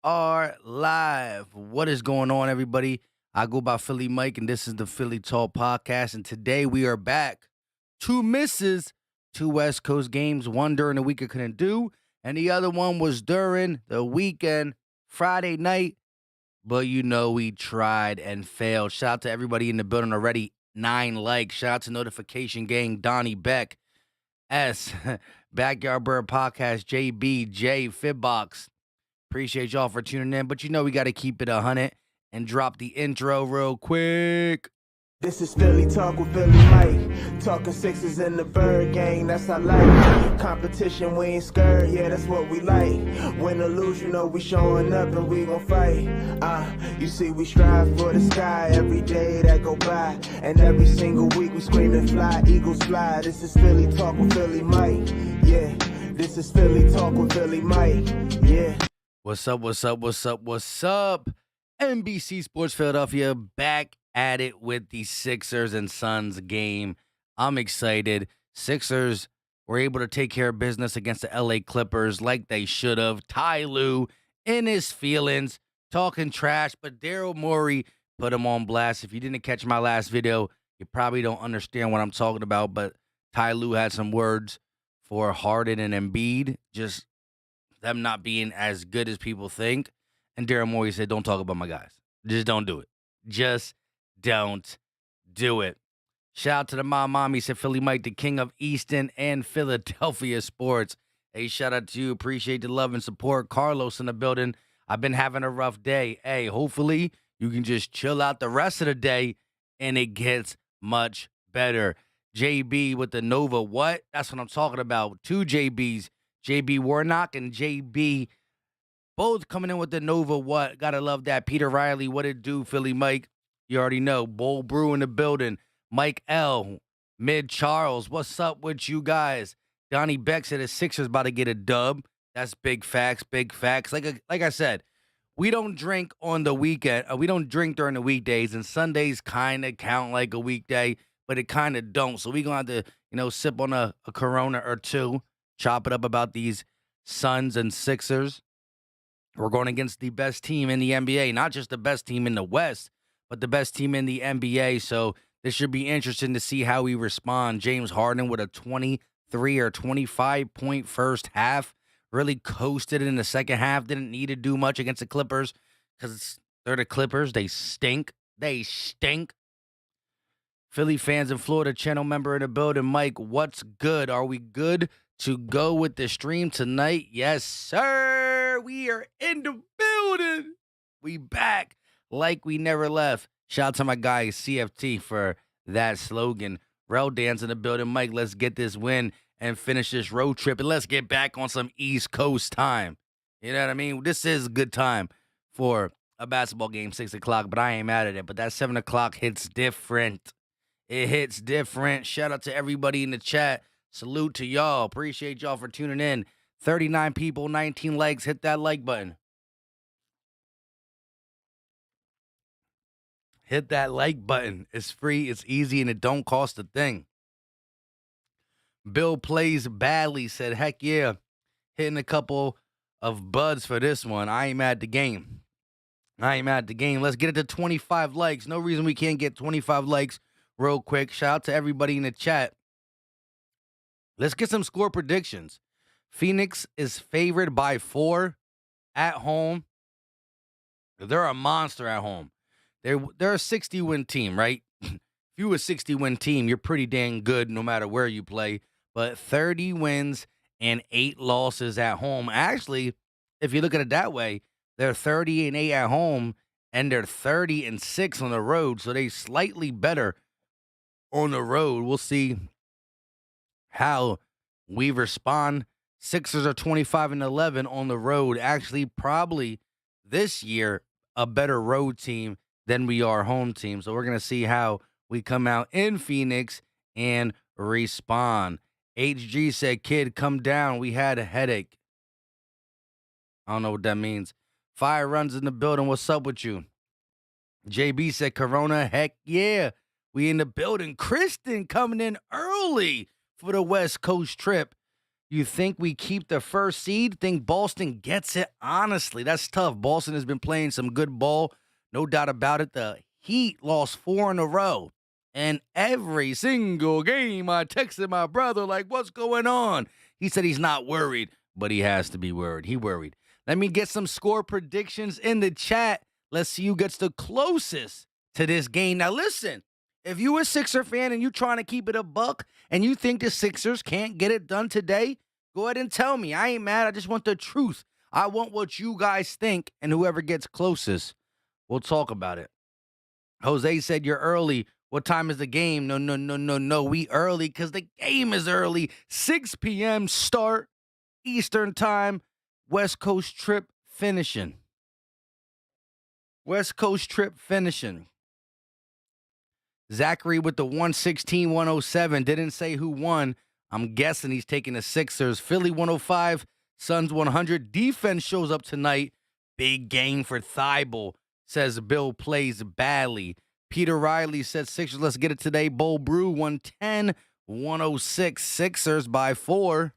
are live. What is going on, everybody? I go by Philly Mike, and this is the Philly Talk Podcast. And today we are back. Two misses, two West Coast games. One during the week I couldn't do, and the other one was during the weekend, Friday night. But we tried and failed. Shout out to everybody in the building already. 9 likes. Shout out to Notification Gang, Donnie Beck, S, Backyard Bird Podcast, JB, J, Fibbox. Appreciate y'all for tuning in, but we got to keep it 100 and drop the intro real quick. This is Philly Talk with Philly Mike. Talking Sixers in the Bird Gang, that's our life. Competition, we ain't scared, yeah, that's what we like. Win or lose, we showing up and we gon' fight. You see, we strive for the sky every day that go by. And every single week we scream and fly, Eagles fly. This is Philly Talk with Philly Mike, yeah. This is Philly Talk with Philly Mike, yeah. What's up, what's up, what's up, what's up? NBC Sports Philadelphia back at it with the Sixers and Suns game. I'm excited. Sixers were able to take care of business against the LA Clippers like they should have. Ty Lue in his feelings, talking trash, but Daryl Morey put him on blast. If you didn't catch my last video, you probably don't understand what I'm talking about, but Ty Lue had some words for Harden and Embiid, just them not being as good as people think. And Daryl Morey said, don't talk about my guys. Just don't do it. Just don't do it. Shout out to the mom. He said, Philly Mike, the king of Easton and Philadelphia sports. Hey, shout out to you. Appreciate the love and support. Carlos in the building. I've been having a rough day. Hey, hopefully you can just chill out the rest of the day and it gets much better. JB with the Nova. What? That's what I'm talking about. Two JBs. JB Warnock and JB both coming in with the Nova. What? Gotta love that. Peter Riley, what it do, Philly Mike? You already know. Bull Brew in the building. Mike L. Mid Charles, what's up with you guys? Donnie Beck said the Sixers about to get a dub. That's big facts, big facts. Like I said, we don't drink on the weekend. We don't drink during the weekdays, and Sundays kind of count like a weekday, but it kind of don't. So we gonna have to, sip on a Corona or two, chop it up about these Suns and Sixers. We're going against the best team in the NBA, not just the best team in the West, but the best team in the NBA. So this should be interesting to see how we respond. James Harden with a 23 or 25-point first half. Really coasted in the second half. Didn't need to do much against the Clippers because they're the Clippers. They stink. They stink. Philly fans and Florida channel member in the building. Mike, what's good? Are we good to go with the stream tonight? Yes, sir. We are in the building. We back like we never left. Shout out to my guy CFT for that slogan. Rel Dance in the building. Mike, let's get this win and finish this road trip, and let's get back on some East Coast time. You know what I mean? This is a good time for a basketball game, 6 o'clock, but I ain't mad at it. But that 7 o'clock hits different. It hits different. Shout out to everybody in the chat. Salute to y'all. Appreciate y'all for tuning in. 39 people, 19 likes. Hit that like button. Hit that like button. It's free, it's easy, and it don't cost a thing. Bill Plays Badly said, heck yeah. Hitting a couple of buds for this one. I ain't mad at the game. Let's get it to 25 likes. No reason we can't get 25 likes real quick. Shout out to everybody in the chat. Let's get some score predictions. Phoenix is favored by 4 at home. They're a monster at home. They're a 60-win team, right? If you're a 60-win team, you're pretty dang good no matter where you play. But 30 wins and 8 losses at home. Actually, if you look at it that way, they're 30-8 at home, and they're 30-6 on the road. So they're slightly better on the road. We'll see how we respond. Sixers are 25-11 on the road. Actually, probably this year a better road team than we are home team. So we're going to see how we come out in Phoenix and respond. HG said, kid, come down. We had a headache. I don't know what that means. Fire runs in the building. What's up with you? JB said, Corona, heck yeah. We in the building. Kristen coming in early for the West Coast trip. You think we keep the first seed? Think Boston gets it? Honestly, that's tough. Boston has been playing some good ball. No doubt about it. The Heat lost 4 in a row. And every single game, I texted my brother, like, what's going on? He said he's not worried, but he has to be worried. He worried. Let me get some score predictions in the chat. Let's see who gets the closest to this game. Now, listen, if you a Sixer fan and you trying to keep it a buck and you think the Sixers can't get it done today, go ahead and tell me. I ain't mad. I just want the truth. I want what you guys think, and whoever gets closest, we'll talk about it. Jose said you're early. What time is the game? No. We early because the game is early. 6 p.m. start, Eastern time. West Coast trip finishing. West Coast trip finishing. Zachary with the 116-107. Didn't say who won. I'm guessing he's taking the Sixers. Philly 105, Suns 100. Defense shows up tonight. Big game for Thibault. Says Bill plays badly. Peter Riley said Sixers, let's get it today. Bull Brew 110-106. Sixers by 4.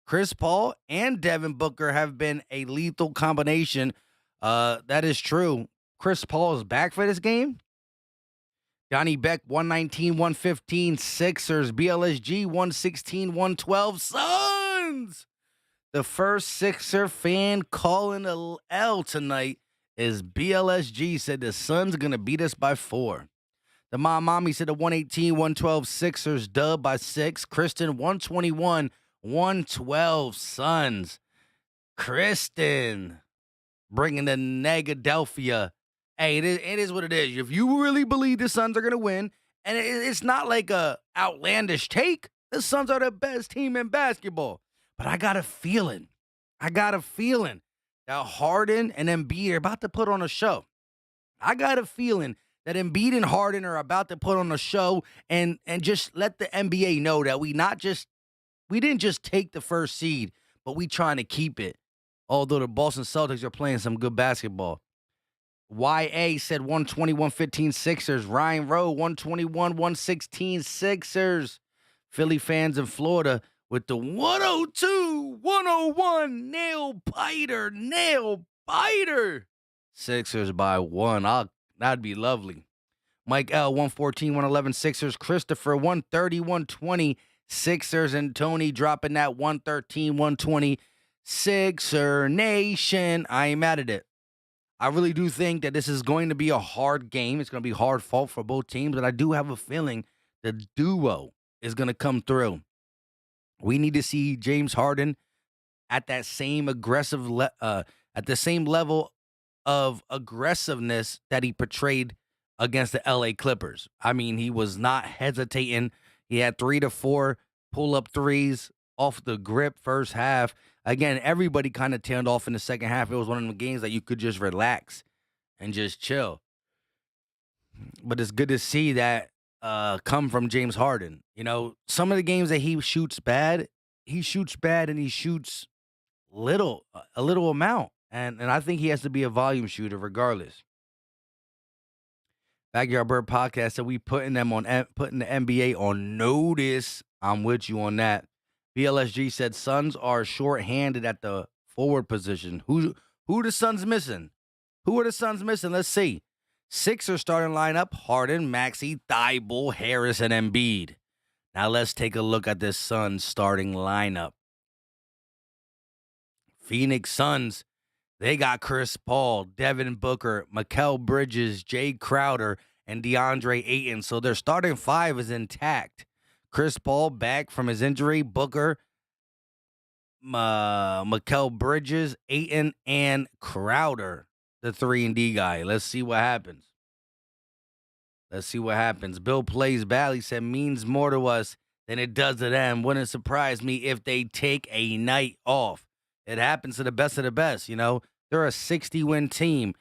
Chris Paul and Devin Booker have been a lethal combination. That is true. Chris Paul is back for this game. Donnie Beck, 119-115. Sixers. BLSG, 116-112. Suns! The first Sixer fan calling a L tonight is BLSG. Said the Suns are going to beat us by 4. The Mommy said the 118-112 Sixers dub by 6. Kristen, 121-112 Suns. Kristen bringing the Negadelphia. Hey, it is what it is. If you really believe the Suns are going to win, and it's not like a outlandish take, the Suns are the best team in basketball. But I got a feeling that Harden and Embiid are about to put on a show. I got a feeling that Embiid and Harden are about to put on a show and just let the NBA know that we didn't just take the first seed, but we trying to keep it. Although the Boston Celtics are playing some good basketball. YA said 120-115 Sixers. Ryan Rowe, 121-116 Sixers. Philly fans in Florida with the 102-101 nail biter. Sixers by 1. That'd be lovely. Mike L, 114-111 Sixers. Christopher, 130-120 Sixers. And Tony dropping that 113-120 Sixer Nation. I ain't mad at it. I really do think that this is going to be a hard game. It's going to be hard fought for both teams, but I do have a feeling the duo is going to come through. We need to see James Harden at that same at the same level of aggressiveness that he portrayed against the LA Clippers. I mean, he was not hesitating. He had 3 to 4 pull-up threes off the grip first half. Again, everybody kind of tailed off in the second half. It was one of the games that you could just relax and just chill. But it's good to see that come from James Harden. You know, some of the games that he shoots bad and he shoots a little amount. And I think he has to be a volume shooter regardless. Backyard Bird Podcast said we putting the NBA on notice. I'm with you on that. BLSG said Suns are short-handed at the forward position. Who the Suns missing? Who are the Suns missing? Let's see. Sixers starting lineup: Harden, Maxey, Thibault, Harris, and Embiid. Now let's take a look at this Suns starting lineup. Phoenix Suns, they got Chris Paul, Devin Booker, Mikal Bridges, Jay Crowder, and DeAndre Ayton. So their starting 5 is intact. Chris Paul back from his injury, Booker, Mikal Bridges, Ayton, and Crowder, the 3-and-D guy. Let's see what happens. Bill plays badly, said means more to us than it does to them. Wouldn't surprise me if they take a night off. It happens to the best of the best, you know. They're a 60-win team.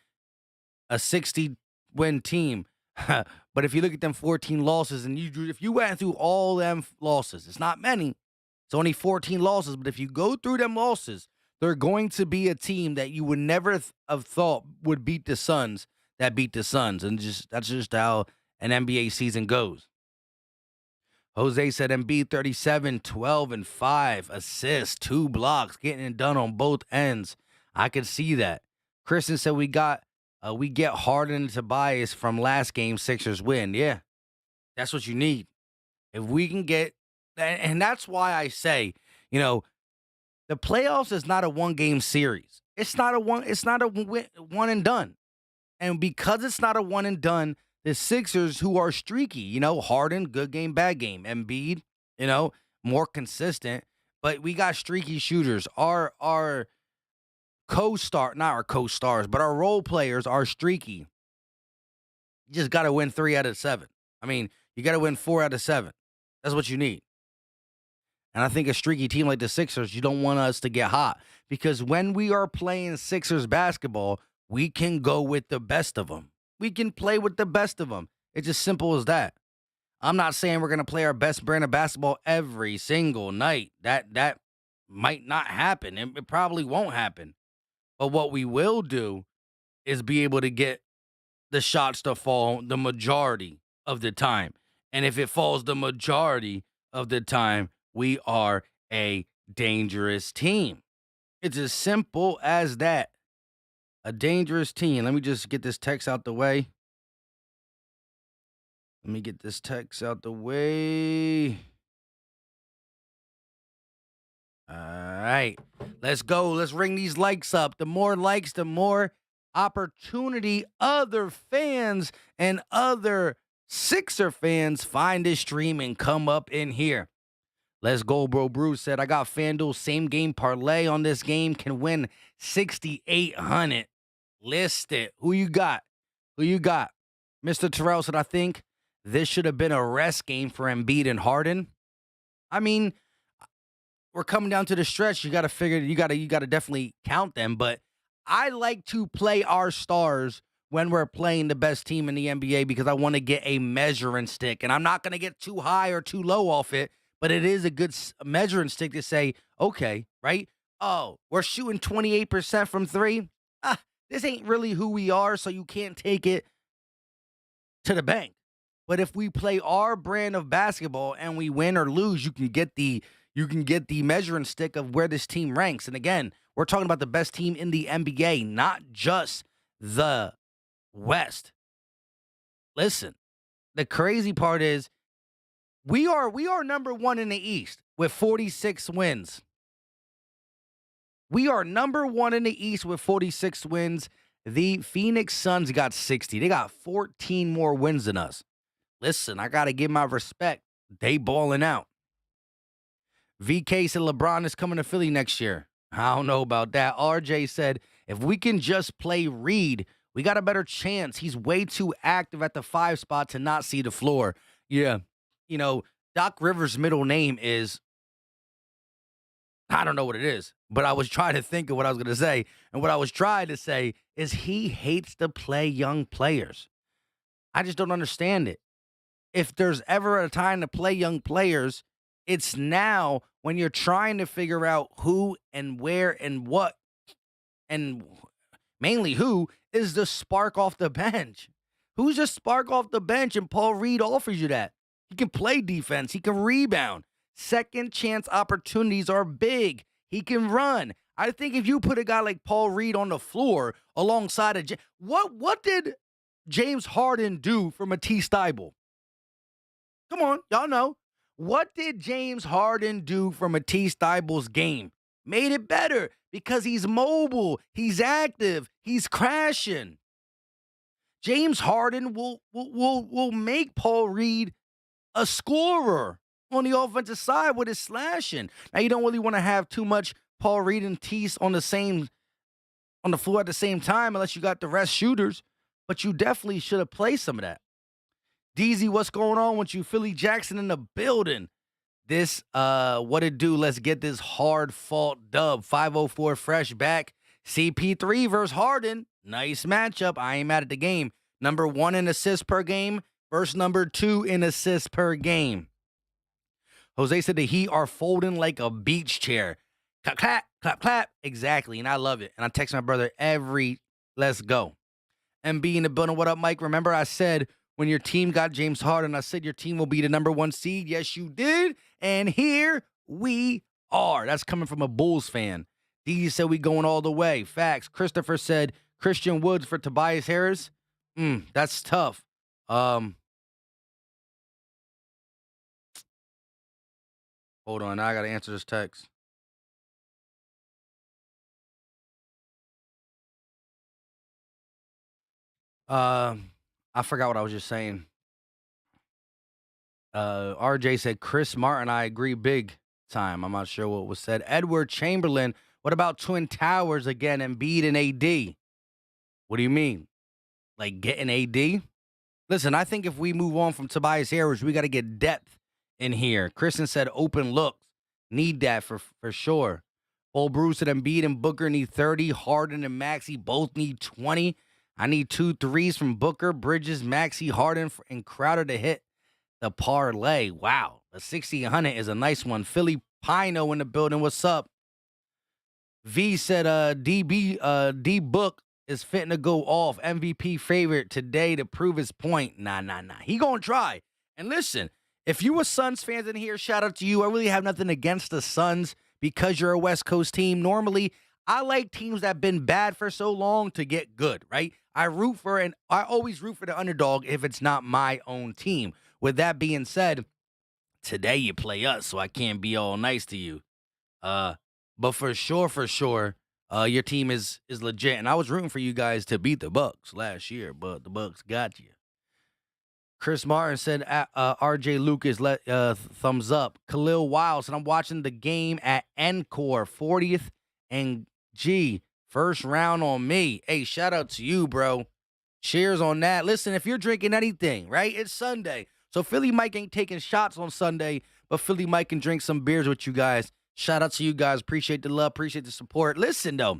But if you look at them 14 losses, and if you went through all them losses, it's not many. It's only 14 losses. But if you go through them losses, they're going to be a team that you would never have thought would beat the Suns that beat the Suns. And that's just how an NBA season goes. Jose said Embiid 37, 12, and 5 assists, 2 blocks, getting it done on both ends. I could see that. Kristen said we get Harden and Tobias from last game, Sixers win. Yeah, that's what you need. If we can get, and that's why I say, the playoffs is not a one-game series. It's not a one and done. And because it's not a one and done, the Sixers, who are streaky, Harden, good game, bad game. Embiid, more consistent. But we got streaky shooters. Our not our co-stars, but our role players are streaky. You just got to win 3 out of 7. I mean, you got to win 4 out of 7. That's what you need. And I think a streaky team like the Sixers, you don't want us to get hot. Because when we are playing Sixers basketball, we can go with the best of them. We can play with the best of them. It's as simple as that. I'm not saying we're going to play our best brand of basketball every single night. That might not happen. It probably won't happen. But what we will do is be able to get the shots to fall the majority of the time. And if it falls the majority of the time, we are a dangerous team. It's as simple as that. A dangerous team. Let me just get this text out the way. All right. Let's go. Let's ring these likes up. The more likes, the more opportunity other fans and other Sixer fans find this stream and come up in here. Let's go, bro. Bruce said, I got FanDuel same game parlay on this game. Can win 6,800. List it. Who you got? Mr. Terrell said, I think this should have been a rest game for Embiid and Harden. I mean, we're coming down to the stretch. You got to definitely count them. But I like to play our stars when we're playing the best team in the NBA because I want to get a measuring stick. And I'm not going to get too high or too low off it, but it is a good measuring stick to say, okay, right? Oh, we're shooting 28% from 3. This ain't really who we are, so you can't take it to the bank. But if we play our brand of basketball and we win or lose, you can get the measuring stick of where this team ranks. And again, we're talking about the best team in the NBA, not just the West. Listen, the crazy part is we are number 1 in the East with 46 wins. We are number 1 in the East with 46 wins. The Phoenix Suns got 60. They got 14 more wins than us. Listen, I got to give my respect. They balling out. VK said LeBron is coming to Philly next year. I don't know about that. RJ said, if we can just play Reed, we got a better chance. He's way too active at the 5 spot to not see the floor. Yeah. Doc Rivers' middle name is, I don't know what it is, but I was trying to think of what I was going to say. And what I was trying to say is he hates to play young players. I just don't understand it. If there's ever a time to play young players, it's now when you're trying to figure out who and where and what, and mainly who is the spark off the bench. Who's the spark off the bench? And Paul Reed offers you that. He can play defense. He can rebound. Second chance opportunities are big. He can run. I think if you put a guy like Paul Reed on the floor alongside of what did James Harden do for Matisse Thybulle? Come on, y'all know. What did James Harden do for Matisse Thybulle's game? Made it better because he's mobile, he's active, he's crashing. James Harden will make Paul Reed a scorer on the offensive side with his slashing. Now, you don't really want to have too much Paul Reed and Tease on the floor at the same time unless you got the rest shooters, but you definitely should have played some of that. DZ, what's going on with you? Philly Jackson in the building. This, what it do? Let's get this hard fought dub. 504 fresh back. CP3 versus Harden. Nice matchup. I ain't mad at the game. Number 1 in assists per game versus number 2 in assists per game. Jose said the Heat are folding like a beach chair. Clap, clap, clap, clap. Exactly, and I love it. And I text my brother let's go. MB in the building. What up, Mike? Remember I said when your team got James Harden. I said your team will be the #1 seed. Yes, you did. And here we are. That's coming from a Bulls fan. D said we going all the way. Facts. Christopher said Christian Woods for Tobias Harris. That's tough. Hold on. Now I got to answer this text. I forgot what I was just saying. RJ said Chris Martin. I agree big time. I'm not sure what was said. Edward Chamberlain. What about Twin Towers again? Embiid and AD. What do you mean? Like getting AD? Listen, I think if we move on from Tobias Harris, we got to get depth in here. Kristen said open looks. Need that for sure. Old Bruce said Embiid and Booker need 30. Harden and Maxey both need 20. I need 2 threes from Booker, Bridges, Maxey, Harden, and Crowder to hit the parlay. Wow. A 60-100 is a nice one. Philly Pino in the building. What's up? V said D Book is fitting to go off. MVP favorite today to prove his point. Nah. He gonna try. And listen, if you were Suns fans in here, shout out to you. I really have nothing against the Suns because you're a West Coast team. Normally, I like teams that have been bad for so long to get good, right? I always root for the underdog if it's not my own team. With that being said, today you play us, so I can't be all nice to you. But for sure, your team is legit. And I was rooting for you guys to beat the Bucks last year, but the Bucks got you. Chris Martin said, RJ Lucas, thumbs up. Khalil Wiles said, I'm watching the game at Encore, 40th and G. First round on me. Hey, shout out to you, bro. Cheers on that. Listen, if you're drinking anything, right, it's Sunday. So Philly Mike ain't taking shots on Sunday, but Philly Mike can drink some beers with you guys. Shout out to you guys. Appreciate the love. Appreciate the support. Listen, though,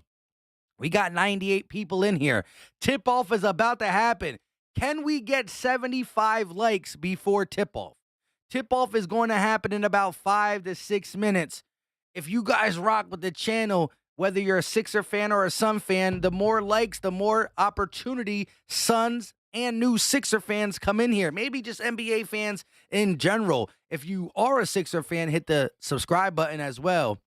we got 98 people in here. Tip-off is about to happen. Can we get 75 likes before tip-off? Tip-off is going to happen in about 5 to 6 minutes. If you guys rock with the channel, whether you're a Sixer fan or a Sun fan, the more likes, the more opportunity Suns and new Sixer fans come in here. Maybe just NBA fans in general. If you are a Sixer fan, hit the subscribe button as well.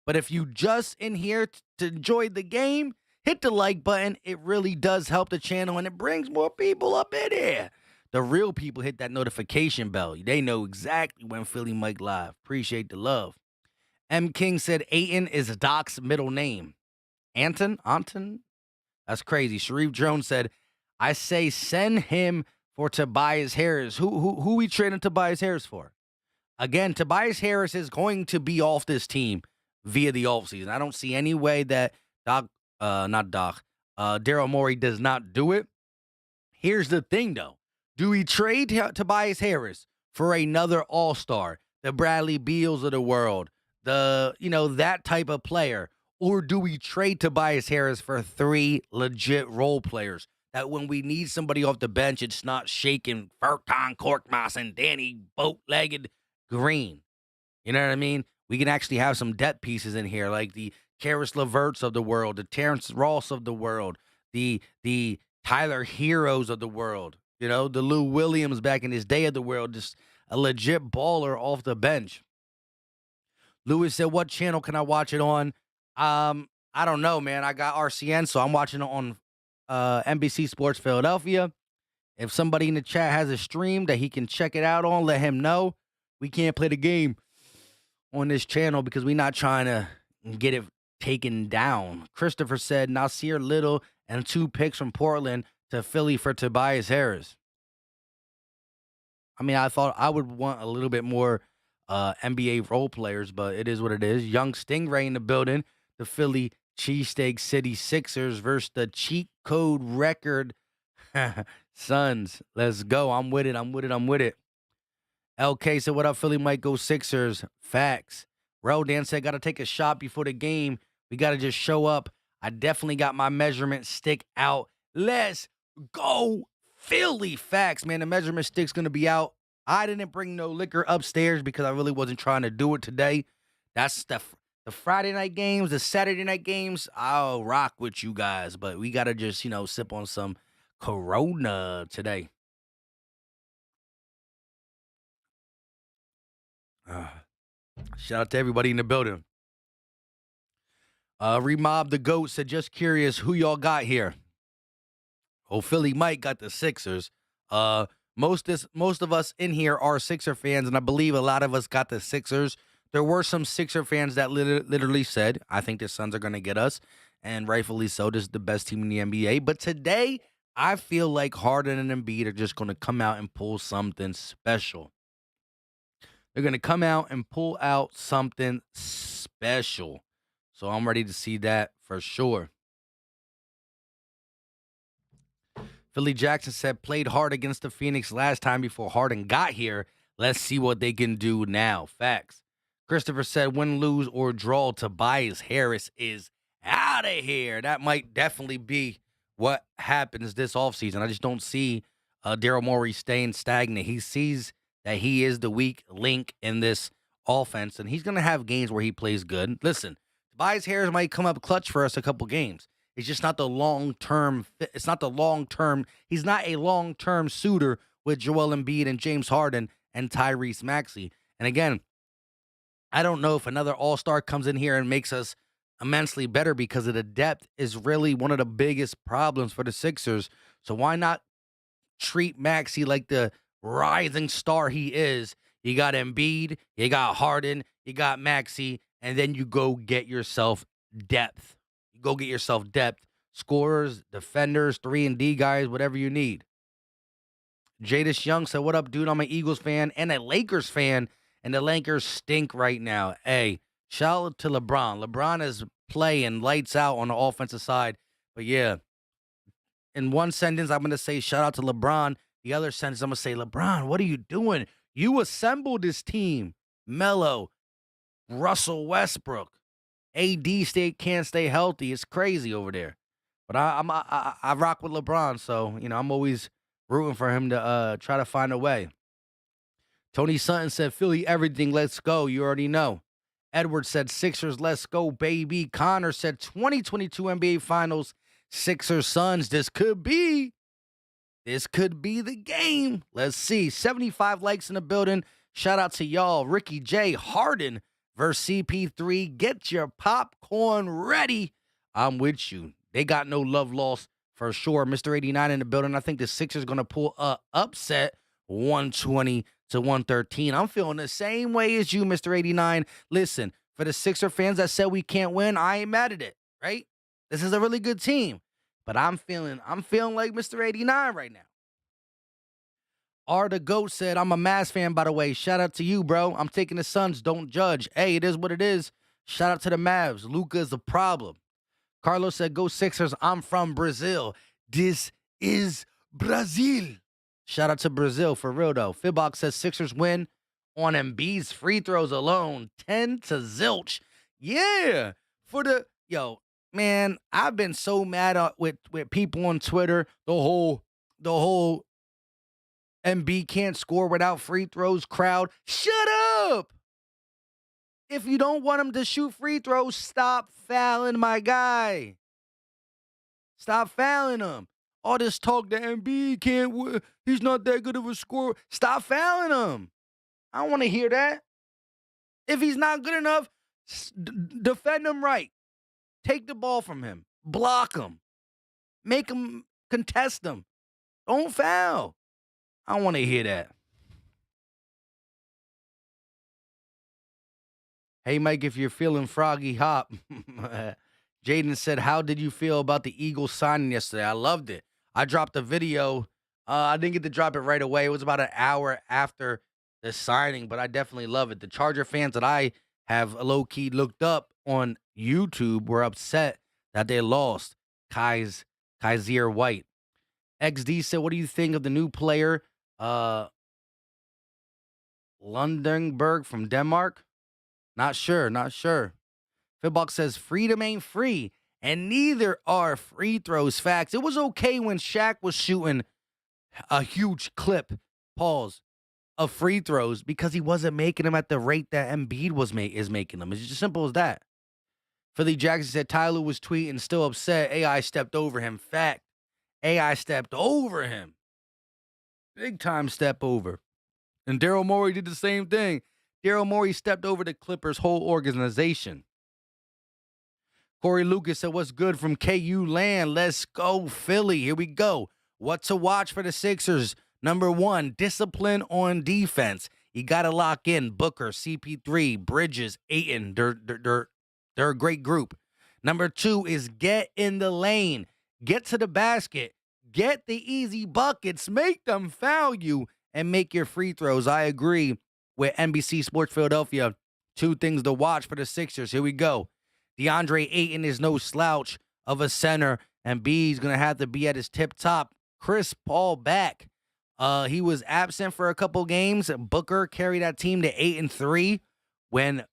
But if you just in here to enjoy the game, hit the like button. It really does help the channel, and it brings more people up in here. The real people hit that notification bell. They know exactly when Philly Mike live. Appreciate the love. M. King said Ayton is Doc's middle name. Anton? That's crazy. Sharif Jones said, I say send him for Tobias Harris. Who we trading Tobias Harris for? Again, Tobias Harris is going to be off this team via the offseason. I don't see any way that Daryl Morey does not do it. Here's the thing, though. Do we trade Tobias Harris for another all-star, the Bradley Beals of the world, that type of player? Or do we trade Tobias Harris for 3 legit role players that when we need somebody off the bench, it's not shaking Furkan Korkmaz and Danny Boat-Legged Green? You know what I mean? We can actually have some depth pieces in here, like the Karis LeVerts of the world, the Terrence Ross of the world, the Tyler Heroes of the world, the Lou Williams back in his day of the world, just a legit baller off the bench. Lewis said, what channel can I watch it on? I don't know, man. I got RCN, so I'm watching it on NBC Sports Philadelphia. If somebody in the chat has a stream that he can check it out on, let him know. We can't play the game on this channel because we're not trying to get it taken down. Christopher said Nasir Little and 2 picks from Portland to Philly for Tobias Harris. I mean, I thought I would want a little bit more NBA role players, but it is what it is. Young Stingray in the building. The Philly Cheesesteak City Sixers versus the cheat code record Suns. Let's go. I'm with it. LK said, what up, Philly Mike? Go Sixers. Facts. Rodan said, got to take a shot before the game. We got to just show up. I definitely got my measurement stick out. Let's go, Philly. Facts, man. The measurement stick's going to be out. I didn't bring no liquor upstairs because I really wasn't trying to do it today. That's the Friday night games, the Saturday night games. I'll rock with you guys, but we got to just, sip on some Corona today. Shout out to everybody in the building. Remob the GOAT said, just curious who y'all got here. Oh, Philly Mike got the Sixers. Most of us in here are Sixer fans, and I believe a lot of us got the Sixers. There were some Sixer fans that literally said, I think the Suns are going to get us, and rightfully so. This is the best team in the NBA. But today, I feel like Harden and Embiid are just going to come out and pull something special. They're going to come out and pull out something special. So I'm ready to see that for sure. Philly Jackson said, played hard against the Phoenix last time before Harden got here. Let's see what they can do now. Facts. Christopher said, win, lose, or draw, Tobias Harris is out of here. That might definitely be what happens this offseason. I just don't see Daryl Morey staying stagnant. He sees that he is the weak link in this offense, and he's going to have games where he plays good. Listen, Tobias Harris might come up clutch for us a couple games. It's just not the long-term fit. It's not the long-term. He's not a long-term suitor with Joel Embiid and James Harden and Tyrese Maxey. And again, I don't know if another all-star comes in here and makes us immensely better, because of the depth is really one of the biggest problems for the Sixers. So why not treat Maxey like the rising star he is? You got Embiid, you got Harden, you got Maxey, and then you go get yourself depth. You go get yourself depth. Scorers, defenders, 3-and-D guys, whatever you need. Jadis Young said, what up, dude? I'm an Eagles fan and a Lakers fan, and the Lakers stink right now. Hey, shout out to LeBron. LeBron is playing lights out on the offensive side. But yeah, in one sentence, I'm going to say shout out to LeBron. The other sentence, I'm going to say, LeBron, what are you doing? You assembled this team. Melo, Russell Westbrook, AD can't stay healthy. It's crazy over there. But I rock with LeBron, so I'm always rooting for him to try to find a way. Tony Sutton said, Philly, everything, let's go. You already know. Edward said, Sixers, let's go, baby. Connor said, 2022 NBA Finals, Sixers, Suns. This could be the game. Let's see. 75 likes in the building. Shout out to y'all. Ricky J. Harden versus CP3. Get your popcorn ready. I'm with you. They got no love lost for sure. Mr. 89 in the building. I think the Sixers going to pull a upset 120 to 113. I'm feeling the same way as you, Mr. 89. Listen, for the Sixer fans that said we can't win, I ain't mad at it, right? This is a really good team. But I'm feeling like Mr. 89 right now. R the GOAT said, I'm a Mavs fan, by the way. Shout out to you, bro. I'm taking the Suns. Don't judge. Hey, it is what it is. Shout out to the Mavs. Luka is the problem. Carlos said, go Sixers. I'm from Brazil. This is Brazil. Shout out to Brazil, for real, though. Fibbox says Sixers win on Embiid's free throws alone. 10 to zilch. Yeah. Man, I've been so mad with people on Twitter. The whole Embiid can't score without free throws crowd. Shut up! If you don't want him to shoot free throws, stop fouling my guy. Stop fouling him. All this talk that Embiid can't win, he's not that good of a scorer. Stop fouling him. I don't want to hear that. If he's not good enough, defend him right. Take the ball from him. Block him. Make him contest him. Don't foul. I don't want to hear that. Hey, Mike, if you're feeling froggy, hop. Jaden said, how did you feel about the Eagles signing yesterday? I loved it. I dropped a video. I didn't get to drop it right away. It was about an hour after the signing, but I definitely love it. The Charger fans that I have low-key looked up on YouTube were upset that they lost Kaiser White. XD said, what do you think of the new player, Lundenberg from Denmark? Not sure. Fibbox says, freedom ain't free, and neither are free throws. Facts. It was okay when Shaq was shooting a huge clip, of free throws, because he wasn't making them at the rate that Embiid is making them. It's just simple as that. Philly Jackson said, Tyler was tweeting, still upset. AI stepped over him. Fact. AI stepped over him. Big time step over. And Daryl Morey did the same thing. Daryl Morey stepped over the Clippers' whole organization. Corey Lucas said, what's good from KU land? Let's go, Philly. Here we go. What to watch for the Sixers? Number one, discipline on defense. You got to lock in Booker, CP3, Bridges, Ayton. They're a great group. Number two is get in the lane. Get to the basket. Get the easy buckets. Make them foul you and make your free throws. I agree with NBC Sports Philadelphia. Two things to watch for the Sixers. Here we go. DeAndre Ayton is no slouch of a center, and B's going to have to be at his tip top. Chris Paul back. He was absent for a couple games. Booker carried that team to 8-3 when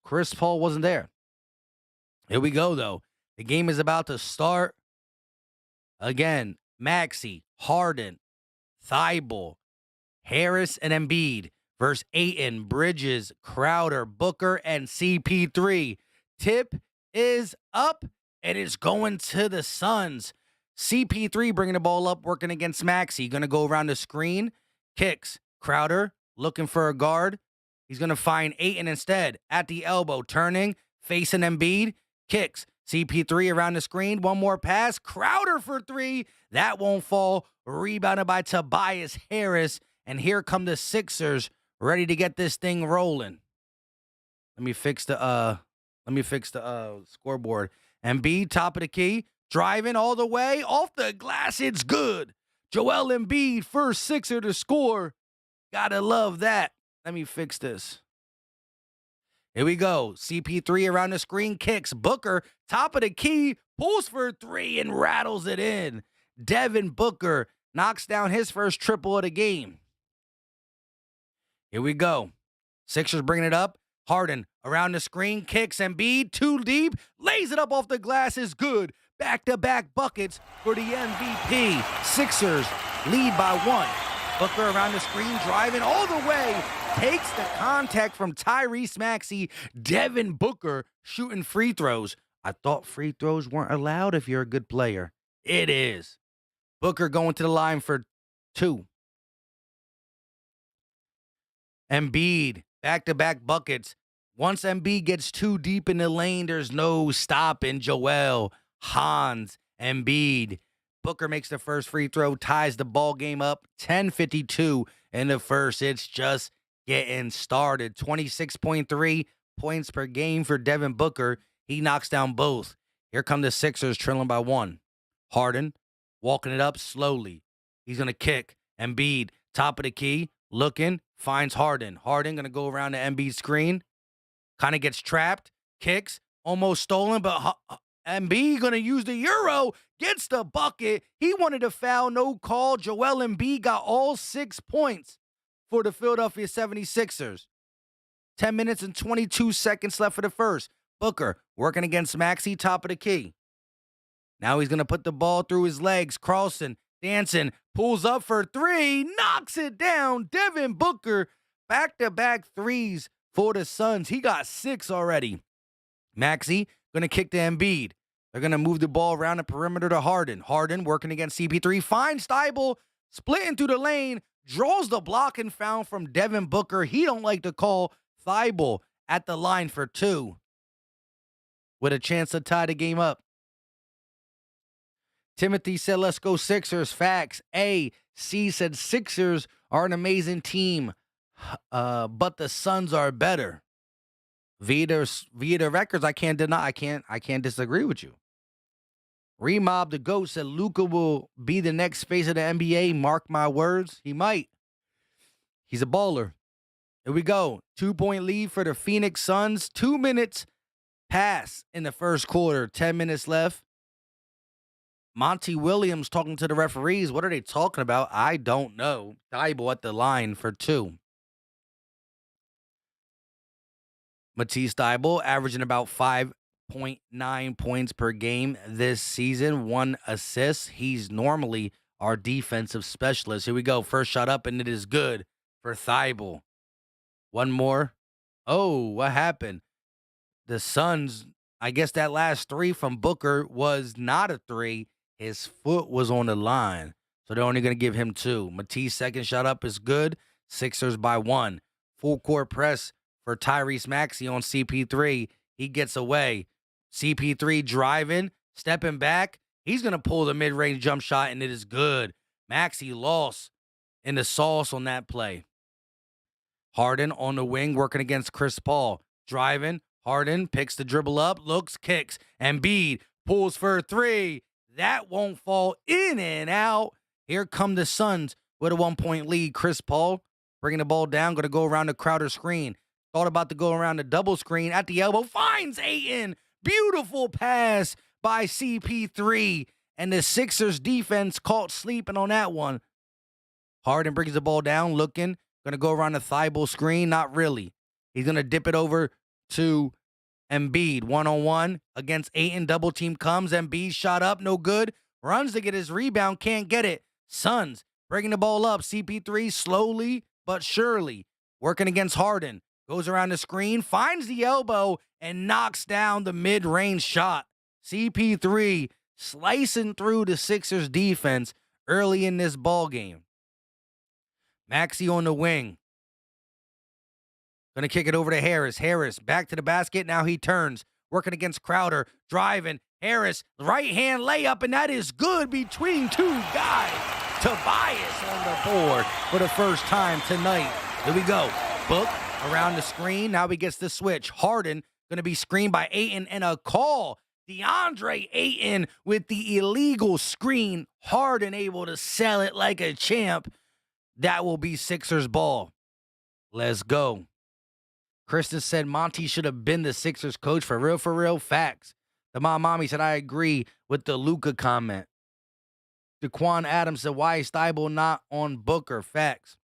Chris Paul wasn't there. Here we go, though. The game is about to start. Again, Maxey, Harden, Thibault, Harris, and Embiid versus Ayton, Bridges, Crowder, Booker, and CP3. Tip is up, and it's going to the Suns. CP3 bringing the ball up, working against Maxey. Going to go around the screen. Kicks. Crowder looking for a guard. He's going to find Ayton instead at the elbow. Turning, facing Embiid. Kicks. CP3 around the screen. One more pass. Crowder for three. That won't fall. Rebounded by Tobias Harris. And here come the Sixers ready to get this thing rolling. Let me fix the scoreboard. Embiid, top of the key, driving all the way off the glass. It's good. Joel Embiid, first Sixer to score. Gotta love that. Let me fix this. Here we go. CP3 around the screen, kicks. Booker, top of the key, pulls for three and rattles it in. Devin Booker knocks down his first triple of the game. Here we go. Sixers bringing it up. Harden around the screen, kicks. Embiid, too deep, lays it up off the glass, is good. Back-to-back buckets for the MVP. Sixers lead by one. Booker around the screen, driving all the way, takes the contact from Tyrese Maxey. Devin Booker shooting free throws. I thought free throws weren't allowed if you're a good player. It is. Booker going to the line for two. Embiid, back-to-back buckets. Once Embiid gets too deep in the lane, there's no stopping Joel, Hans, Embiid. Booker makes the first free throw, ties the ball game up. 10:52 in the first. It's just getting started. 26.3 points per game for Devin Booker. He knocks down both. Here come the Sixers trailing by one. Harden walking it up slowly. He's going to kick. Embiid, top of the key, looking, finds Harden. Harden going to go around the Embiid screen. Kind of gets trapped. Kicks. Almost stolen, but Embiid going to use the Euro. Gets the bucket. He wanted a foul. No call. Joel Embiid got all 6 points for the Philadelphia 76ers. 10 minutes and 22 seconds left for the first. Booker working against Maxey, top of the key. Now he's going to put the ball through his legs. Carlson dancing, pulls up for three, knocks it down. Devin Booker, back-to-back threes for the Suns. He got 6 already. Maxey going to kick to Embiid. They're going to move the ball around the perimeter to Harden. Harden working against CP3. Finds Thibault, splitting through the lane, draws the block and foul from Devin Booker. He don't like to call. Thibault at the line for two with a chance to tie the game up. Timothy said, let's go Sixers. Facts. A. C said, Sixers are an amazing team, but the Suns are better. Via the records, I can't disagree with you. Remob the GOAT said, Luka will be the next face of the NBA. Mark my words. He might. He's a baller. Here we go. 2-point lead for the Phoenix Suns. 2 minutes pass in the first quarter. 10 minutes left. Monty Williams talking to the referees. What are they talking about? I don't know. Thibault at the line for two. Matisse Thibault averaging about 5.9 points per game this season. 1 assist. He's normally our defensive specialist. Here we go. First shot up, and it is good for Thibault. One more. Oh, what happened? The Suns, I guess that last three from Booker was not a three. His foot was on the line, so they're only going to give him 2. Matisse second shot up is good. Sixers by 1. Full court press for Tyrese Maxey on CP3. He gets away. CP3 driving, stepping back. He's going to pull the mid-range jump shot, and it is good. Maxey lost in the sauce on that play. Harden on the wing working against Chris Paul. Driving. Harden picks the dribble up, looks, kicks. Embiid pulls for a three. That won't fall, in and out. Here come the Suns with a 1-point lead. Chris Paul bringing the ball down, going to go around the Crowder screen. Thought about to go around the double screen at the elbow. Finds Ayton. Beautiful pass by CP3. And the Sixers defense caught sleeping on that one. Harden brings the ball down, looking. Going to go around the Thibault screen. Not really. He's going to dip it over to Embiid. One-on-one against Ayton. Double team comes. Embiid shot up. No good. Runs to get his rebound. Can't get it. Suns bringing the ball up. CP3 slowly but surely working against Harden. Goes around the screen. Finds the elbow and knocks down the mid-range shot. CP3 slicing through the Sixers defense early in this ball game. Maxey on the wing. Gonna kick it over to Harris. Harris back to the basket. Now he turns. Working against Crowder. Driving. Harris, right hand layup, and that is good between two guys. Tobias on the board for the first time tonight. Here we go. Book around the screen. Now he gets the switch. Harden gonna be screened by Ayton and a call. DeAndre Ayton with the illegal screen. Harden able to sell it like a champ. That will be Sixers ball. Let's go. Kristen said Monty should have been the Sixers coach. For real, facts. The mommy said, I agree with the Luka comment. Daquan Adams said, why is Thibault not on Booker? Facts.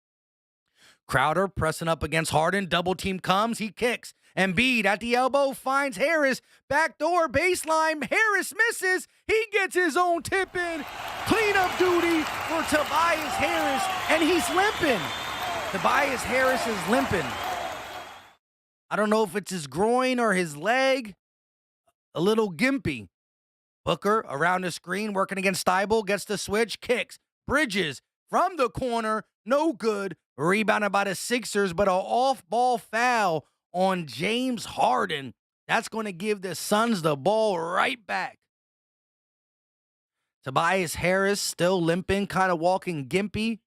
Crowder pressing up against Harden. Double team comes. He kicks. Embiid at the elbow finds Harris. Backdoor baseline. Harris misses. He gets his own tip in. Cleanup duty for Tobias Harris. And he's limping. Tobias Harris is limping. I don't know if it's his groin or his leg. A little gimpy. Booker around the screen working against Thibault. Gets the switch. Kicks. Bridges from the corner. No good. Rebounded by the Sixers, but an off-ball foul on James Harden. That's going to give the Suns the ball right back. Tobias Harris still limping, kind of walking gimpy.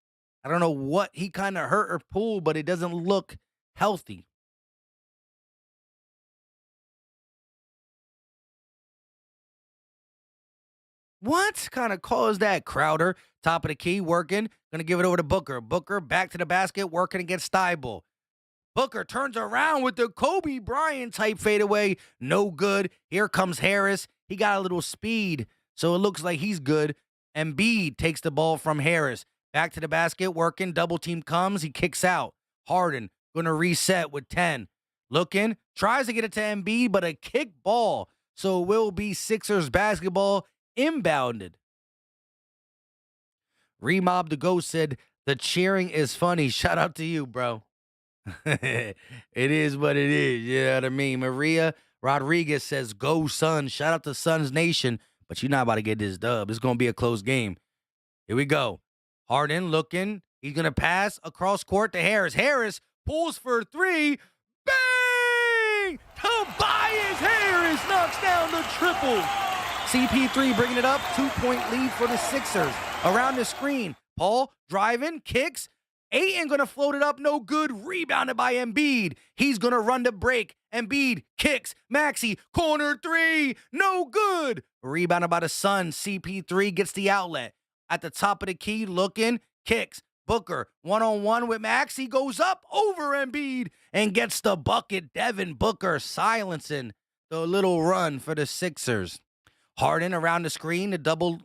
I don't know what he kind of hurt or pulled, but it doesn't look healthy. What kind of call is that? Crowder, top of the key, working. Going to give it over to Booker. Booker back to the basket, working against Thibault. Booker turns around with the Kobe Bryant type fadeaway. No good. Here comes Harris. He got a little speed, so it looks like he's good. Embiid takes the ball from Harris. Back to the basket, working. Double team comes. He kicks out. Harden going to reset with 10. Looking. Tries to get it to Embiid, but a kick ball. So it will be Sixers basketball inbounded. Remob the Ghost said, the cheering is funny. Shout out to you, bro. It is what it is. You know what I mean? Maria Rodriguez says, go Suns. Shout out to Suns Nation. But you're not about to get this dub. It's going to be a close game. Here we go. Harden looking. He's going to pass across court to Harris. Harris pulls for three. Bang! Tobias Harris knocks down the triple. CP3 bringing it up. 2-point lead for the Sixers. Around the screen. Paul driving, kicks. Ayton going to float it up. No good. Rebounded by Embiid. He's going to run the break. Embiid kicks. Maxey, corner three. No good. Rebounded by the Suns. CP3 gets the outlet. At the top of the key, looking, kicks. Booker, one-on-one with Maxey, goes up over Embiid and gets the bucket. Devin Booker silencing the little run for the Sixers. Harden around the screen. The double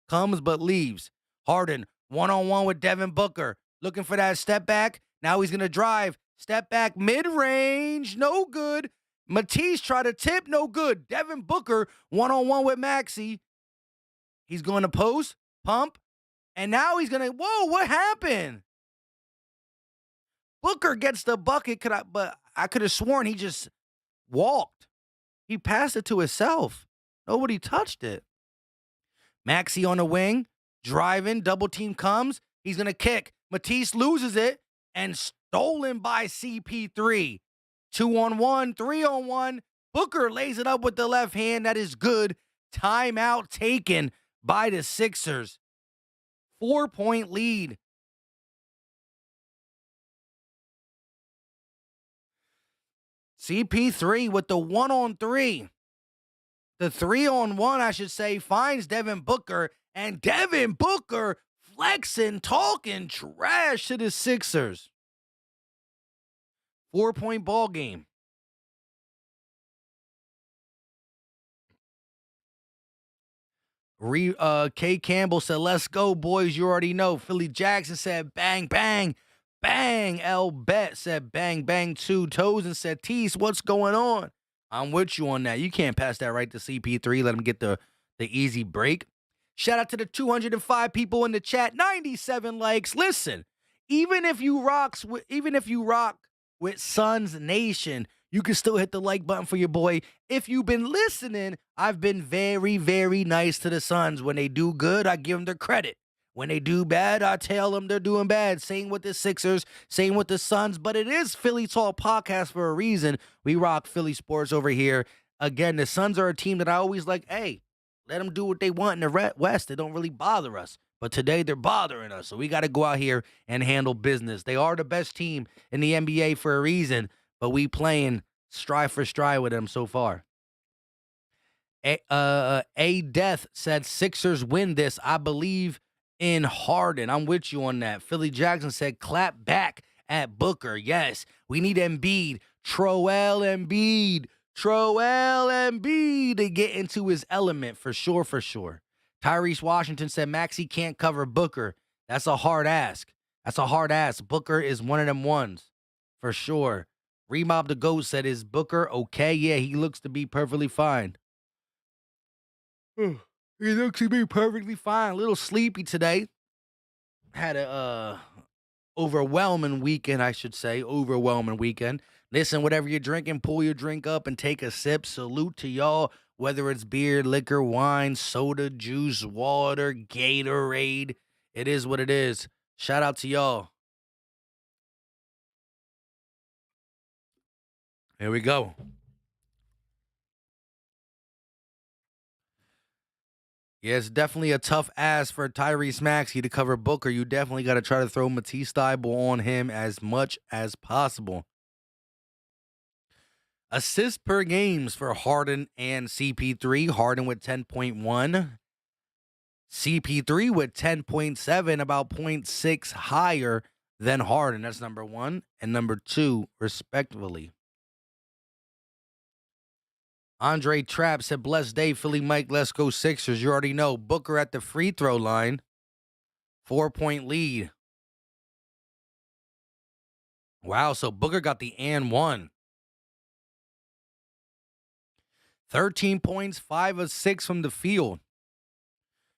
comes but leaves. Harden, one-on-one with Devin Booker. Looking for that step back. Now he's going to drive. Step back, mid-range, no good. Matisse tried to tip, no good. Devin Booker, one-on-one with Maxey. He's going to post, pump, and now he's going to, whoa, what happened? Booker gets the bucket, but I could have sworn he just walked. He passed it to himself. Nobody touched it. Maxey on the wing, driving, double team comes. He's going to kick. Matisse loses it and stolen by CP3. 2-on-1, 3-on-1. Booker lays it up with the left hand. That is good. Timeout taken by the Sixers. 4-point lead. CP3 with the 1-on-3. The 3-on-1, I should say, finds Devin Booker. And Devin Booker flexing, talking trash to the Sixers. 4-point ball game. K. Campbell said, let's go, boys. You already know. Philly Jackson said, bang, bang, bang. L. Bet said, bang, bang, 2 toes, and said, Tease, what's going on? I'm with you on that. You can't pass that right to CP3. Let him get the easy break. Shout out to the 205 people in the chat. 97 likes. Listen, even if you rock with Suns Nation, you can still hit the like button for your boy. If you've been listening, I've been very, very nice to the Suns. When they do good, I give them their credit. When they do bad, I tell them they're doing bad. Same with the Sixers, same with the Suns. But it is Philly Talk Podcast for a reason. We rock Philly sports over here. Again, the Suns are a team that I always like, hey, let them do what they want in the West. They don't really bother us. But today they're bothering us. So we got to go out here and handle business. They are the best team in the NBA for a reason. But we playing stride for stride with them so far. A Death said Sixers win this. I believe in Harden. I'm with you on that. Philly Jackson said clap back at Booker. Yes, we need Embiid. Troel Embiid to get into his element for sure, for sure. Tyrese Washington said Maxey can't cover Booker. That's a hard ask. Booker is one of them ones for sure. Remob the Goat said, is Booker okay? Yeah, he looks to be perfectly fine. He looks to be perfectly fine. A little sleepy today. Had a overwhelming weekend, I should say. Overwhelming weekend. Listen, whatever you're drinking, pull your drink up and take a sip. Salute to y'all, whether it's beer, liquor, wine, soda, juice, water, Gatorade. It is what it is. Shout out to y'all. Here we go. Yeah, it's definitely a tough ask for Tyrese Maxey to cover Booker. You definitely got to try to throw Matisse Thybulle on him as much as possible. Assists per games for Harden and CP3. Harden with 10.1. CP3 with 10.7, about 0.6 higher than Harden. That's number 1 and number 2, respectively. Andre Trapp said, blessed day, Philly Mike, let's go Sixers. You already know. Booker at the free throw line. 4-point lead. Wow, so Booker got the and 1. 13 points, 5 of 6 from the field.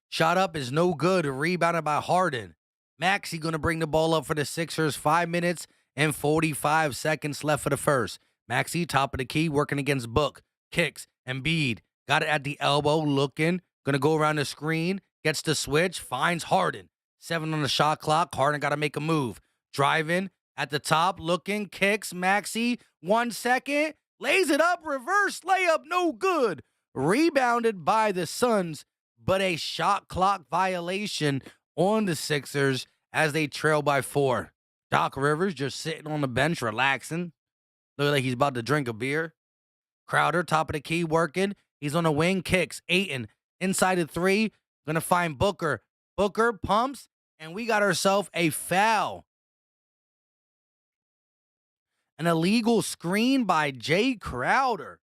Shot up is no good. Rebounded by Harden. Maxey going to bring the ball up for the Sixers. 5 minutes and 45 seconds left for the first. Maxey, top of the key, working against Book. Kicks. Embiid. Got it at the elbow, looking. Going to go around the screen. Gets the switch. Finds Harden. 7 on the shot clock. Harden got to make a move. Driving at the top, looking. Kicks. Maxey. 1 second. Lays it up. Reverse layup. No good. Rebounded by the Suns. But a shot clock violation on the Sixers as they trail by 4. Doc Rivers just sitting on the bench, relaxing. Look like he's about to drink a beer. Crowder, top of the key, working. He's on the wing, kicks. Ayton, inside the 3. Going to find Booker. Booker pumps, and we got ourselves a foul. An illegal screen by Jay Crowder.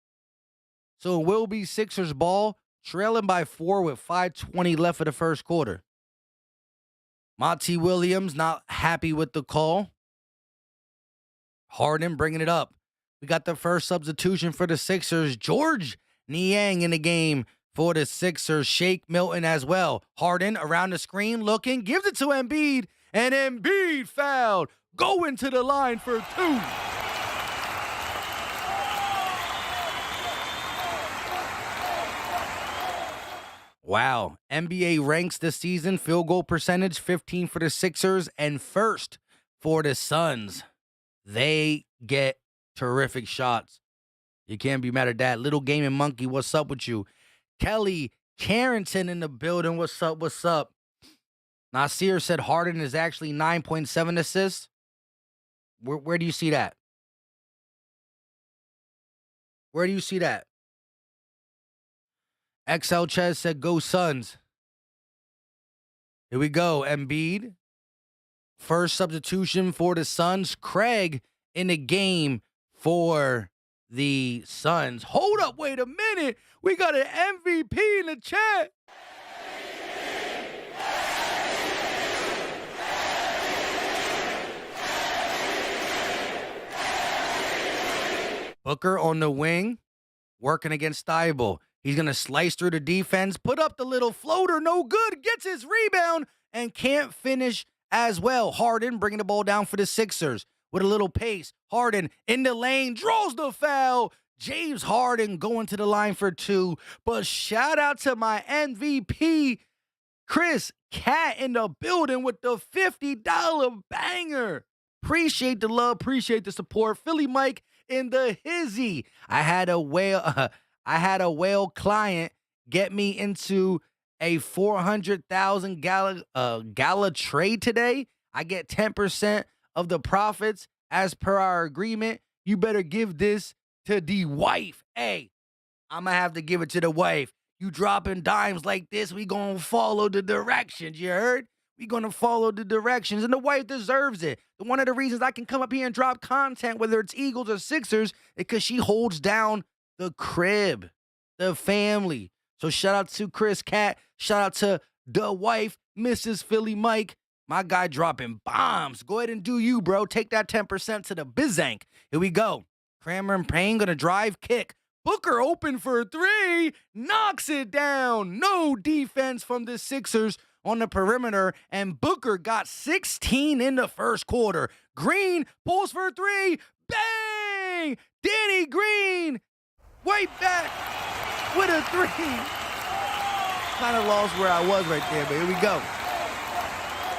So it will be Sixers ball, trailing by 4 with 5:20 left for the first quarter. Monty Williams not happy with the call. Harden bringing it up. We got the first substitution for the Sixers. George Niang in the game for the Sixers. Shake Milton as well. Harden around the screen looking. Gives it to Embiid. And Embiid fouled. Going to the line for 2. Wow. NBA ranks this season. Field goal percentage, 15 for the Sixers and first for the Suns. They get Terrific shots. You can't be mad at that. Little Gaming Monkey, what's up with you? Kelly Carrington in the building. What's up? What's up? Nasir said Harden is actually 9.7 assists. Where do you see that? Where do you see that? XL Ches said go Suns. Here we go. Embiid. First substitution for the Suns. Craig in the game for the Suns. Hold up, wait a minute. We got an MVP in the chat. Booker on the wing, working against Thibault. He's going to slice through the defense, put up the little floater, no good, gets his rebound, and can't finish as well. Harden bringing the ball down for the Sixers with a little pace. Harden in the lane, draws the foul. James Harden going to the line for two. But shout out to my MVP, Chris Cat, in the building with the $50 banger. Appreciate the love, appreciate the support. Philly Mike in the hizzy. I had a whale client get me into a 400,000 gala trade today. I get 10% of the profits as per our agreement. You better give this to the wife. Hey, I'm gonna have to give it to the wife. You dropping dimes like this, we gonna follow the directions, you heard? We gonna follow the directions, and the wife deserves it. One of the reasons I can come up here and drop content, whether it's Eagles or Sixers, is because she holds down the crib, the family. So shout out to Chris Cat. Shout out to the wife, Mrs. Philly Mike. My guy dropping bombs. Go ahead and do you, bro. Take that 10% to the Bizank. Here we go. Cameron Payne gonna drive, kick. Booker open for three. Knocks it down. No defense from the Sixers on the perimeter, and Booker got 16 in the first quarter. Green pulls for three. Bang! Danny Green right back with a three. Kind of lost where I was right there, but here we go.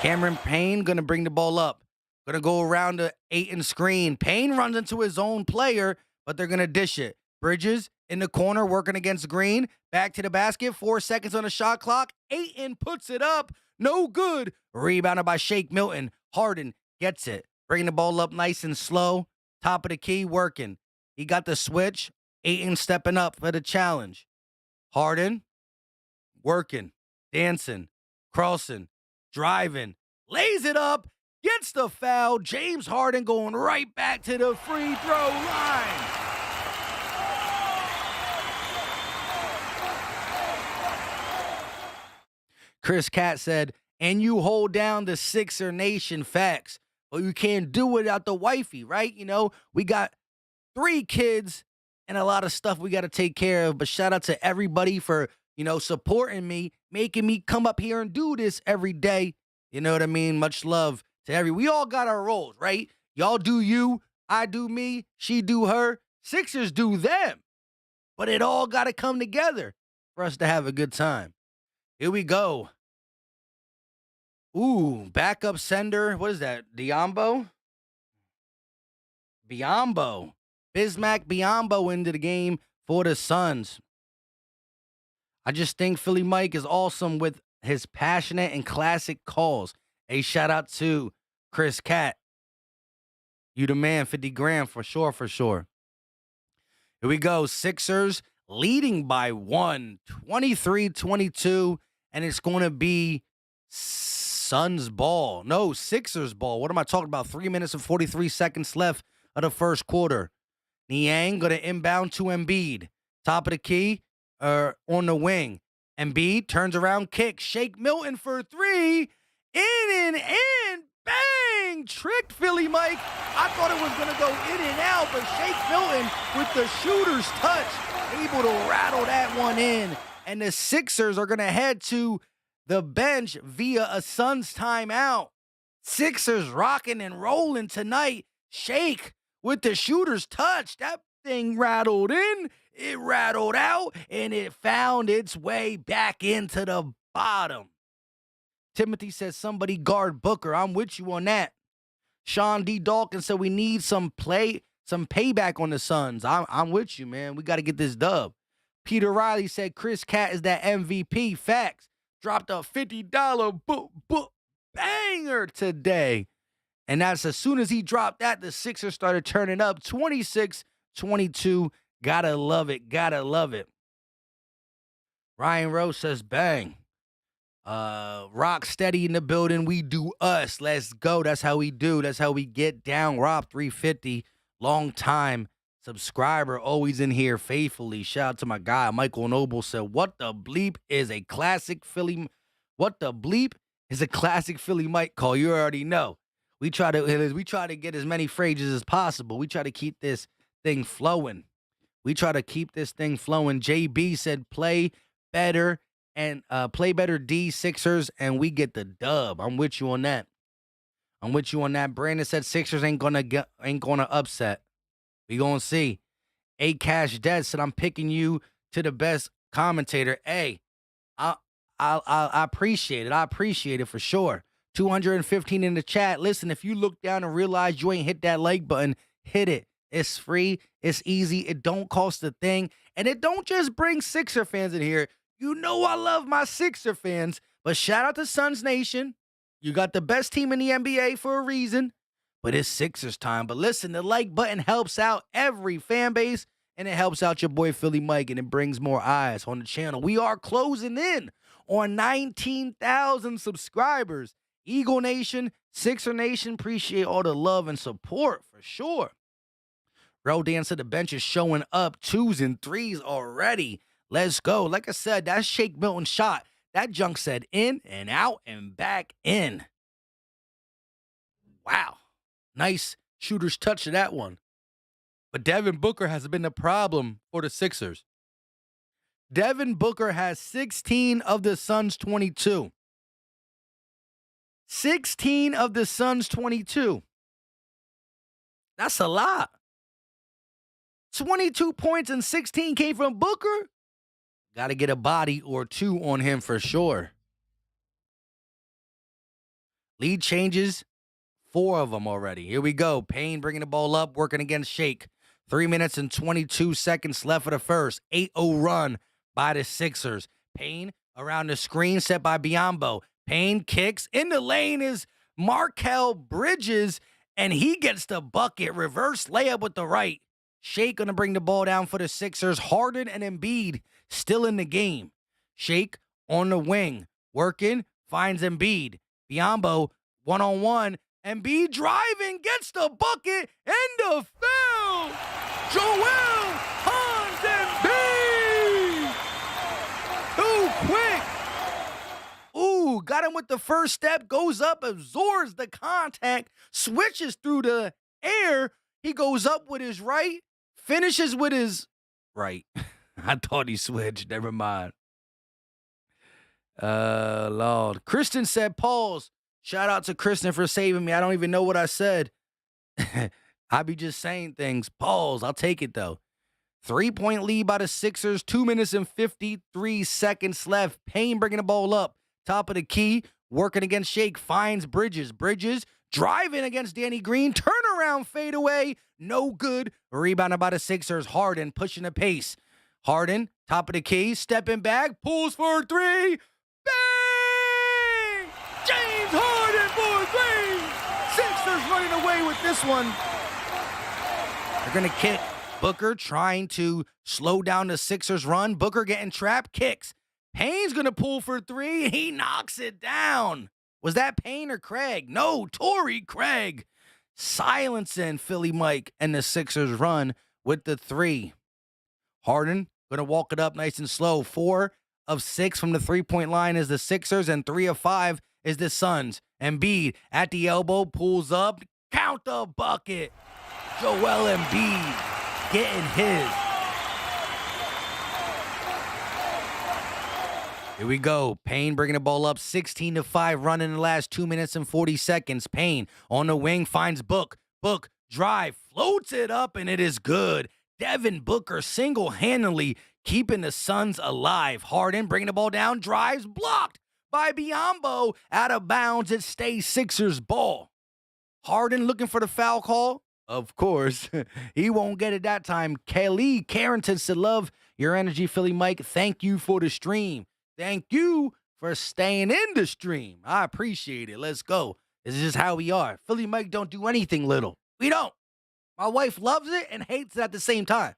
Cameron Payne gonna bring the ball up. Gonna go around the 8 screen. Payne runs into his own player, but they're gonna dish it. Bridges in the corner working against Green. Back to the basket. 4 seconds on the shot clock. Ayton puts it up. No good. Rebounded by Shake Milton. Harden gets it. Bringing the ball up nice and slow. Top of the key working. He got the switch. Ayton stepping up for the challenge. Harden working. Dancing. Crossing. Driving. Lays it up. Gets the foul. James Harden going right back to the free throw line. Chris Cat said, and you hold down the Sixer Nation. Facts. Well, you can't do it without the wifey, right? You know, we got 3 kids and a lot of stuff we got to take care of. But shout out to everybody for, supporting me, making me come up here and do this every day. You know what I mean? Much love to we all got our roles, right? Y'all do you, I do me, she do her, Sixers do them. But it all got to come together for us to have a good time. Here we go. Ooh, backup sender. What is that? Biyombo? Bismack Biyombo into the game for the Suns. I just think Philly Mike is awesome with his passionate and classic calls. A shout out to Chris Cat. You the man, 50 grand for sure, for sure. Here we go. Sixers leading by 1, 23-22. And it's going to be Suns ball. No, Sixers ball. What am I talking about? 3 minutes and 43 seconds left of the first quarter. Niang going to inbound to Embiid. Top of the key on the wing. Embiid turns around, kick. Shake Milton for 3. In and in. Bang! Tricked Philly Mike. I thought it was going to go in and out, but Shake Milton with the shooter's touch, able to rattle that one in. And the Sixers are going to head to the bench via a Suns timeout. Sixers rocking and rolling tonight. Shake with the shooter's touch. That thing rattled in, it rattled out, and it found its way back into the bottom. Timothy says, somebody guard Booker. I'm with you on that. Sean D. Dawkins said we need some some payback on the Suns. I'm with you, man. We got to get this dub. Peter Riley said Chris Cat is that MVP. Facts. Dropped a $50 banger today. And that's as soon as he dropped that, the Sixers started turning up 26-22. Gotta love it. Gotta love it. Ryan Rose says, bang. Rock steady in the building. We do us. Let's go. That's how we do. That's how we get down. Rob 350, long time subscriber, always in here faithfully. Shout out to my guy. Michael Noble said, what the bleep is a classic Philly? What the bleep is a classic Philly Mike call? You already know. We try to get as many phrases as possible. We try to keep this thing flowing. JB said, play better and play better D Sixers, and we get the dub. I'm with you on that. Brandon said Sixers ain't gonna upset. We gonna see. A Cash Dead said, I'm picking you to the best commentator. Hey, I appreciate it. I appreciate it for sure. 215 in the chat. Listen, if you look down and realize you ain't hit that like button, hit it. It's free. It's easy. It don't cost a thing. And it don't just bring Sixer fans in here. You know I love my Sixer fans. But shout out to Suns Nation. You got the best team in the NBA for a reason. But it's Sixers time. But listen, the like button helps out every fan base. And it helps out your boy Philly Mike. And it brings more eyes on the channel. We are closing in on 19,000 subscribers. Eagle Nation, Sixer Nation, appreciate all the love and support for sure. Rodan said the bench is showing up 2s and 3s already. Let's go. Like I said, that Shake Milton shot, that junk said in and out and back in. Wow. Nice shooter's touch to that one. But Devin Booker has been the problem for the Sixers. Devin Booker has 16 of the Suns' 22. 16 of the Suns' 22. That's a lot. 22 points and 16 came from Booker. Got to get a body or two on him for sure. Lead changes, 4 of them already. Here we go. Payne bringing the ball up, working against Shake. 3 minutes and 22 seconds left for the first. 8-0 run by the Sixers. Payne around the screen set by Biyombo. Payne kicks. In the lane is Markel Bridges, and he gets the bucket. Reverse layup with the right. Shake going to bring the ball down for the Sixers. Harden and Embiid still in the game. Shake on the wing. Working. Finds Embiid. Biyombo one-on-one. Embiid driving. Gets the bucket. And the foul. Joel Hans Embiid. Too quick. Ooh, got him with the first step. Goes up. Absorbs the contact. Switches through the air. He goes up with his right. Finishes with his right. I thought he switched. Never mind. Lord. Kristen said, pause. Shout out to Kristen for saving me. I don't even know what I said. I be just saying things. Pause. I'll take it, though. 3-point lead by the Sixers. 2 minutes and 53 seconds left. Payne bringing the ball up. Top of the key. Working against Shake. Finds Bridges. Bridges driving against Danny Green. Turnaround fadeaway. No good. Rebounded by the Sixers. Harden pushing the pace. Harden, top of the key. Stepping back. Pulls for 3. Bang! James Harden for 3. Sixers running away with this one. They're going to kick. Booker trying to slow down the Sixers run. Booker getting trapped. Kicks. Payne's going to pull for 3. He knocks it down. Was that Payne or Craig? No, Torrey Craig. Silencing Philly Mike and the Sixers run with the 3. Harden going to walk it up nice and slow. 4 of 6 from the 3-point line is the Sixers, and 3 of 5 is the Suns. Embiid at the elbow, pulls up, count the bucket. Joel Embiid getting his. Here we go. Payne bringing the ball up 16-5, run in the last 2 minutes and 40 seconds. Payne on the wing finds Book. Book drive, floats it up, and it is good. Devin Booker single-handedly keeping the Suns alive. Harden bringing the ball down, drives, blocked by Biyombo. Out of bounds, it stays Sixers ball. Harden looking for the foul call. Of course. He won't get it that time. Kelly Carrington said, love your energy, Philly Mike. Thank you for the stream. Thank you for staying in the stream. I appreciate it. Let's go. This is just how we are. Philly Mike don't do anything little. We don't. My wife loves it and hates it at the same time.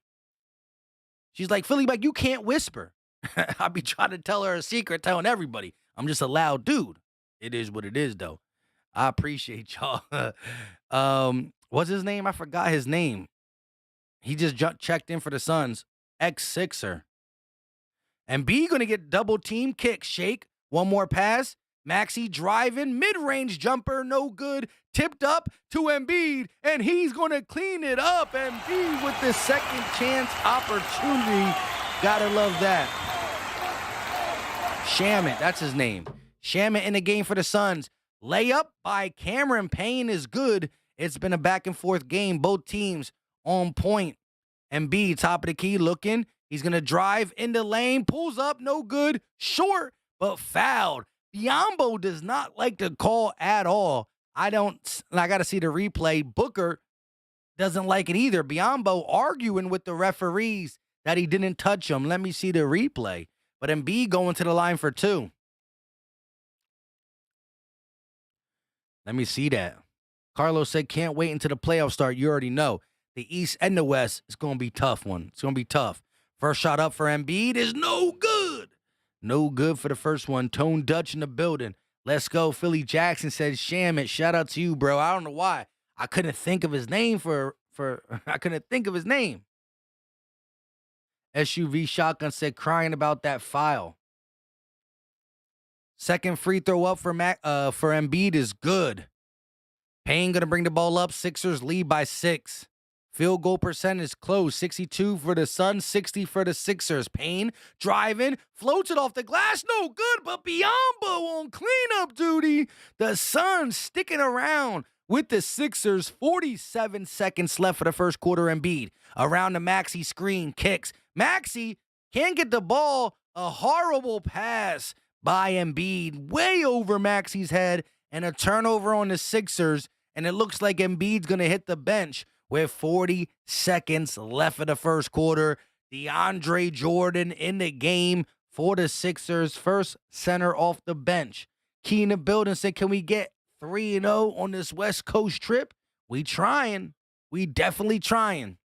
She's like, Philly Mike, you can't whisper. I be trying to tell her a secret, telling everybody. I'm just a loud dude. It is what it is, though. I appreciate y'all. What's his name? I forgot his name. He just checked in for the Suns. Ex-Sixer. And B going to get double team kick. Shake. One more pass. Maxey driving. Mid-range jumper. No good. Tipped up to Embiid. And he's going to clean it up. Embiid with the second chance opportunity. Gotta love that. Shamet. That's his name. Shamet in the game for the Suns. Layup by Cameron Payne is good. It's been a back-and-forth game. Both teams on point. Embiid, top of the key, looking. He's going to drive in the lane. Pulls up, no good. Short, but fouled. Biyombo does not like the call at all. I got to see the replay. Booker doesn't like it either. Biyombo arguing with the referees that he didn't touch him. Let me see the replay. But Embiid going to the line for two. Let me see that. Carlos said, can't wait until the playoffs start. You already know. The East and the West is going to be a tough one. It's going to be tough. First shot up for Embiid is no good. No good for the first one. Tone Dutch in the building. Let's go. Philly Jackson said, Shamet, shout out to you, bro. I don't know why. I couldn't think of his name I couldn't think of his name. SUV Shotgun said, crying about that foul. Second free throw up for Embiid is good. Payne going to bring the ball up. Sixers lead by 6. Field goal percentage is close. 62 for the Suns, 60 for the Sixers. Payne driving, floats it off the glass. No good, but Biyombo on cleanup duty. The Suns sticking around with the Sixers. 47 seconds left for the first quarter. Embiid around the Maxey screen. Kicks. Maxey can't get the ball. A horrible pass by Embiid. Way over Maxey's head. And a turnover on the Sixers. And it looks like Embiid's going to hit the bench with 40 seconds left in the first quarter. DeAndre Jordan in the game for the Sixers. First center off the bench. Key in the building said, can we get 3-0 on this West Coast trip? We trying. We definitely trying.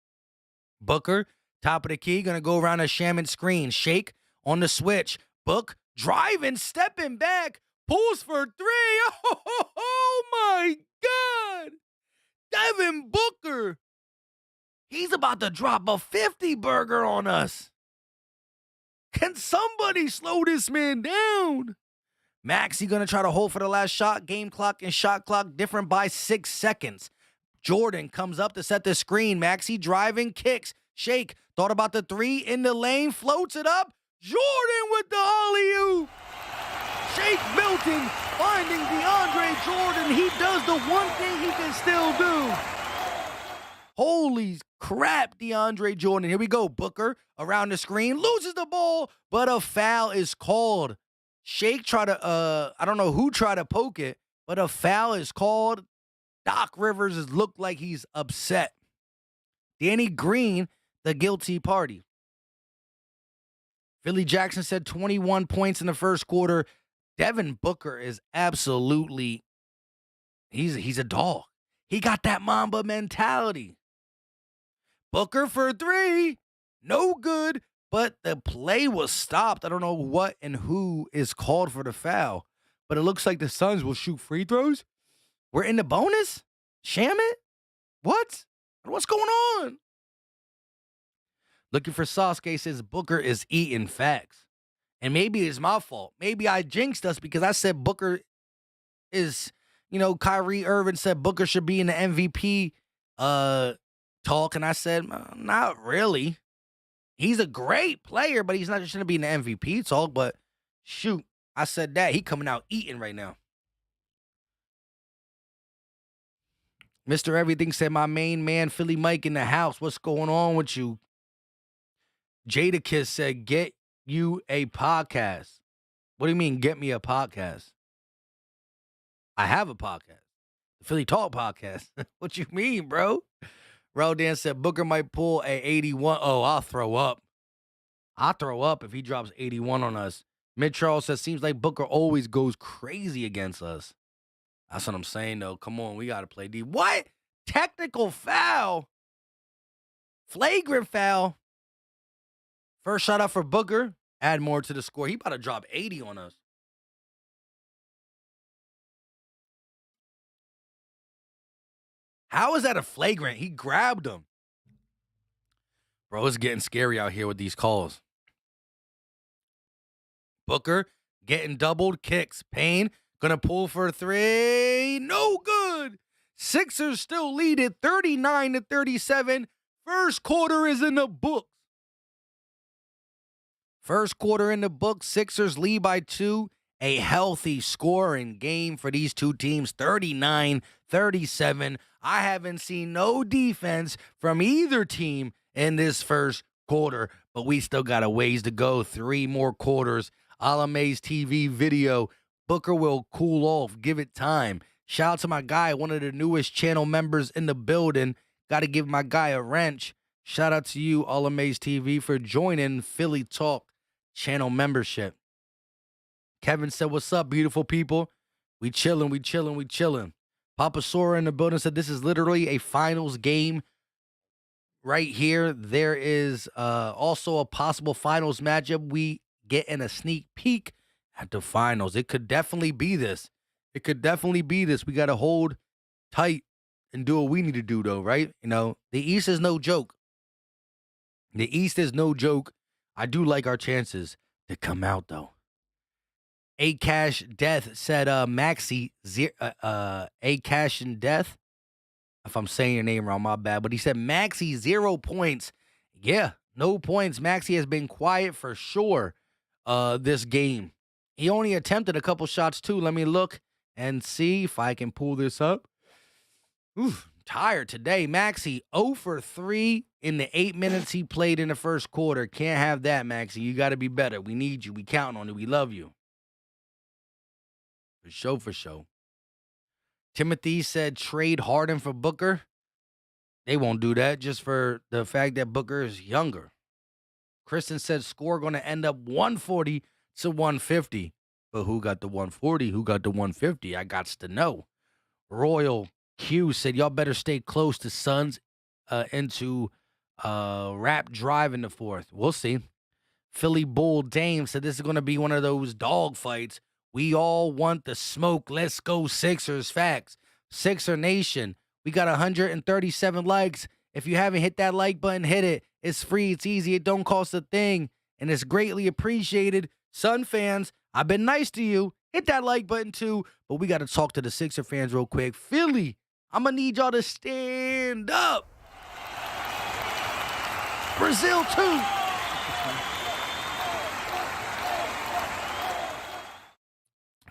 Booker, top of the key, going to go around a Shaman screen. Shake on the switch. Book, driving, stepping back. Pulls for 3. Oh my God. Devin Booker. He's about to drop a 50 burger on us. Can somebody slow this man down? Maxey going to try to hold for the last shot. Game clock and shot clock different by 6 seconds. Jordan comes up to set the screen. Maxey driving, kicks. Shake. Thought about the 3 in the lane. Floats it up. Jordan with the alley-oop. Shake Milton finding DeAndre Jordan. He does the one thing he can still do. Holy crap, DeAndre Jordan. Here we go. Booker around the screen. Loses the ball, but a foul is called. Shake tried to, I don't know who tried to poke it, but a foul is called. Doc Rivers looked like he's upset. Danny Green, the guilty party. Philly Jackson said 21 points in the first quarter. Devin Booker is absolutely, he's a dog. He got that Mamba mentality. Booker for 3, no good, but the play was stopped. I don't know what and who is called for the foul, but it looks like the Suns will shoot free throws. We're in the bonus? Shamet? What? What's going on? Looking for Sasuke says Booker is eating facts. And maybe it's my fault. Maybe I jinxed us because I said Booker is, Kyrie Irving said Booker should be in the MVP talk. And I said, not really. He's a great player, but he's not just going to be in the MVP talk. But shoot, I said that. He coming out eating right now. Mr. Everything said, my main man, Philly Mike in the house. What's going on with you? Jadakiss said, get you a podcast. What do you mean, get me a podcast? I have a podcast. The Philly Talk podcast. What you mean, bro? Rodan said Booker might pull a 81. Oh, I'll throw up. I'll throw up if he drops 81 on us. Mid Charles says, seems like Booker always goes crazy against us. That's what I'm saying, though. Come on, we got to play D. What? Technical foul? Flagrant foul? First shot up for Booker. Add more to the score. He about to drop 80 on us. How is that a flagrant? He grabbed him. Bro, it's getting scary out here with these calls. Booker getting doubled, kicks. Payne gonna pull for 3. No good. Sixers still lead it 39-37. First quarter is in the books. First quarter in the books. Sixers lead by 2. A healthy scoring game for these two teams, 39-37. I haven't seen no defense from either team in this first quarter, but we still got a ways to go. 3 more quarters. Alame's TV video. Booker will cool off. Give it time. Shout out to my guy, one of the newest channel members in the building. Got to give my guy a wrench. Shout out to you, Alame's TV, for joining Philly Talk channel membership. Kevin said, what's up, beautiful people? We chilling, we chilling, we chilling. Papa Sora in the building said, this is literally a finals game right here. There is also a possible finals matchup. We get in a sneak peek at the finals. It could definitely be this. It could definitely be this. We got to hold tight and do what we need to do, though, right? You know, the East is no joke. The East is no joke. I do like our chances to come out, though. A Cash Death said Maxi A Cash and Death. If I'm saying your name wrong, my bad. But he said Maxi 0 points. Yeah, no points. Maxi has been quiet for sure this game. He only attempted a couple shots too. Let me look and see if I can pull this up. Oof, tired today. Maxi 0 for 3 in the 8 minutes he played in the first quarter. Can't have that, Maxi. You got to be better. We need you. We counting on you. We love you. For sure. Timothy said trade Harden for Booker. They won't do that just for the fact that Booker is younger. Kristen said score going to end up 140-150. But who got the 140? Who got the 150? I got to know. Royal Q said y'all better stay close to Suns into Rap Drive in the fourth. We'll see. Philly Bull Dame said this is going to be one of those dog fights. We all want the smoke. Let's go Sixers. Facts. Sixer Nation. We got 137 likes. If you haven't hit that like button, hit it. It's free. It's easy. It don't cost a thing. And it's greatly appreciated. Sun fans, I've been nice to you. Hit that like button too. But we got to talk to the Sixer fans real quick. Philly, I'm going to need y'all to stand up. Brazil too.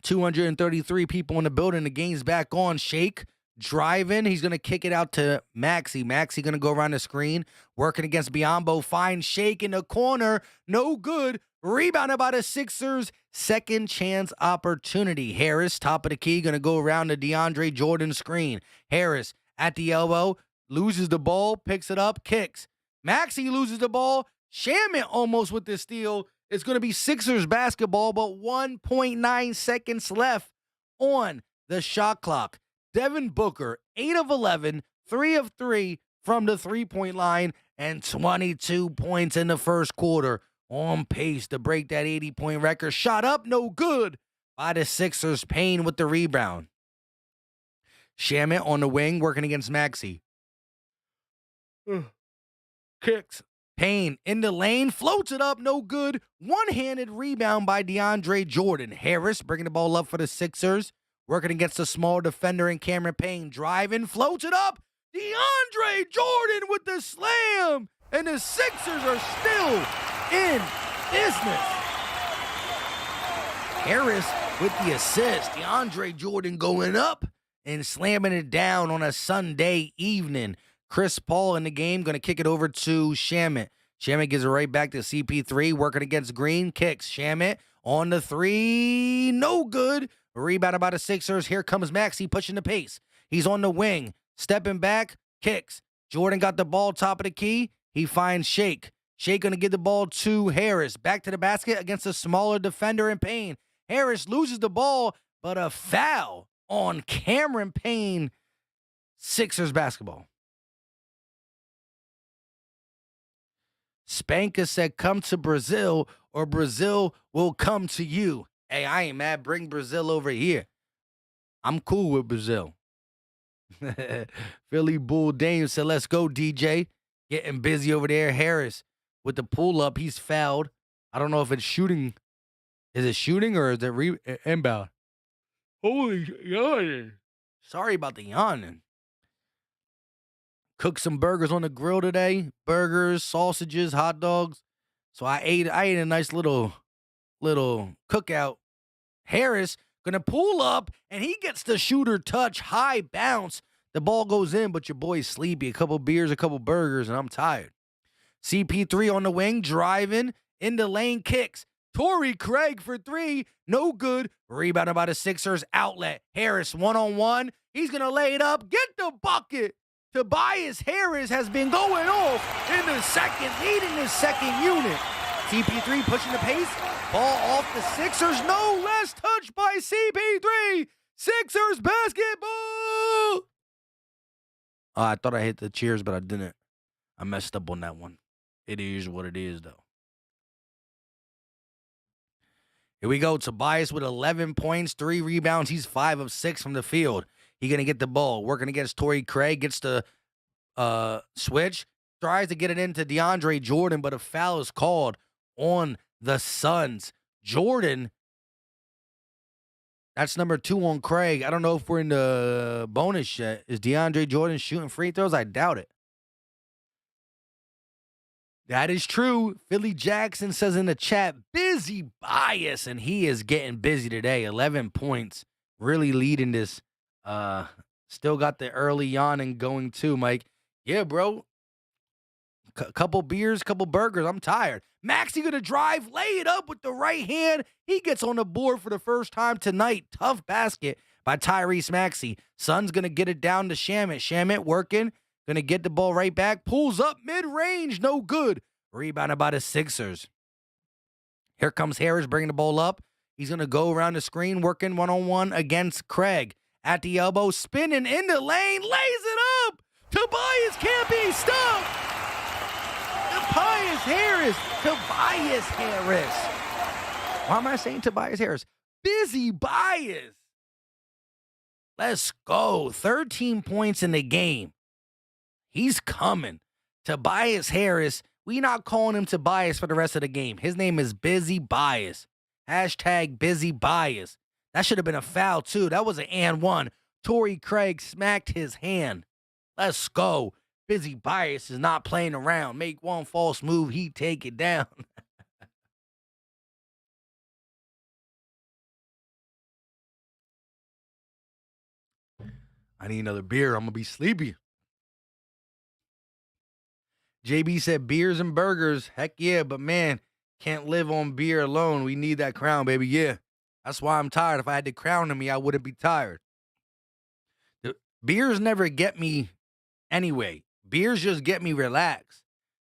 233 people in the building. The game's back on. Shake driving. He's going to kick it out to Maxi. Maxi going to go around the screen. Working against Biyombo. Finds Shake in the corner. No good. Rebounded by the Sixers. Second chance opportunity. Harris, top of the key, going to go around the DeAndre Jordan screen. Harris at the elbow. Loses the ball. Picks it up. Kicks. Maxi loses the ball. Shaman almost with the steal. It's going to be Sixers basketball, but 1.9 seconds left on the shot clock. Devin Booker, 8 of 11, 3 of 3 from the three-point line, and 22 points in the first quarter. On pace to break that 80-point record. Shot up, no good by the Sixers. Payne with the rebound. Shaman on the wing, working against Maxi. Kicks. Payne in the lane, floats it up, no good. One-handed rebound by DeAndre Jordan. Harris bringing the ball up for the Sixers. Working against a small defender in Cameron Payne. Driving, floats it up. DeAndre Jordan with the slam. And the Sixers are still in business. Harris with the assist. DeAndre Jordan going up and slamming it down on a Sunday evening. Chris Paul in the game, going to kick it over to Shamet. Shamet gives it right back to CP3, working against Green, kicks. Shamet on the 3, no good. Rebounded by the Sixers. Here comes Maxi pushing the pace. He's on the wing. Stepping back, kicks. Jordan got the ball top of the key. He finds Shake. Shake going to give the ball to Harris. Back to the basket against a smaller defender in Payne. Harris loses the ball, but a foul on Cameron Payne. Sixers basketball. Spanka said, come to Brazil or Brazil will come to you. Hey, I ain't mad. Bring Brazil over here. I'm cool with Brazil. Philly Bull Dame said, let's go, DJ. Getting busy over there. Harris with the pull up. He's fouled. I don't know if it's shooting. Is it shooting or is it inbound? Holy yawning. Sorry about the yawning. Cooked some burgers on the grill today. Burgers, sausages, hot dogs. So I ate a nice little cookout. Harris gonna pull up and he gets the shooter touch, high bounce. The ball goes in, but your boy's sleepy. A couple beers, a couple burgers, and I'm tired. CP3 on the wing, driving in the lane, kicks. Torrey Craig for three, no good. Rebounded by the Sixers, outlet. Harris one-on-one. He's gonna lay it up, get the bucket. Tobias Harris has been going off in the second, leading the second unit. CP3 pushing the pace. Ball off the Sixers. No less touch by CP3. Sixers basketball. I thought I hit the cheers, but I didn't. I messed up on that one. It is what it is, though. Here we go. Tobias with 11 points, 3 rebounds. He's 5 of 6 from the field. He's going to get the ball. Working against Torrey Craig. Gets the switch. Tries to get it into DeAndre Jordan, but a foul is called on the Suns. Jordan, that's number 2 on Craig. I don't know if we're in the bonus yet. Is DeAndre Jordan shooting free throws? I doubt it. That is true. Philly Jackson says in the chat, busy bias, and he is getting busy today. 11 points. Really leading this. Still got the early yawning going too, Mike. Yeah, bro. Couple beers, couple burgers. I'm tired. Maxey gonna drive, lay it up with the right hand. He gets on the board for the first time tonight. Tough basket by Tyrese Maxey. Suns gonna get it down to Shamet. Shamet working. Gonna get the ball right back. Pulls up mid-range. No good. Rebounded by the Sixers. Here comes Harris bringing the ball up. He's gonna go around the screen, working one-on-one against Craig. At the elbow, spinning in the lane, lays it up. Tobias can't be stopped. Tobias Harris. Tobias Harris. Why am I saying Tobias Harris? Busy bias. Let's go. 13 points in the game. He's coming. Tobias Harris. We not calling him Tobias for the rest of the game. His name is Busy Bias. Hashtag Busy Bias. That should have been a foul, too. That was an and one. Torrey Craig smacked his hand. Let's go. Busy Bias is not playing around. Make one false move, he take it down. I need another beer. I'm going to be sleepy. JB said beers and burgers. Heck yeah, but man, can't live on beer alone. We need that crown, baby. Yeah. That's why I'm tired. If I had the crown in me, I wouldn't be tired. The beers never get me anyway. Beers just get me relaxed.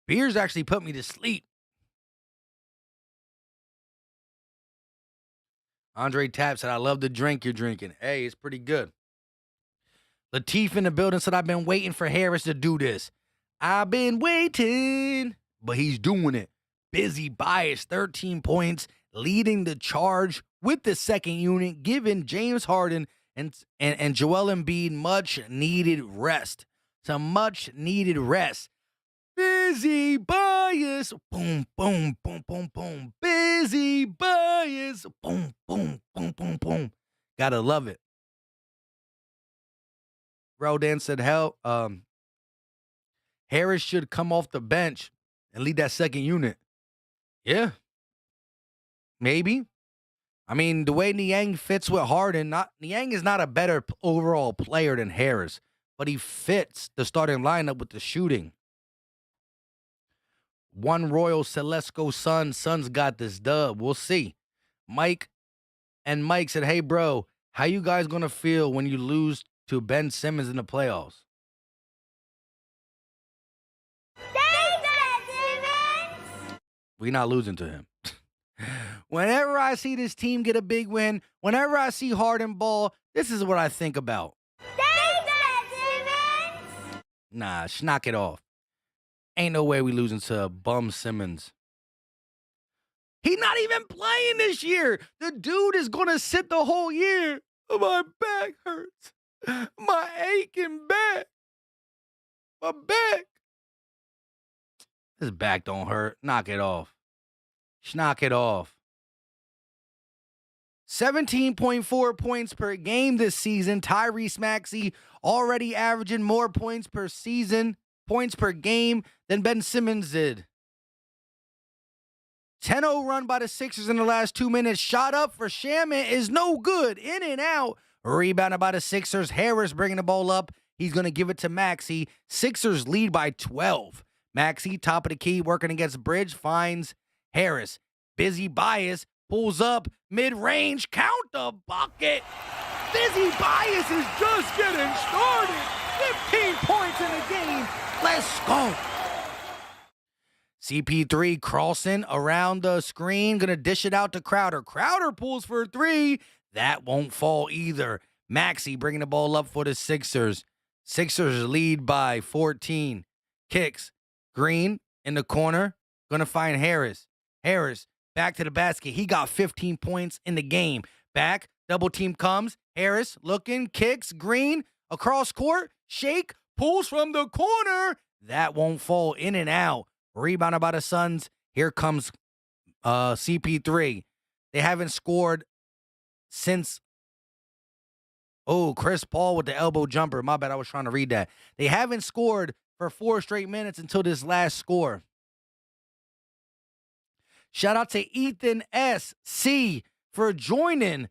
Beers actually put me to sleep. Andre Tapp said, I love the drink you're drinking. Hey, it's pretty good. Lateef in the building said, I've been waiting for Harris to do this. I've been waiting, but he's doing it. Busy Bias, 13 points, leading the charge with the second unit, giving James Harden and Joel Embiid much-needed rest. Some much-needed rest. Busy Bias, boom, boom, boom, boom, boom. Busy Bias, boom, boom, boom, boom, boom. Gotta love it. Rodan said, Harris should come off the bench and lead that second unit. Yeah. Maybe. I mean, the way Niang fits with Harden, Niang is not a better overall player than Harris, but he fits the starting lineup with the shooting. One Royal Celesco Suns got this dub. We'll see. Mike said, hey, bro, how you guys going to feel when you lose to Ben Simmons in the playoffs. We're not losing to him. Whenever I see this team get a big win, whenever I see Harden ball, this is what I think about. Nah, knock it off. Ain't no way we losing to bum Simmons. He's not even playing this year. The dude is going to sit the whole year. My back hurts. My aching back. My back. His back don't hurt. Knock it off. Knock it off. 17.4 points per game this season. Tyrese Maxey already averaging more points per season, points per game than Ben Simmons did. 10-0 run by the Sixers in the last 2 minutes. Shot up for Shamet is no good. In and out. Rebounded by the Sixers. Harris bringing the ball up. He's going to give it to Maxey. Sixers lead by 12. Maxey, top of the key, working against Bridge, finds Harris. Busy Bias pulls up, mid-range, count the bucket. Busy Bias is just getting started. 15 points in the game. Let's go. CP3 crossing around the screen, gonna dish it out to Crowder. Crowder pulls for a three. That won't fall either. Maxey bringing the ball up for the Sixers. Sixers lead by 14. Kicks. Green in the corner. Gonna find Harris. Harris back to the basket. He got 15 points in the game. Back. Double team comes. Harris looking. Kicks. Green across court. Shake. Pulls from the corner. That won't fall. In and out. Rebounded by the Suns. Here comes CP3. They haven't scored since. Oh, Chris Paul with the elbow jumper. My bad. I was trying to read that. They haven't scored for 4 straight minutes until this last score. Shout out to Ethan S.C. for joining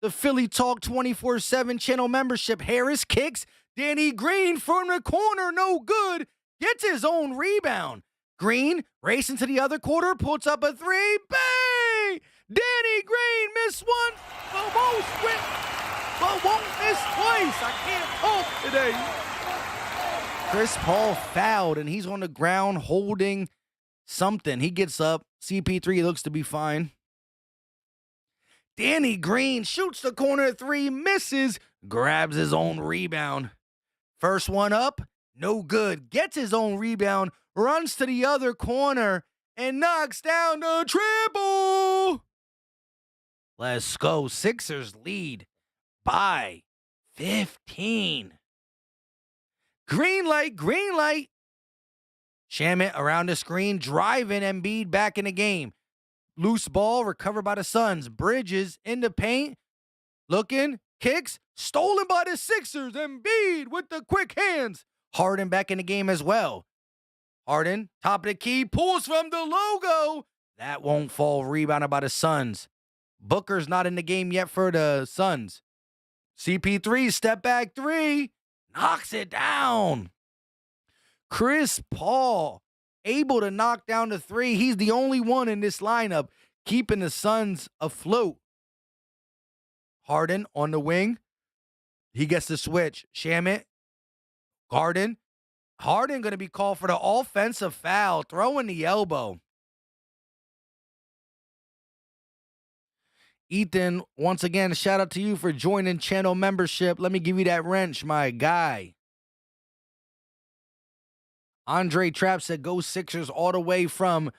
the Philly Talk 24/7 channel membership. Harris kicks. Danny Green from the corner. No good. Gets his own rebound. Green racing to the other quarter. Puts up a three. Bang! Danny Green missed once. But won't miss twice. I can't talk today. Chris Paul fouled, and he's on the ground holding something. He gets up. CP3 looks to be fine. Danny Green shoots the corner three, misses, grabs his own rebound. First one up, no good. Gets his own rebound, runs to the other corner, and knocks down the triple. Let's go. Sixers lead by 15. Green light, green light. Shamet around the screen, driving Embiid back in the game. Loose ball, recovered by the Suns. Bridges in the paint, looking, kicks, stolen by the Sixers. Embiid with the quick hands. Harden back in the game as well. Harden, top of the key, pulls from the logo. That won't fall, rebounded by the Suns. Booker's not in the game yet for the Suns. CP3, step back three. Knocks it down. Chris Paul able to knock down the three. He's the only one in this lineup keeping the Suns afloat. Harden on the wing. He gets the switch. Shamet. Harden going to be called for the offensive foul. Throwing the elbow. Ethan, once again, shout out to you for joining channel membership. Let me give you that wrench, my guy. Andre Trapp said, go Sixers all the way from.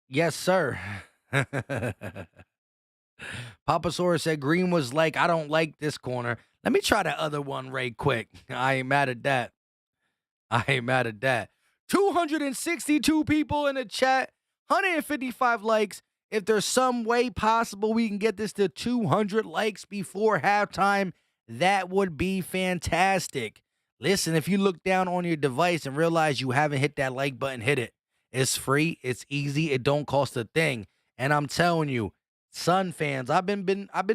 Yes, sir. Papasaurus said, Green was like, I don't like this corner. Let me try that other one right quick. I ain't mad at that. 262 people in the chat, 155 likes. If there's some way possible we can get this to 200 likes before halftime, that would be fantastic. Listen, if you look down on your device and realize you haven't hit that like button, hit it. It's free. It's easy. It don't cost a thing. And I'm telling you, Sun fans, I've been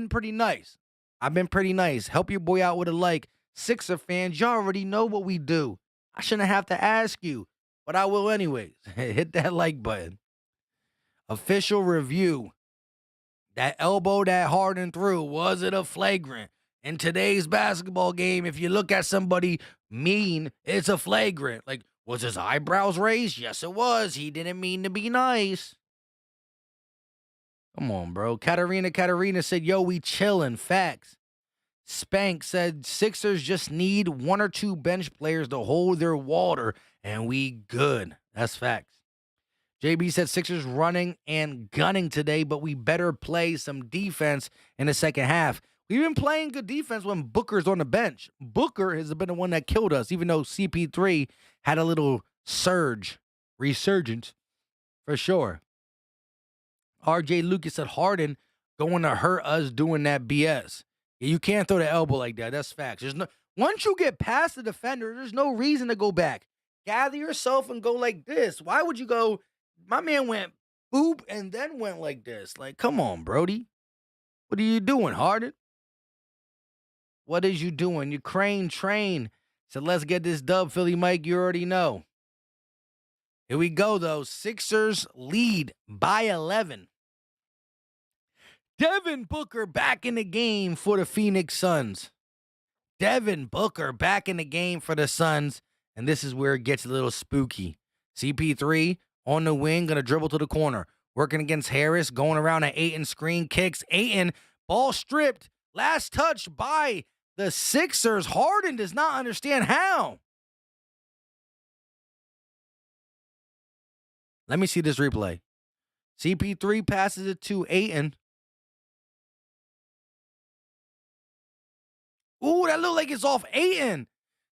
pretty nice. Help your boy out with a like. Sixer fans, you already know what we do. I shouldn't have to ask you, but I will anyways. Hit that like button. Official review. That elbow that Harden threw, was it a flagrant? In today's basketball game, if you look at somebody mean, it's a flagrant. Like, was his eyebrows raised? Yes, it was. He didn't mean to be nice. Come on, bro. Katarina said, yo, we chillin'. Facts. Spank said, Sixers just need one or two bench players to hold their water, and we good. That's facts. JB said, Sixers running and gunning today, but we better play some defense in the second half. We've been playing good defense when Booker's on the bench. Booker has been the one that killed us, even though CP3 had a little resurgence, for sure. RJ Lucas said, Harden going to hurt us doing that BS. You can't throw the elbow like that. That's facts. Once you get past the defender, there's no reason to go back. Gather yourself and go like this. Why would you go? My man went boop and then went like this. Like, come on, Brody. What are you doing, Harden? What is you doing? You train. So let's get this dub, Philly Mike. You already know. Here we go, though. Sixers lead by 11. Devin Booker back in the game for the Phoenix Suns. Devin Booker back in the game for the Suns. And this is where it gets a little spooky. CP3 on the wing, going to dribble to the corner. Working against Harris, going around at Ayton, screen kicks. Ayton, ball stripped. Last touch by the Sixers. Harden does not understand how. Let me see this replay. CP3 passes it to Ayton. Ooh, that looked like it's off Ayton.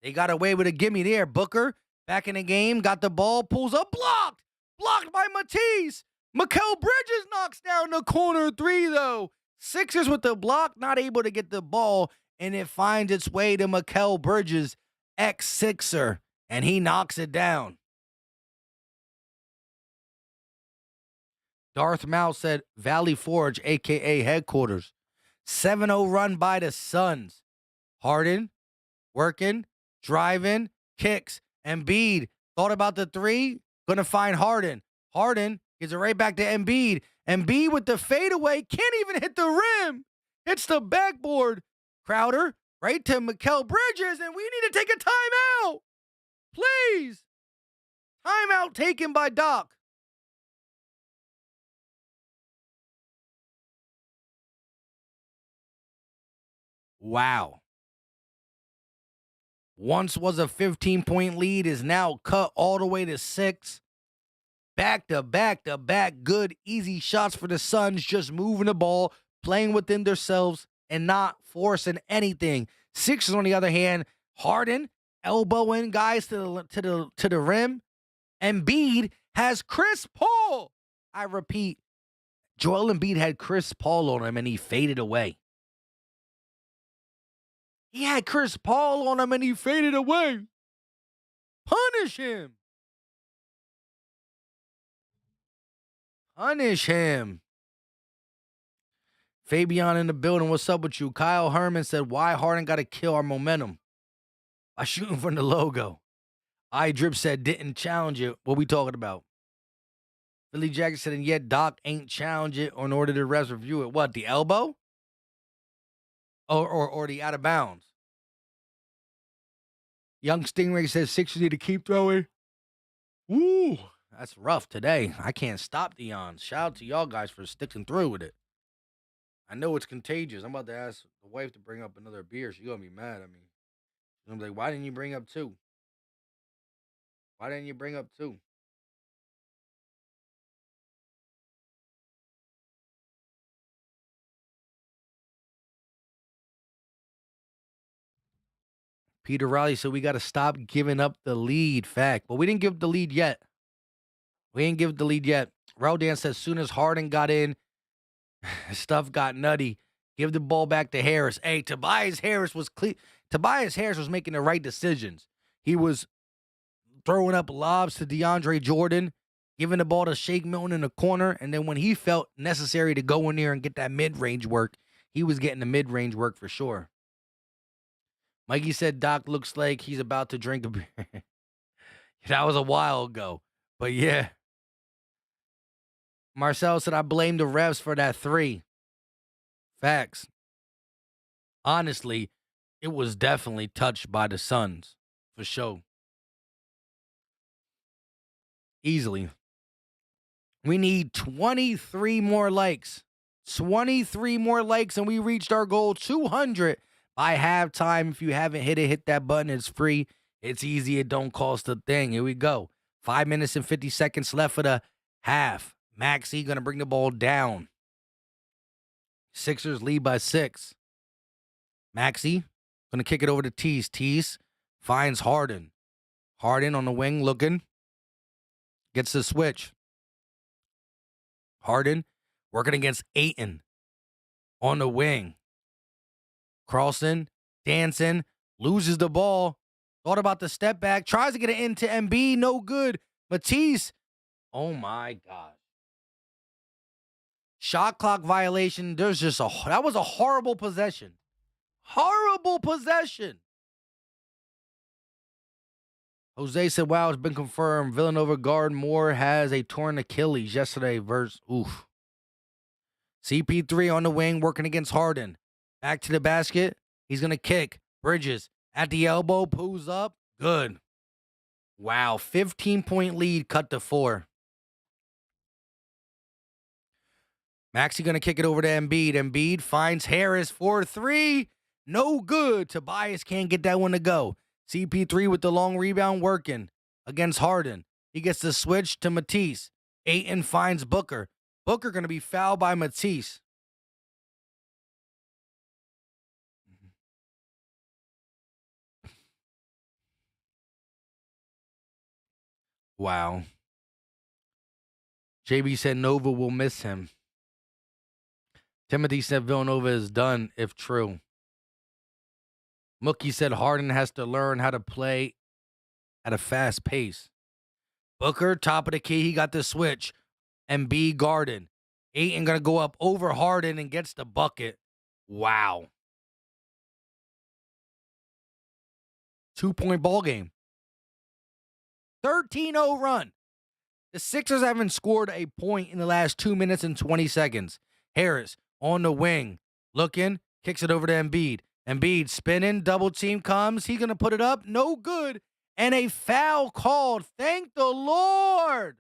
They got away with a gimme there. Booker back in the game, got the ball, pulls up, blocked. Blocked by Matisse. Mikal Bridges knocks down the corner three, though. Sixers with the block, not able to get the ball, and it finds its way to Mikal Bridges, ex-Sixer, and he knocks it down. Darth Mouse said Valley Forge, a.k.a. headquarters. 7-0 run by the Suns. Harden, working, driving, kicks. Embiid thought about the three, gonna find Harden. Harden gives it right back to Embiid. Embiid with the fadeaway, can't even hit the rim. Hits the backboard. Crowder, right to Mikal Bridges, and we need to take a timeout. Please. Timeout taken by Doc. Wow. Once was a 15-point lead, is now cut all the way to 6. Back-to-back-to-back good, easy shots for the Suns, just moving the ball, playing within themselves, and not forcing anything. Sixers, on the other hand, Harden, elbowing guys to the rim. Embiid has Chris Paul. I repeat, Joel Embiid had Chris Paul on him, and he faded away. He had Chris Paul on him, and he faded away. Punish him. Punish him. Fabian in the building. What's up with you? Kyle Herman said, why Harden got to kill our momentum? By shooting from the logo. iDrip said, didn't challenge it. What we talking about? Billy Jackson said, and yet Doc ain't challenge it in order to refs review it. What, the elbow? Or the out of bounds? Young Stingray says Sixers need to keep throwing. Woo, that's rough today. I can't stop Dion. Shout out to y'all guys for sticking through with it. I know it's contagious. I'm about to ask the wife to bring up another beer. She's going to be mad at me. She's going to be like, why didn't you bring up 2? Why didn't you bring up 2? Peter Riley said we got to stop giving up the lead. Fact. But we didn't give the lead yet. Rodan says as soon as Harden got in, stuff got nutty. Give the ball back to Harris. Hey, Tobias Harris was making the right decisions. He was throwing up lobs to DeAndre Jordan, giving the ball to Shake Milton in the corner, and then when he felt necessary to go in there and get that mid-range work, he was getting the mid-range work for sure. Mikey said Doc looks like he's about to drink a beer. That was a while ago. But yeah. Marcel said, I blame the refs for that 3. Facts. Honestly, it was definitely touched by the Suns for sure. Easily. We need 23 more likes. 23 more likes, and we reached our goal 200 by halftime. If you haven't hit it, hit that button. It's free. It's easy. It don't cost a thing. Here we go. 5 minutes and 50 seconds left for the half. Maxey going to bring the ball down. Sixers lead by 6. Maxey going to kick it over to Tease. Tease finds Harden. Harden on the wing looking. Gets the switch. Harden working against Ayton on the wing. Carlson dancing, loses the ball. Thought about the step back, tries to get it into Embiid, no good. Matisse, oh my gosh. Shot clock violation. That was a horrible possession. Horrible possession. Jose said, wow, it's been confirmed. Villanova guard Moore has a torn Achilles yesterday versus, oof. CP3 on the wing working against Harden. Back to the basket. He's going to kick. Bridges at the elbow, pulls up. Good. Wow, 15-point lead cut to 4. Maxey going to kick it over to Embiid. Embiid finds Harris for 3. No good. Tobias can't get that one to go. CP3 with the long rebound working against Harden. He gets the switch to Matisse. Ayton finds Booker. Booker going to be fouled by Matisse. Wow. JB said Nova will miss him. Timothy said Villanova is done, if true. Mookie said Harden has to learn how to play at a fast pace. Booker, top of the key, he got the switch. Embiid Garden. Ayton going to go up over Harden and gets the bucket. Wow. 2-point ball game. 13-0 run. The Sixers haven't scored a point in the last 2 minutes and 20 seconds. Harris on the wing. Looking. Kicks it over to Embiid. Embiid spinning. Double team comes. He's going to put it up. No good. And a foul called. Thank the Lord.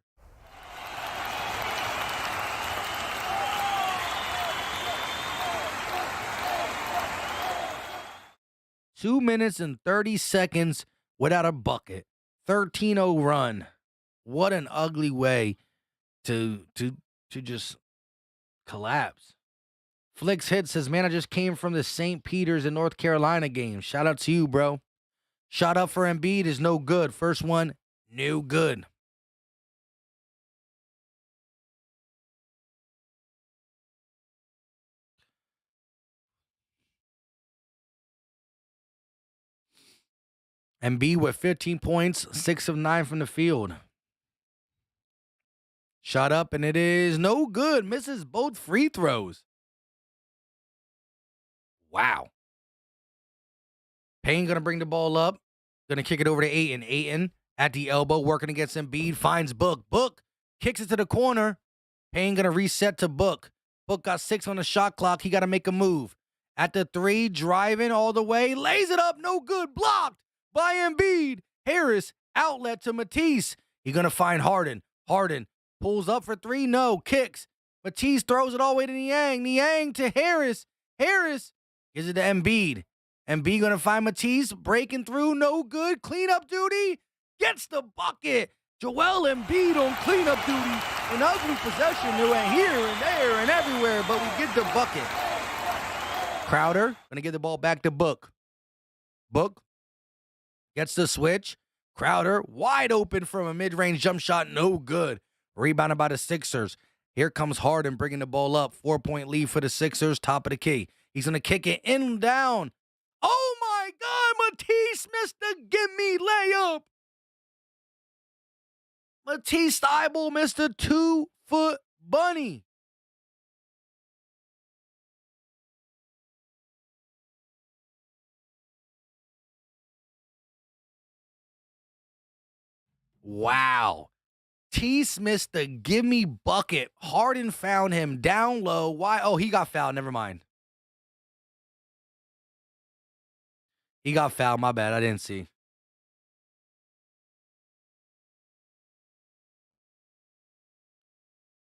Two minutes and 30 seconds without a bucket. 13-0 run. What an ugly way to just collapse. Flicks Hit says, man, I just came from the St. Peter's in North Carolina game. Shout out to you, bro. Shot up for Embiid is no good. First one, no good. Embiid with 15 points, 6 of 9 from the field. Shot up, and it is no good. Misses both free throws. Wow. Payne going to bring the ball up. Going to kick it over to Ayton. Ayton at the elbow, working against Embiid. Finds Book. Book kicks it to the corner. Payne going to reset to Book. Book got 6 on the shot clock. He got to make a move. At the 3, driving all the way. Lays it up. No good. Blocked by Embiid. Harris, outlet to Matisse. He's going to find Harden. Harden pulls up for 3. No. Kicks. Matisse throws it all the way to Niang. Niang to Harris. Harris gives it to Embiid. Embiid going to find Matisse. Breaking through. No good. Cleanup duty. Gets the bucket. Joel Embiid on cleanup duty. An ugly possession. They went here and there and everywhere, but we get the bucket. Crowder going to get the ball back to Book. Book gets the switch. Crowder wide open from a mid-range jump shot. No good. Rebounded by the Sixers. Here comes Harden bringing the ball up. 4-point lead for the Sixers. Top of the key. He's going to kick it in and down. Oh, my God. Matisse missed the gimme layup. Matisse Thybulle missed a 2-foot bunny. Wow. Tease missed the gimme bucket. Harden found him down low. Why? Oh, he got fouled. Never mind. He got fouled. My bad. I didn't see.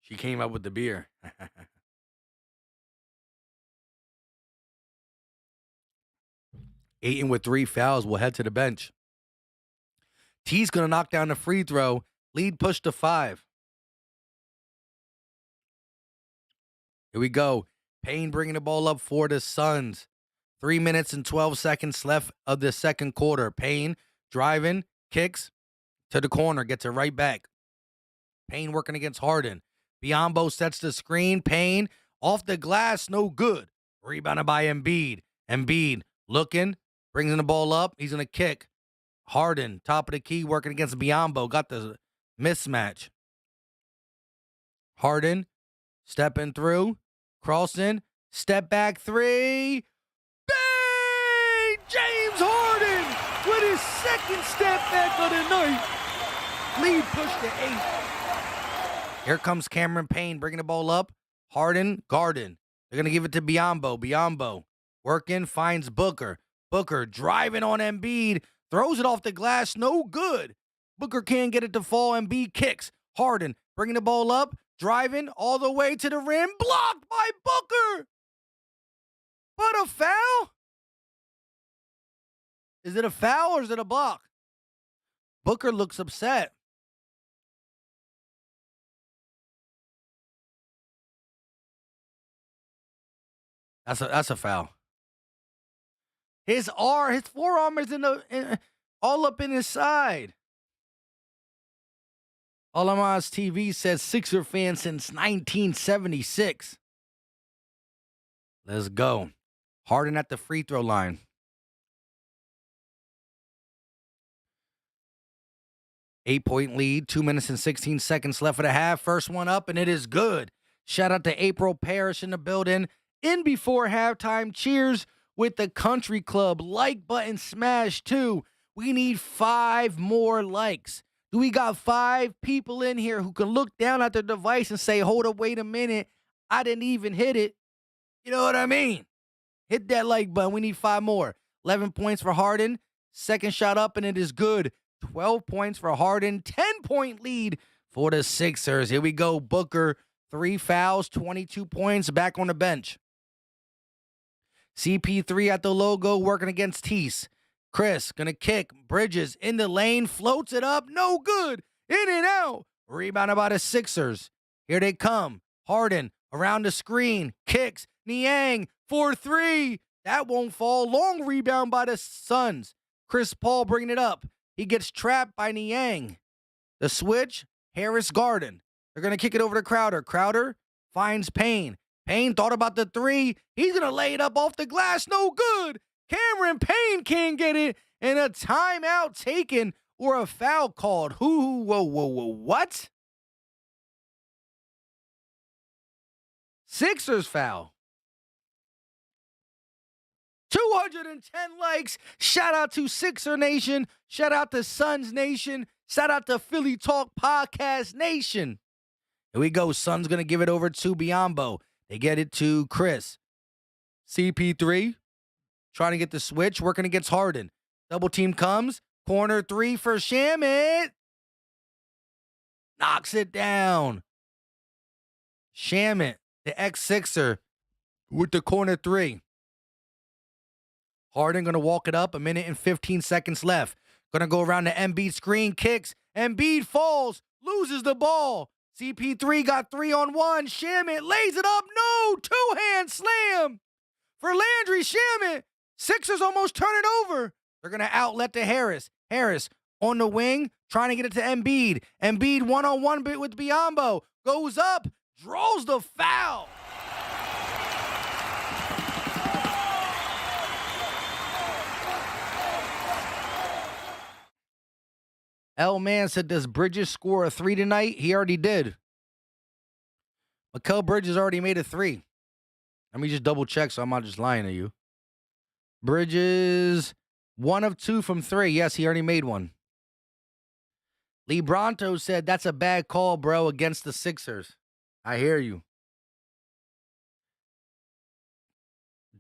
She came up with the beer. Ayton with 3 fouls will head to the bench. T's going to knock down the free throw. Lead pushed to 5. Here we go. Payne bringing the ball up for the Suns. 3 minutes and 12 seconds left of the second quarter. Payne driving, kicks to the corner, gets it right back. Payne working against Harden. Biyombo sets the screen. Payne off the glass, no good. Rebounded by Embiid. Embiid looking, brings the ball up. He's going to kick. Harden, top of the key, working against Biyombo. Got the mismatch. Harden stepping through, crossing, step back 3. Bang! James Harden with his second step back of the night. Lead pushed to 8. Here comes Cameron Payne bringing the ball up. Harden, Garden. They're going to give it to Biyombo. Biyombo working, finds Booker. Booker driving on Embiid. Throws it off the glass, no good. Booker can't get it to fall. Embiid kicks. Harden bringing the ball up, driving all the way to the rim. Blocked by Booker. But a foul? Is it a foul or is it a block? Booker looks upset. That's a foul. His forearm is all up in his side. Alamaz TV says Sixer fan since 1976. Let's go. Harden at the free throw line. Eight-point lead, 2 minutes and 16 seconds left of the half. First one up, and it is good. Shout out to April Parrish in the building. In before halftime, cheers with the country club. Like button smash too. We need 5 more likes. Do we got 5 people in here who can look down at their device and say, hold up, wait a minute, I didn't even hit it? You know what I mean? Hit that like button. We need 5 more. 11 points for Harden. Second shot up, and it is good. 12 points for Harden. 10-point lead for the Sixers. Here we go. Booker, 3 fouls, 22 points, back on the bench. CP3 at the logo, working against Tease. Chris gonna kick. Bridges in the lane, floats it up, no good. In and out. Rebounded by the Sixers. Here they come. Harden around the screen, kicks. Niang for 3. That won't fall. Long rebound by the Suns. Chris Paul bringing it up. He gets trapped by Niang. The switch, Harris Garden. They're gonna kick it over to Crowder. Crowder finds Payne. Payne thought about the 3. He's going to lay it up off the glass. No good. Cameron Payne can't get it. And a timeout taken or a foul called. Whoa, what? Sixers foul. 210 likes. Shout out to Sixer Nation. Shout out to Suns Nation. Shout out to Philly Talk Podcast Nation. Here we go. Suns going to give it over to Biyombo. They get it to Chris. CP3 trying to get the switch, working against Harden. Double team comes. Corner 3 for Shamet. Knocks it down. Shamet, the ex-Sixer, with the corner 3. Harden going to walk it up. 1 minute and 15 seconds left. Going to go around the Embiid screen. Kicks. Embiid falls. Loses the ball. CP3 got 3-on-1. Shamet lays it up. No! 2-hand slam for Landry Shamet. Sixers almost turn it over. They're going to outlet to Harris. Harris on the wing, trying to get it to Embiid. Embiid one-on-one bit with Biyombo. Goes up, draws the foul. L-Man said, does Bridges score a 3 tonight? He already did. Mikal Bridges already made a 3. Let me just double check so I'm not just lying to you. Bridges, 1 of 2 from 3. Yes, he already made one. Lee Bronto said, that's a bad call, bro, against the Sixers. I hear you.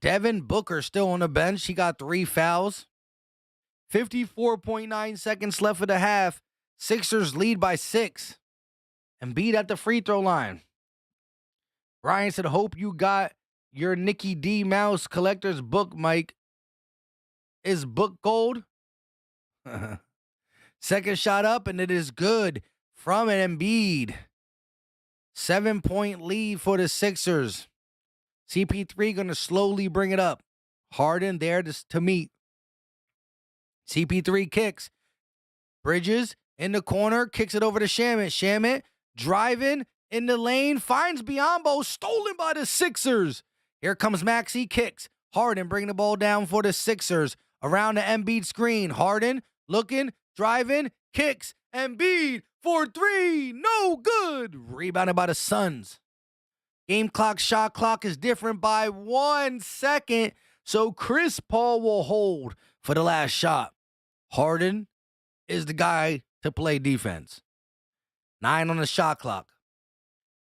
Devin Booker still on the bench. He got 3 fouls. 54.9 seconds left of the half. Sixers lead by 6. Embiid at the free throw line. Brian said, hope you got your Nicky D. Mouse collector's book, Mike. Is book gold? Second shot up, and it is good from an Embiid. 7-point lead for the Sixers. CP3 going to slowly bring it up. Harden there to meet. CP3 kicks. Bridges in the corner, kicks it over to Shamet. Shamet driving in the lane, finds Biyombo, stolen by the Sixers. Here comes Maxey, kicks. Harden bringing the ball down for the Sixers. Around the Embiid screen. Harden looking, driving, kicks. Embiid for 3, no good. Rebounded by the Suns. Game clock, shot clock is different by 1 second. So Chris Paul will hold for the last shot. Harden is the guy to play defense. 9 on the shot clock.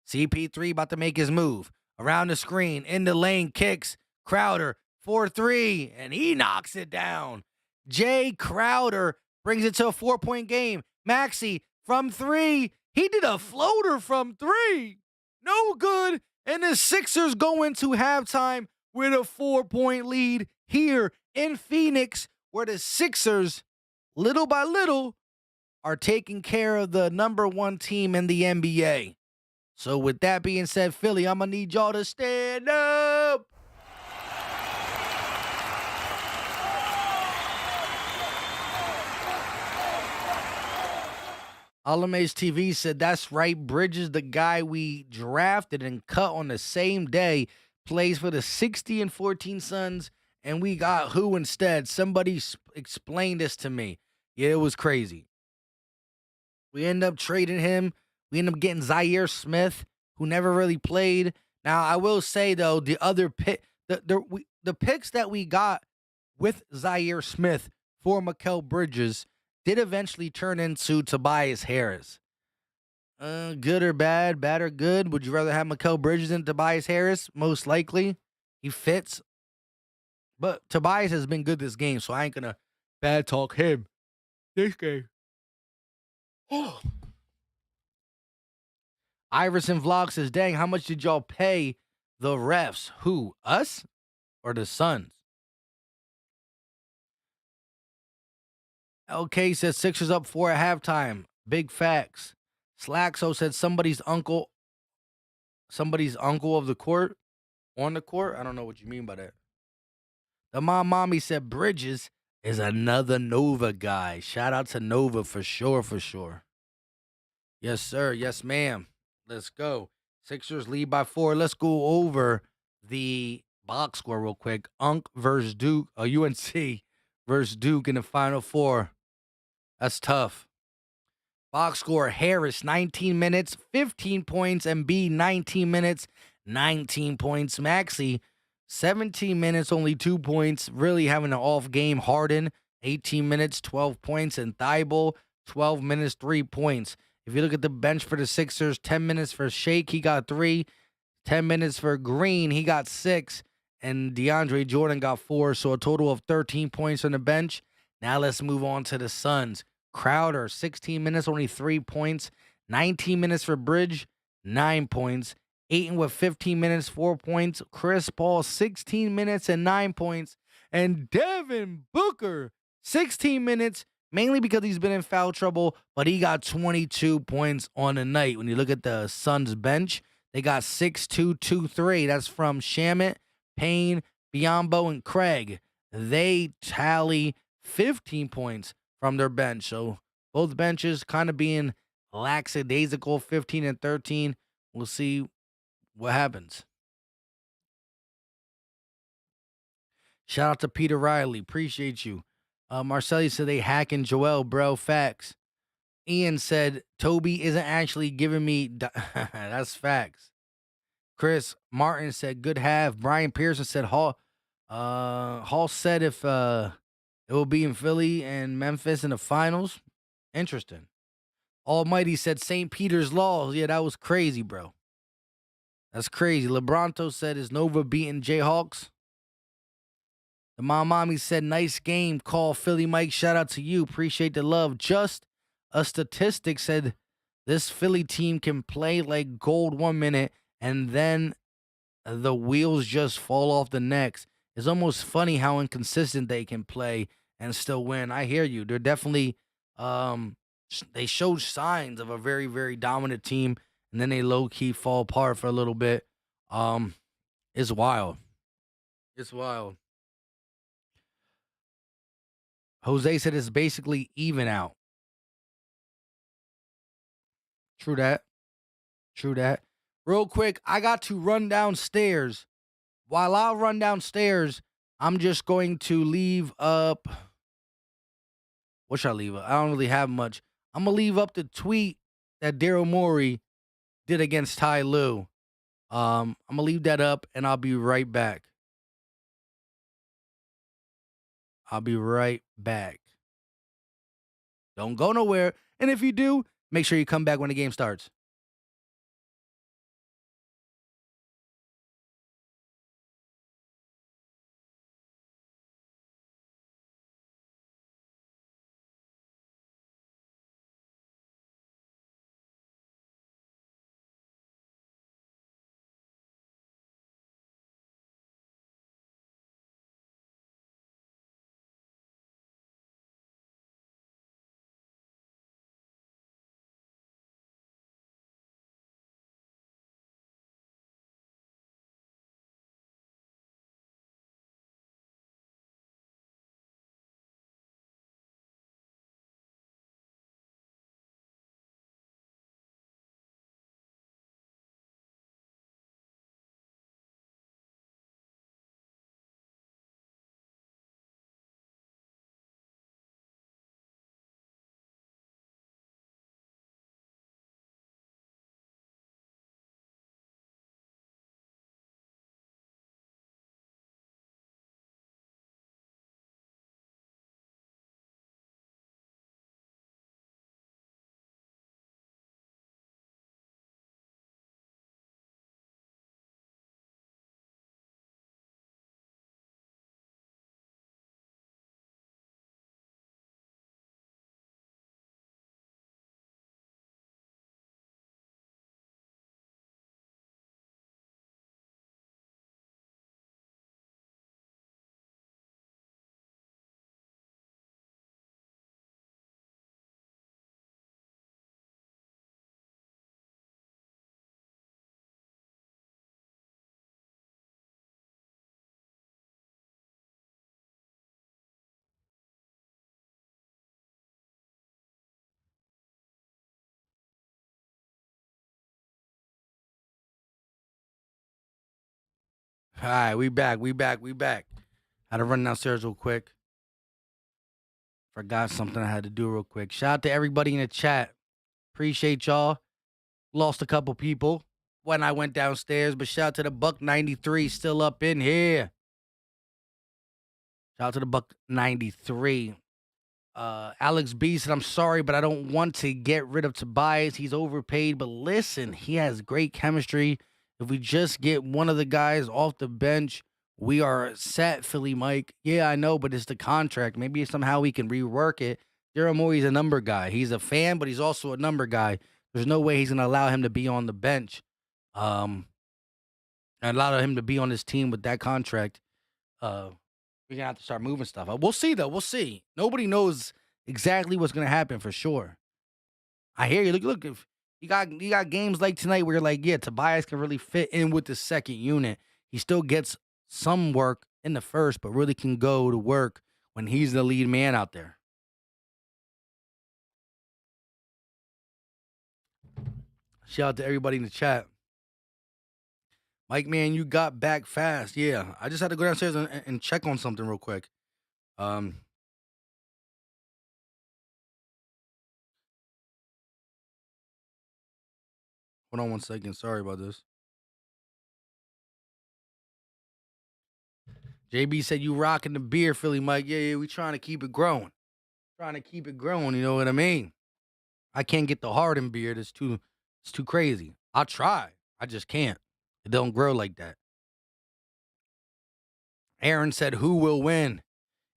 CP3 about to make his move. Around the screen, in the lane, kicks. Crowder, 4-3, and he knocks it down. Jay Crowder brings it to a 4-point game. Maxey from 3. He did a floater from 3. No good. And the Sixers go into halftime with a 4-point lead here in Phoenix, where the Sixers, little by little, are taking care of the number 1 team in the NBA. So with that being said, Philly, I'm going to need y'all to stand up. Alamaze TV said, that's right, Bridges, the guy we drafted and cut on the same day, plays for the 60-14 Suns, and we got who instead? Somebody explained this to me. Yeah, it was crazy. We end up trading him. We end up getting Zaire Smith, who never really played. Now, I will say, though, the other the picks that we got with Zaire Smith for Mikal Bridges did eventually turn into Tobias Harris. Good or bad, bad or good? Would you rather have Mikal Bridges than Tobias Harris? Most likely. He fits. But Tobias has been good this game, so I ain't going to bad talk him this game. Oh. Iverson Vlog says, dang, how much did y'all pay the refs? Who, us or the Suns? LK says Sixers up 4 at halftime. Big facts. Slaxo said somebody's uncle of the court, on the court. I don't know what you mean by that. The mommy said Bridges is another Nova guy. Shout out to Nova for sure, for sure. Yes, sir. Yes, ma'am. Let's go. Sixers lead by 4. Let's go over the box score real quick. UNC versus Duke, UNC versus Duke in the Final Four. That's tough. Box score, Harris, 19 minutes, 15 points. Embiid, 19 minutes, 19 points. Maxey, 17 minutes, only 2 points. Really having an off game. Harden, 18 minutes, 12 points. And Thibault, 12 minutes, 3 points. If you look at the bench for the Sixers, 10 minutes for Shake, he got 3. 10 minutes for Green, he got 6. And DeAndre Jordan got 4. So a total of 13 points on the bench. Now let's move on to the Suns. Crowder, 16 minutes, only 3 points. 19 minutes for Bridge, 9 points. Ayton with 15 minutes, 4 points. Chris Paul, 16 minutes and 9 points. And Devin Booker, 16 minutes, mainly because he's been in foul trouble, but he got 22 points on the night. When you look at the Suns bench, they got 6-2-2-3. That's from Shamet, Payne, Biyombo, and Craig. They tally 15 points from their bench. So both benches kind of being lackadaisical, 15 and 13. We'll see what happens. Shout out to Peter Riley. Appreciate you. Marcelli said they hacking Joel, bro. Facts. Ian said Toby isn't actually giving me. That's facts. Chris Martin said good half. Brian Pearson said Hall said if it will be in Philly and Memphis in the finals. Interesting. Almighty said St. Peter's Law. Yeah, that was crazy, bro. That's crazy. Lebronto said is Nova beating Jayhawks? The mommy said, nice game call, Philly Mike. Shout out to you. Appreciate the love. Just a statistic said this Philly team can play like gold 1 minute and then the wheels just fall off the next. It's almost funny how inconsistent they can play and still win. I hear you. They're definitely they showed signs of a very, very dominant team, and then they low-key fall apart for a little bit. It's wild. It's wild. Jose said it's basically even out. True that. True that. Real quick, I got to run downstairs. While I run downstairs, I'm just going to leave up. What should I leave up? I don't really have much. I'm going to leave up the tweet that Daryl Morey did against Ty Lue. I'm going to leave that up, and I'll be right back. I'll be right back. Don't go nowhere. And if you do, make sure you come back when the game starts. All right, we back. Had to run downstairs real quick. Forgot something I had to do real quick. Shout out to everybody in the chat. Appreciate y'all. Lost a couple people when I went downstairs, but shout out to the Buck 93 still up in here. Shout out to the Buck 93. Alex B said, I'm sorry, but I don't want to get rid of Tobias. He's overpaid, but listen, he has great chemistry. If we just get one of the guys off the bench, we are set, Philly Mike. Yeah, I know, but it's the contract. Maybe somehow we can rework it. Daryl Morey's a number guy. He's a fan, but he's also a number guy. There's no way he's going to allow him to be on the bench. And allow him to be on his team with that contract. We're going to have to start moving stuff. We'll see, though. We'll see. Nobody knows exactly what's going to happen for sure. I hear you. Look, if you got games like tonight where you're like, yeah, Tobias can really fit in with the second unit. He still gets some work in the first, but really can go to work when he's the lead man out there. Shout out to everybody in the chat. Mike, man, you got back fast. Yeah, I just had to go downstairs and check on something real quick. Hold on 1 second. Sorry about this. JB said you rocking the beer, Philly Mike. Yeah, we trying to keep it growing. You know what I mean? I can't get the Harden beer. It's too crazy. I'll try. I just can't. It don't grow like that. Aaron said, who will win?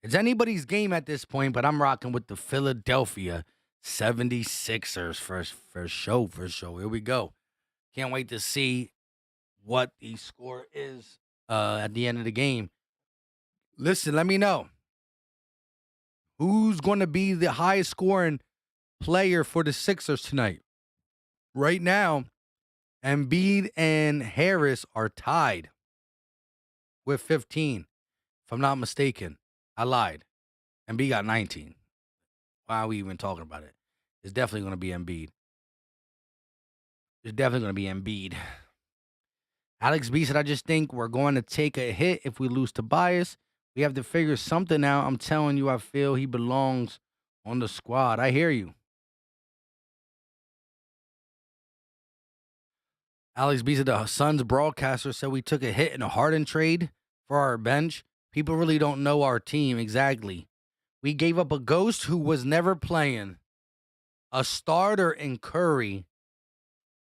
It's anybody's game at this point, but I'm rocking with the Philadelphia 76ers for show. Here we go. Can't wait to see what the score is at the end of the game. Listen, let me know. Who's going to be the highest scoring player for the Sixers tonight? Right now, Embiid and Harris are tied with 15, if I'm not mistaken. I lied. Embiid got 19. Why are we even talking about it? It's definitely going to be Embiid. Alex B said, I just think we're going to take a hit if we lose Tobias. We have to figure something out. I'm telling you, I feel he belongs on the squad. I hear you. Alex B said, the Suns broadcaster said we took a hit in a Harden trade for our bench. People really don't know our team exactly. We gave up a ghost who was never playing, a starter in Curry,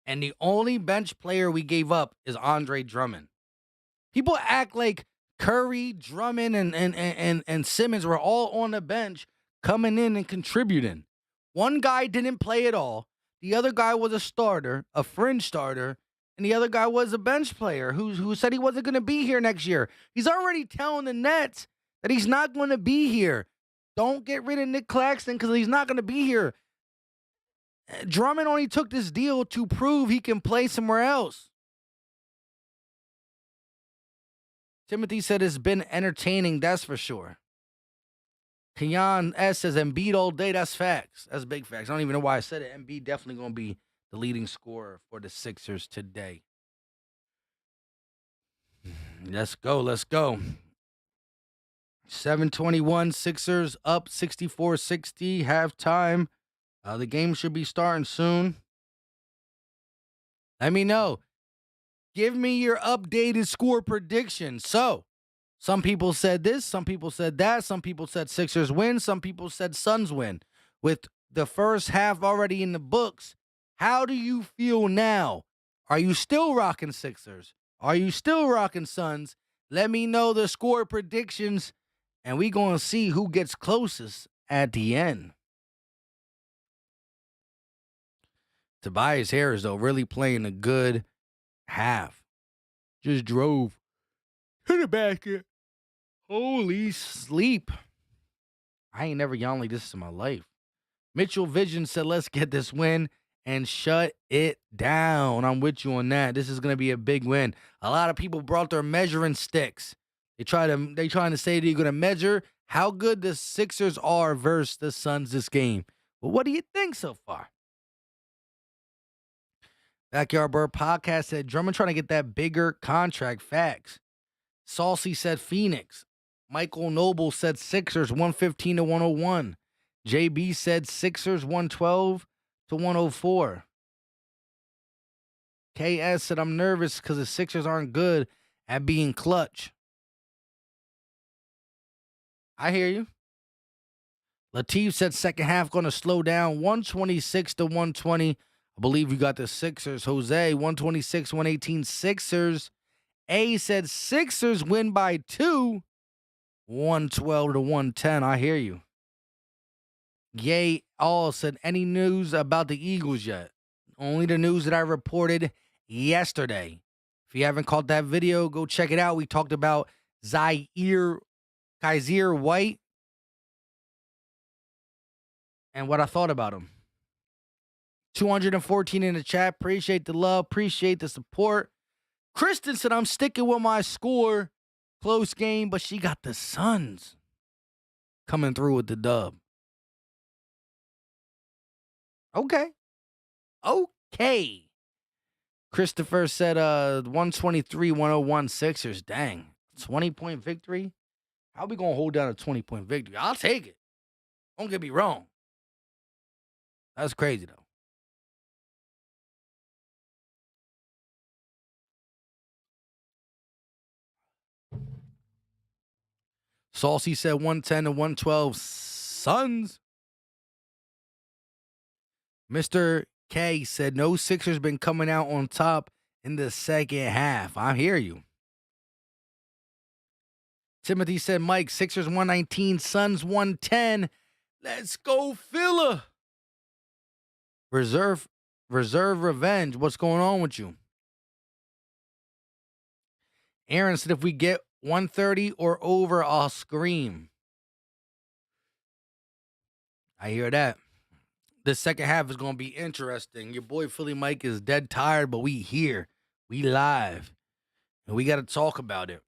and the only bench player we gave up is Andre Drummond. People act like Curry, Drummond, and Simmons were all on the bench coming in and contributing. One guy didn't play at all. The other guy was a starter, a fringe starter, and the other guy was a bench player who said he wasn't going to be here next year. He's already telling the Nets that he's not going to be here. Don't get rid of Nick Claxton because he's not going to be here. Drummond only took this deal to prove he can play somewhere else. Timothy said it's been entertaining, that's for sure. Keon S says Embiid all day, that's facts. That's big facts. I don't even know why I said it. Embiid definitely going to be the leading scorer for the Sixers today. Let's go. 7:21, Sixers up 64-60, halftime. The game should be starting soon. Let me know. Give me your updated score prediction. So, some people said this, some people said that, some people said Sixers win, some people said Suns win. With the first half already in the books, how do you feel now? Are you still rocking Sixers? Are you still rocking Suns? Let me know the score predictions, and we going to see who gets closest at the end. Tobias Harris, though, really playing a good half. Just drove to the basket. Holy sleep. I ain't never yawned like this in my life. Mitchell Vision said, let's get this win and shut it down. I'm with you on that. This is going to be a big win. A lot of people brought their measuring sticks. They trying to say that you're going to measure how good the Sixers are versus the Suns this game. But what do you think so far? Backyard Bird Podcast said Drummond trying to get that bigger contract. Facts. Saucy said Phoenix. Michael Noble said Sixers 115-101. JB said Sixers 112-104. KS said I'm nervous because the Sixers aren't good at being clutch. I hear you. Latif said second half going to slow down 126-120. I believe you got the Sixers. Jose, 126-118 Sixers. A said Sixers win by 2, 112-110. I hear you. Yay all said any news about the Eagles yet? Only the news that I reported yesterday. If you haven't caught that video, go check it out. We talked about Kyzir White and what I thought about him. 214 in the chat. Appreciate the love. Appreciate the support. Kristen said, I'm sticking with my score. Close game, but she got the Suns coming through with the dub. Okay. Christopher said 123-101 Sixers. Dang. 20-point victory? How are we going to hold down a 20-point victory? I'll take it. Don't get me wrong. That's crazy, though. Saucy said 110-112 Suns. Mr. K said no Sixers been coming out on top in the second half. I hear you. Timothy said, Mike, Sixers 119, Suns 110. Let's go, Philla. Reserve revenge. What's going on with you? Aaron said, if we get 130 or over, I'll scream. I hear that. The second half is going to be interesting. Your boy Philly Mike is dead tired, but we here. We live. And we got to talk about it.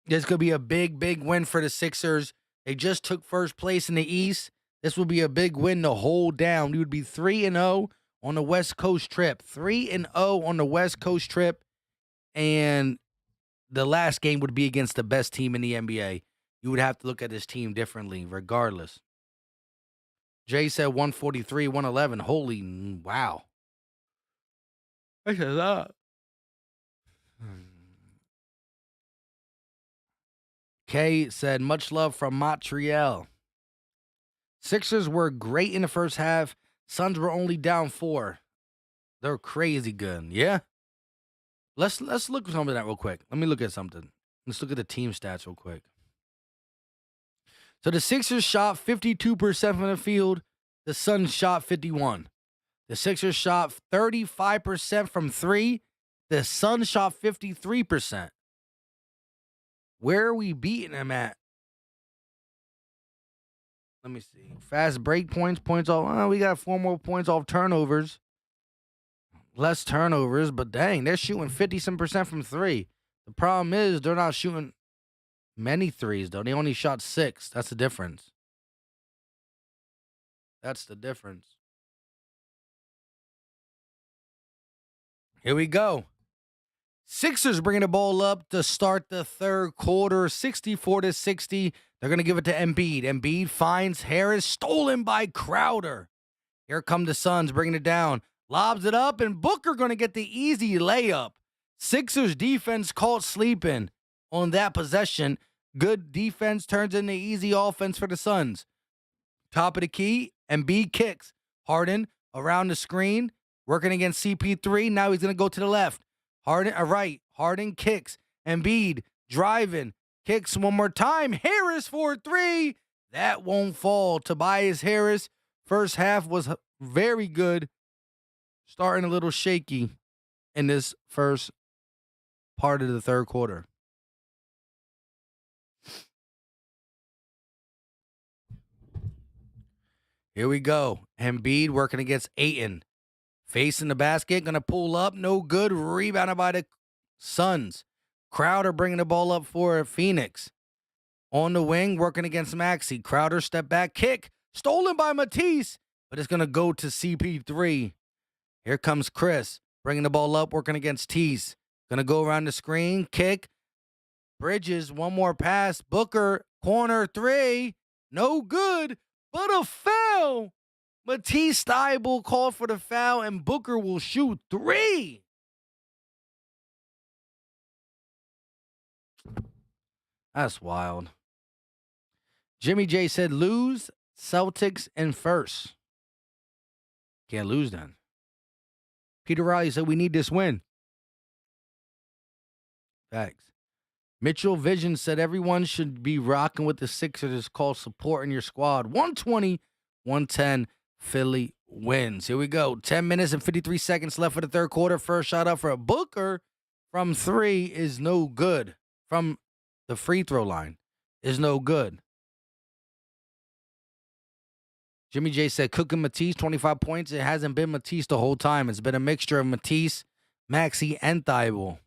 This could be a big, big win for the Sixers. They just took first place in the East. This would be a big win to hold down. We would be 3-0 on the West Coast trip. 3-0 on the West Coast trip. And the last game would be against the best team in the NBA. You would have to look at this team differently, regardless. Jay said 143, 111. Holy, wow. That's a lot. Kay said, much love from Montreal. Sixers were great in the first half. Suns were only down 4. They're crazy good. Yeah? Let's look at some of that real quick. Let me look at something. Let's look at the team stats real quick. So the Sixers shot 52% from the field. The Suns shot 51%. The Sixers shot 35% from 3. The Suns shot 53%. Where are we beating them at? Let me see. Fast break points off. We got 4 more points off turnovers. Less turnovers, but dang, they're shooting 50% from 3. The problem is they're not shooting many threes, though. They only shot 6. That's the difference. That's the difference. Here we go. Sixers bringing the ball up to start the third quarter, 64-60. They're going to give it to Embiid. Embiid finds Harris, stolen by Crowder. Here come the Suns bringing it down. Lobs it up, and Booker going to get the easy layup. Sixers defense caught sleeping on that possession. Good defense turns into easy offense for the Suns. Top of the key, Embiid kicks. Harden around the screen, working against CP3. Now he's going to go to the left. Harden kicks. Embiid driving. Kicks one more time. Harris for 3. That won't fall. Tobias Harris, first half was very good. Starting a little shaky in this first part of the third quarter. Here we go. Embiid working against Ayton. Facing the basket, going to pull up. No good. Rebounded by the Suns. Crowder bringing the ball up for Phoenix. On the wing, working against Maxey. Crowder step back kick. Stolen by Matisse, but it's going to go to CP3. Here comes Chris. Bringing the ball up, working against Tease. Going to go around the screen. Kick. Bridges, one more pass. Booker, corner 3. No good, but a foul. Matisse Thybulle called for the foul, and Booker will shoot 3. That's wild. Jimmy J said, lose, Celtics in first. Can't lose then. Peter Riley said, we need this win. Facts. Mitchell Vision said, everyone should be rocking with the Sixers. It's called supporting your squad. 120-110. Philly wins. Here we go. 10 minutes and 53 seconds left for the third quarter. First shot up for a Booker from 3 is no good. From the free throw line is no good. Jimmy J said, cooking Matisse, 25 points. It hasn't been Matisse the whole time. It's been a mixture of Matisse, Maxey, and Thybulle.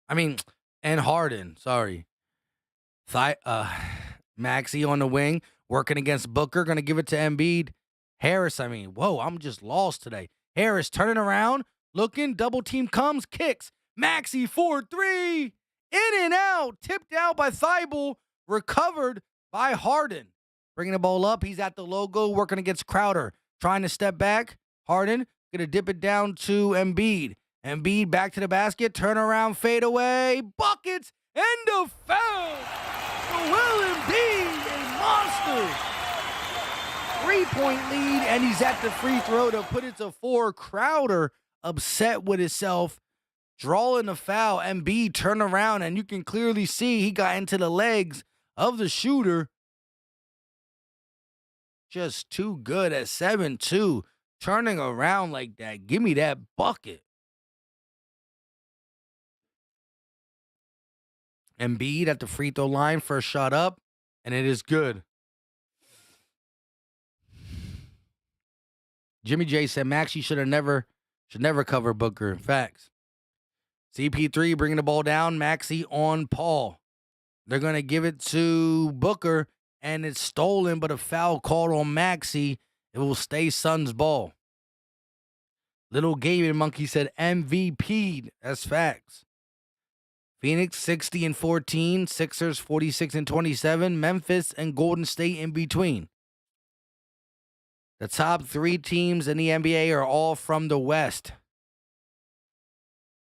And Harden. Sorry. Maxey on the wing. Working against Booker, going to give it to Embiid. Harris, I'm just lost today. Harris turning around, looking, double team comes, kicks. Maxey 4-3, in and out, tipped out by Thybulle, recovered by Harden. Bringing the ball up, he's at the logo, working against Crowder. Trying to step back, Harden, going to dip it down to Embiid. Embiid back to the basket, turn around, fade away, buckets, end of foul. Joel Embiid, a monster. 3-point lead, and he's at the free throw to put it to 4. Crowder upset with himself, drawing the foul. Embiid turn around, and you can clearly see he got into the legs of the shooter. Just too good at 7-2. Turning around like that. Give me that bucket. Embiid at the free throw line, first shot up, and it is good. Jimmy J said Maxey should never cover Booker. Facts. CP3 bringing the ball down. Maxey on Paul. They're going to give it to Booker, and it's stolen, but a foul called on Maxey. It will stay Suns ball. Little Gaming Monkey said MVP. That's facts. Phoenix 60-14. Sixers 46-27. Memphis and Golden State in between. The top 3 teams in the NBA are all from the West.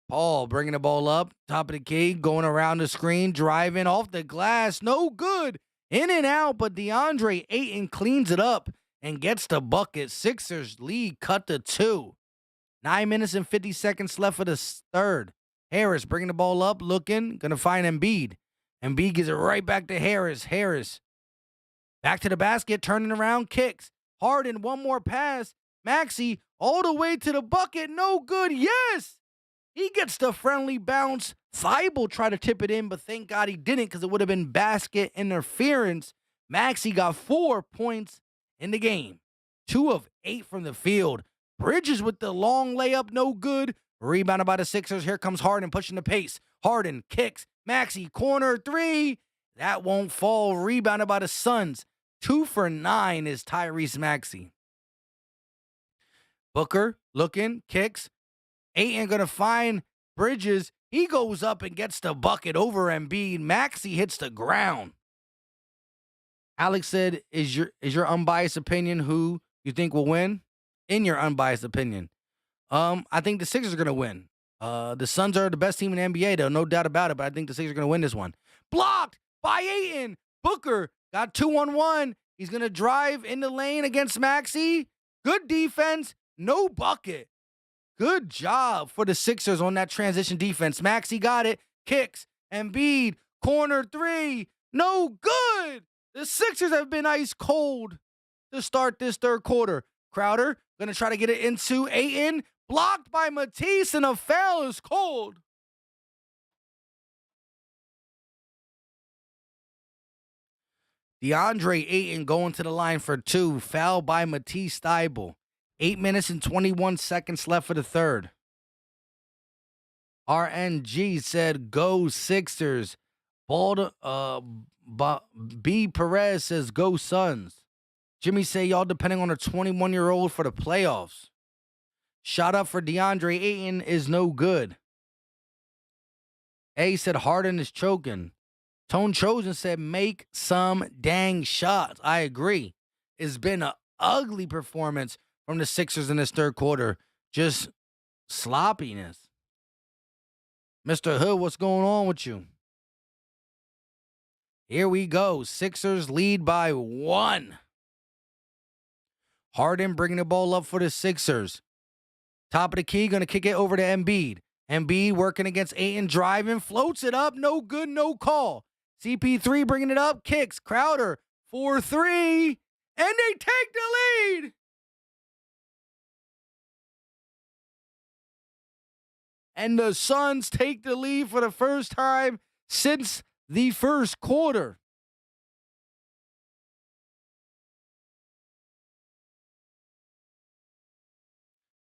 Paul bringing the ball up, top of the key, going around the screen, driving off the glass. No good. In and out, but DeAndre Ayton cleans it up and gets the bucket. Sixers lead cut to 2. 9 minutes and 50 seconds left for the third. Harris bringing the ball up, looking, going to find Embiid. Embiid gives it right back to Harris. Harris back to the basket, turning around, kicks. Harden, one more pass. Maxey all the way to the bucket. No good. Yes! He gets the friendly bounce. Thibault tried to tip it in, but thank God he didn't because it would have been basket interference. Maxey got 4 points in the game. 2 of 8 from the field. Bridges with the long layup, no good. Rebounded by the Sixers. Here comes Harden pushing the pace. Harden kicks. Maxey, corner 3. That won't fall. Rebounded by the Suns. 2 for 9 is Tyrese Maxey. Booker looking, kicks. Ayton going to find Bridges. He goes up and gets the bucket over Embiid. Maxey hits the ground. Alex said, is your unbiased opinion who you think will win? In your unbiased opinion. I think the Sixers are going to win. The Suns are the best team in the NBA, though, no doubt about it, but I think the Sixers are going to win this one. Blocked by Ayton. Booker got 2-on-1. He's going to drive in the lane against Maxey. Good defense. No bucket. Good job for the Sixers on that transition defense. Maxey got it. Kicks. Embiid. Corner 3. No good. The Sixers have been ice cold to start this third quarter. Crowder going to try to get it into Ayton. Blocked by Matisse, and a foul is called. DeAndre Ayton going to the line for 2. Foul by Matisse Thybulle. 8 minutes and 21 seconds left for the third. RNG said, go Sixers. B. Perez says, go Suns. Jimmy say, y'all depending on a 21-year-old for the playoffs. Shot up for DeAndre Ayton is no good. A said, Harden is choking. Tone Chosen said, make some dang shots. I agree. It's been an ugly performance from the Sixers in this third quarter. Just sloppiness. Mr. Hood, what's going on with you? Here we go. Sixers lead by 1. Harden bringing the ball up for the Sixers. Top of the key, going to kick it over to Embiid. Embiid working against Ayton, driving, floats it up. No good, no call. CP3 bringing it up, kicks. Crowder, 4-3, and they take the lead. And the Suns take the lead for the first time since the first quarter.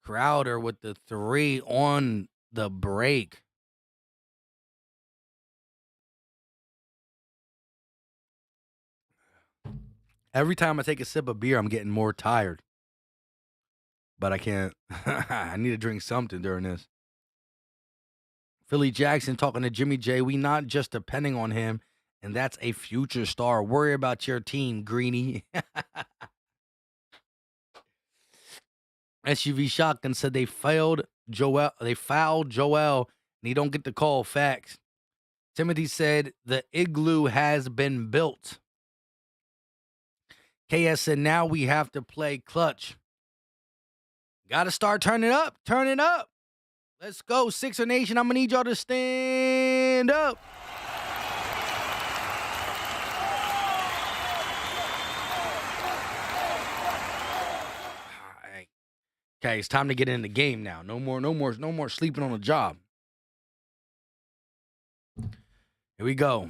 Crowder with the 3 on the break. Every time I take a sip of beer, I'm getting more tired. But I can't. I need to drink something during this. Philly Jackson talking to Jimmy J. We not just depending on him, and that's a future star. Worry about your team, Greeny. SUV Shotgun said they fouled Joel, and he don't get the call. Facts. Timothy said the igloo has been built. KS said now we have to play clutch. Got to start turning up. Turn it up. Let's go, Sixer Nation. I'm going to need y'all to stand up. All right. Okay, it's time to get in the game now. No more sleeping on the job. Here we go.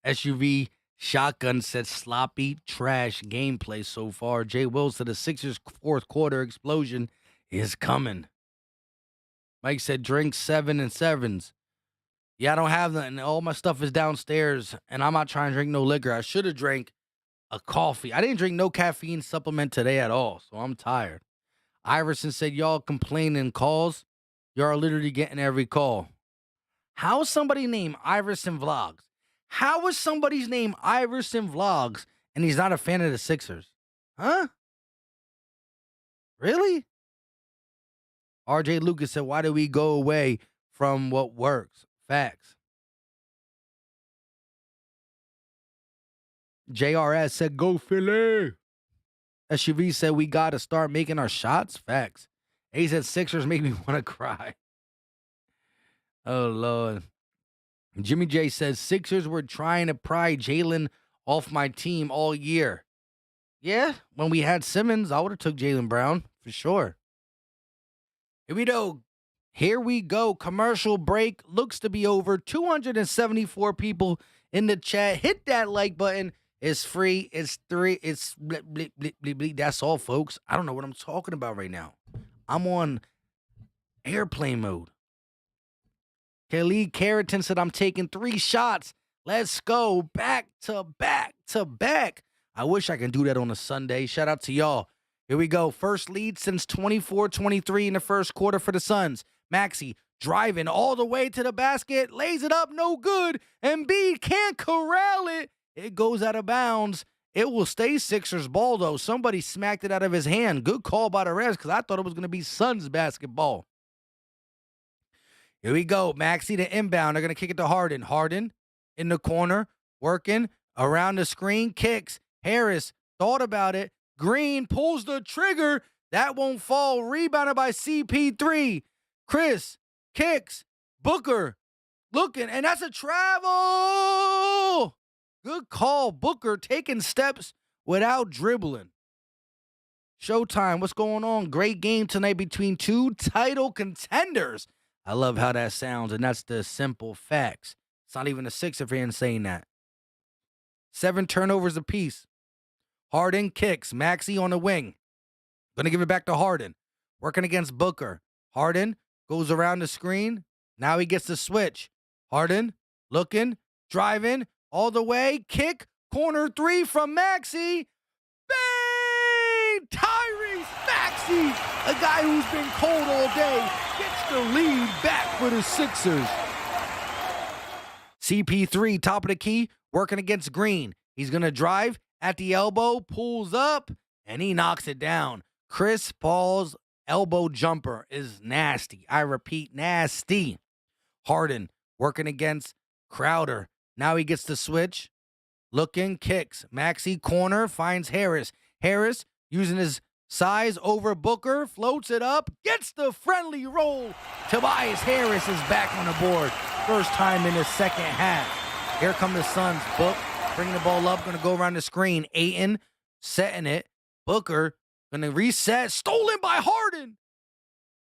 SUV shotgun said sloppy trash gameplay so far. Jay Will said the Sixers' fourth quarter explosion is coming. Mike said drink 7 and 7s. Yeah, I don't have that, and all my stuff is downstairs, and I'm not trying to drink no liquor. I should have drank a coffee. I didn't drink no caffeine supplement today at all, so I'm tired. Iverson said, y'all complaining calls. Y'all are literally getting every call. How is somebody named Iverson Vlogs? How is somebody's name Iverson Vlogs, and he's not a fan of the Sixers? Huh? Really? RJ Lucas said, why do we go away from what works? Facts. JRS said, go Philly. SUV said, we got to start making our shots. Facts. A said, Sixers make me want to cry. Oh, Lord. Jimmy J says, Sixers were trying to pry Jalen off my team all year. Yeah, when we had Simmons, I would have took Jaylen Brown for sure. Here we go. Commercial break looks to be over. 274 people in the chat. Hit that like button. It's free. It's free. It's bleep, bleep, bleep, bleep, bleep. That's all, folks. I don't know what I'm talking about right now. I'm on airplane mode. Khalid Carrington said, I'm taking 3 shots. Let's go. Back to back to back. I wish I can do that on a Sunday. Shout out to y'all. Here we go. First lead since 24-23 in the first quarter for the Suns. Maxey driving all the way to the basket. Lays it up. No good. Embiid can't corral it. It goes out of bounds. It will stay Sixers ball, though. Somebody smacked it out of his hand. Good call by the refs because I thought it was going to be Suns basketball. Here we go. Maxey to inbound. They're going to kick it to Harden. Harden in the corner, working around the screen. Kicks. Harris thought about it. Green pulls the trigger. That won't fall. Rebounded by CP3. Chris kicks. Booker looking, and that's a travel. Good call. Booker taking steps without dribbling. Showtime. What's going on? Great game tonight between 2 title contenders. I love how that sounds, and that's the simple facts. It's not even a Sixer fan saying that. 7 turnovers apiece. Harden kicks. Maxey on the wing. Going to give it back to Harden. Working against Booker. Harden goes around the screen. Now he gets the switch. Harden looking, driving, all the way. Kick. Corner 3 from Maxey. Bang! Tyrese Maxey, a guy who's been cold all day, gets the lead back for the Sixers. CP3, top of the key, working against Green. He's going to drive at the elbow, pulls up, and he knocks it down. Chris Paul's elbow jumper is nasty. I repeat, nasty. Harden working against Crowder. Now he gets the switch. Looking, kicks. Maxey corner, finds Harris. Harris using his size over Booker, floats it up, gets the friendly roll. Tobias Harris is back on the board. First time in the second half. Here come the Suns. Book bringing the ball up, going to go around the screen. Ayton setting it. Booker going to reset. Stolen by Harden.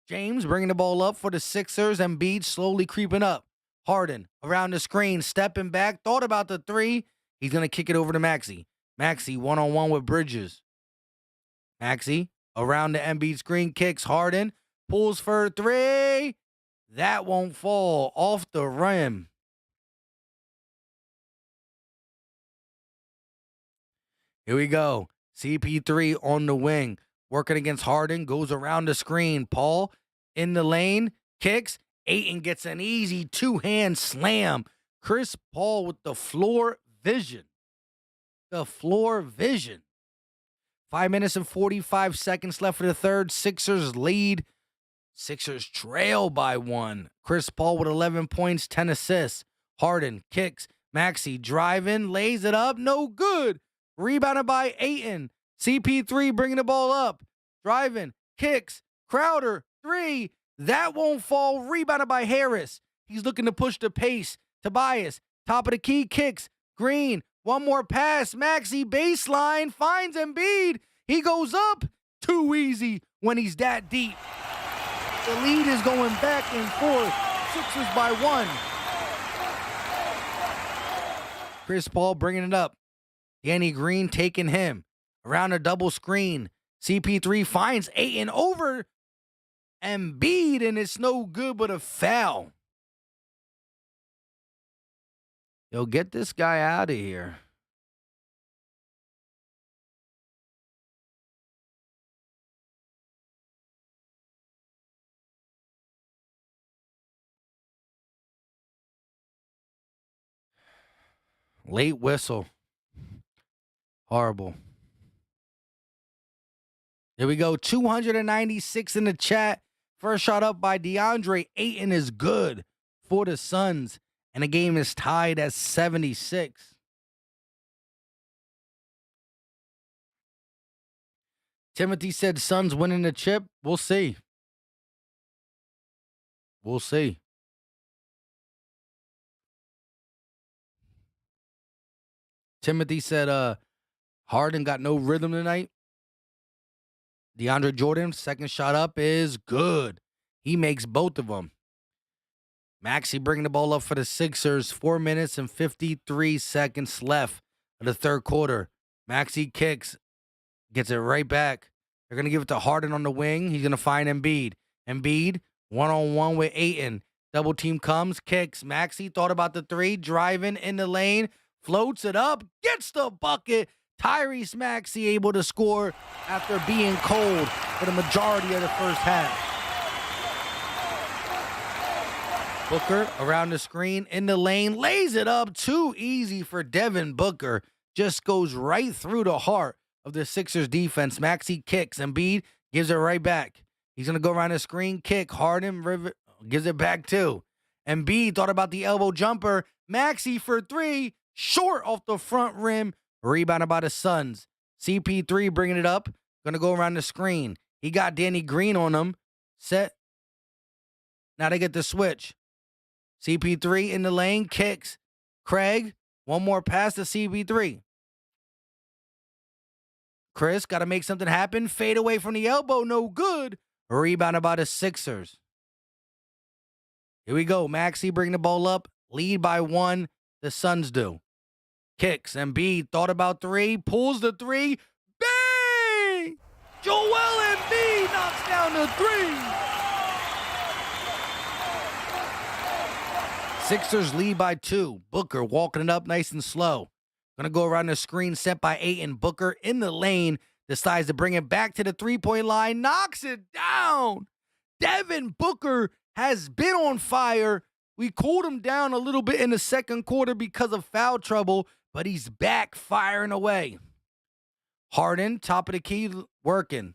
James bringing the ball up for the Sixers. Embiid slowly creeping up. Harden around the screen, stepping back. Thought about the 3. He's going to kick it over to Maxey. Maxey one-on-one with Bridges. Maxey around the Embiid screen, kicks. Harden pulls for 3. That won't fall. Off the rim. Here we go. CP3 on the wing. Working against Harden. Goes around the screen. Paul in the lane. Kicks. Ayton gets an easy 2-hand slam. Chris Paul with the floor vision. The floor vision. 5 minutes and 45 seconds left for the third. Sixers lead. Sixers trail by 1. Chris Paul with 11 points, 10 assists. Harden kicks. Maxey driving, lays it up. No good. Rebounded by Ayton. CP3 bringing the ball up. Driving, kicks. Crowder, 3. That won't fall. Rebounded by Harris. He's looking to push the pace. Tobias, top of the key, kicks. Green, one more pass. Maxey, baseline, finds Embiid. He goes up. Too easy when he's that deep. The lead is going back and forth. Sixers by 1. Chris Paul bringing it up. Danny Green taking him. Around a double screen. CP3 finds Ayton over Embiid, and it's no good but a foul. Yo, get this guy out of here. Late whistle. Horrible. Here we go. 296 in the chat. First shot up by DeAndre Ayton is good for the Suns. And the game is tied at 76. Timothy said Suns winning the chip. We'll see. We'll see. Timothy said Harden got no rhythm tonight. DeAndre Jordan, second shot up is good. He makes both of them. Maxey bringing the ball up for the Sixers. 4 minutes and 53 seconds left of the third quarter. Maxey kicks, gets it right back. They're going to give it to Harden on the wing. He's going to find Embiid. Embiid, one-on-one with Ayton. Double team comes, kicks. Maxey thought about the three, driving in the lane, floats it up, gets the bucket. Tyrese Maxey able to score after being cold for the majority of the first half. Booker around the screen in the lane, lays it up. Too easy for Devin Booker. Just goes right through the heart of the Sixers defense. Maxey kicks. Embiid gives it right back. He's going to go around the screen, kick. Harden gives it back too. Embiid thought about the elbow jumper. Maxey for three. Short off the front rim. Rebounded by the Suns. CP3 bringing it up. Going to go around the screen. He got Danny Green on him. Set. Now they get the switch. CP3 in the lane. Kicks. Craig. One more pass to CP3. Chris got to make something happen. Fade away from the elbow. No good. Rebounded by the Sixers. Here we go. Maxey bringing the ball up. Lead by 1. The Suns do. Kicks. Embiid thought about three. Pulls the three. Bang! Joel Embiid knocks down the three. Sixers lead by 2. Booker walking it up nice and slow. Gonna go around the screen set by Ayton. Booker in the lane. Decides to bring it back to the three-point line. Knocks it down. Devin Booker has been on fire. We cooled him down a little bit in the second quarter because of foul trouble, but he's back firing away. Harden, top of the key, working.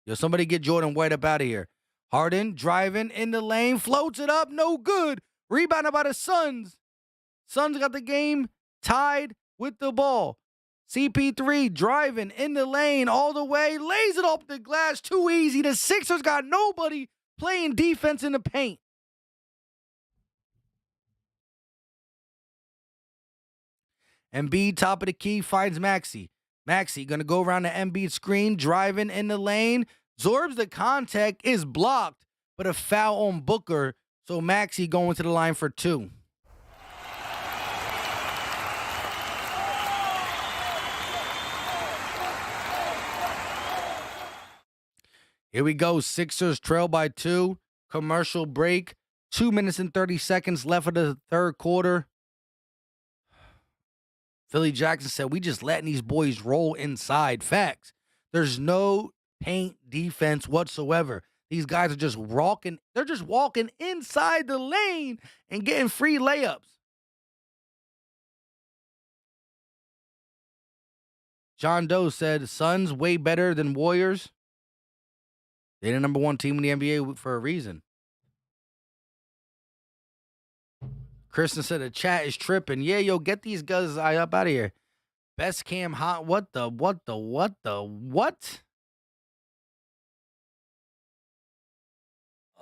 Yo, somebody get Jordan White up out of here. Harden driving in the lane, floats it up, no good. Rebounded by the Suns. Suns got the game tied with the ball. CP3 driving in the lane all the way, lays it off the glass, too easy. The Sixers got nobody playing defense in the paint. Embiid, top of the key, finds Maxey. Maxey going to go around the Embiid screen, driving in the lane. Zorbs the contact, is blocked, but a foul on Booker. So Maxey going to the line for 2. Here we go. Sixers trail by 2. Commercial break. 2 minutes and 30 seconds left of the third quarter. Philly Jackson said, we just letting these boys roll inside. Facts. There's no paint defense whatsoever. These guys are just walking. They're just walking inside the lane and getting free layups. John Doe said, Suns way better than Warriors. They're the number 1 team in the NBA for a reason. Kristen said the chat is tripping. Yeah, yo, get these guys up out of here. Best cam hot. What?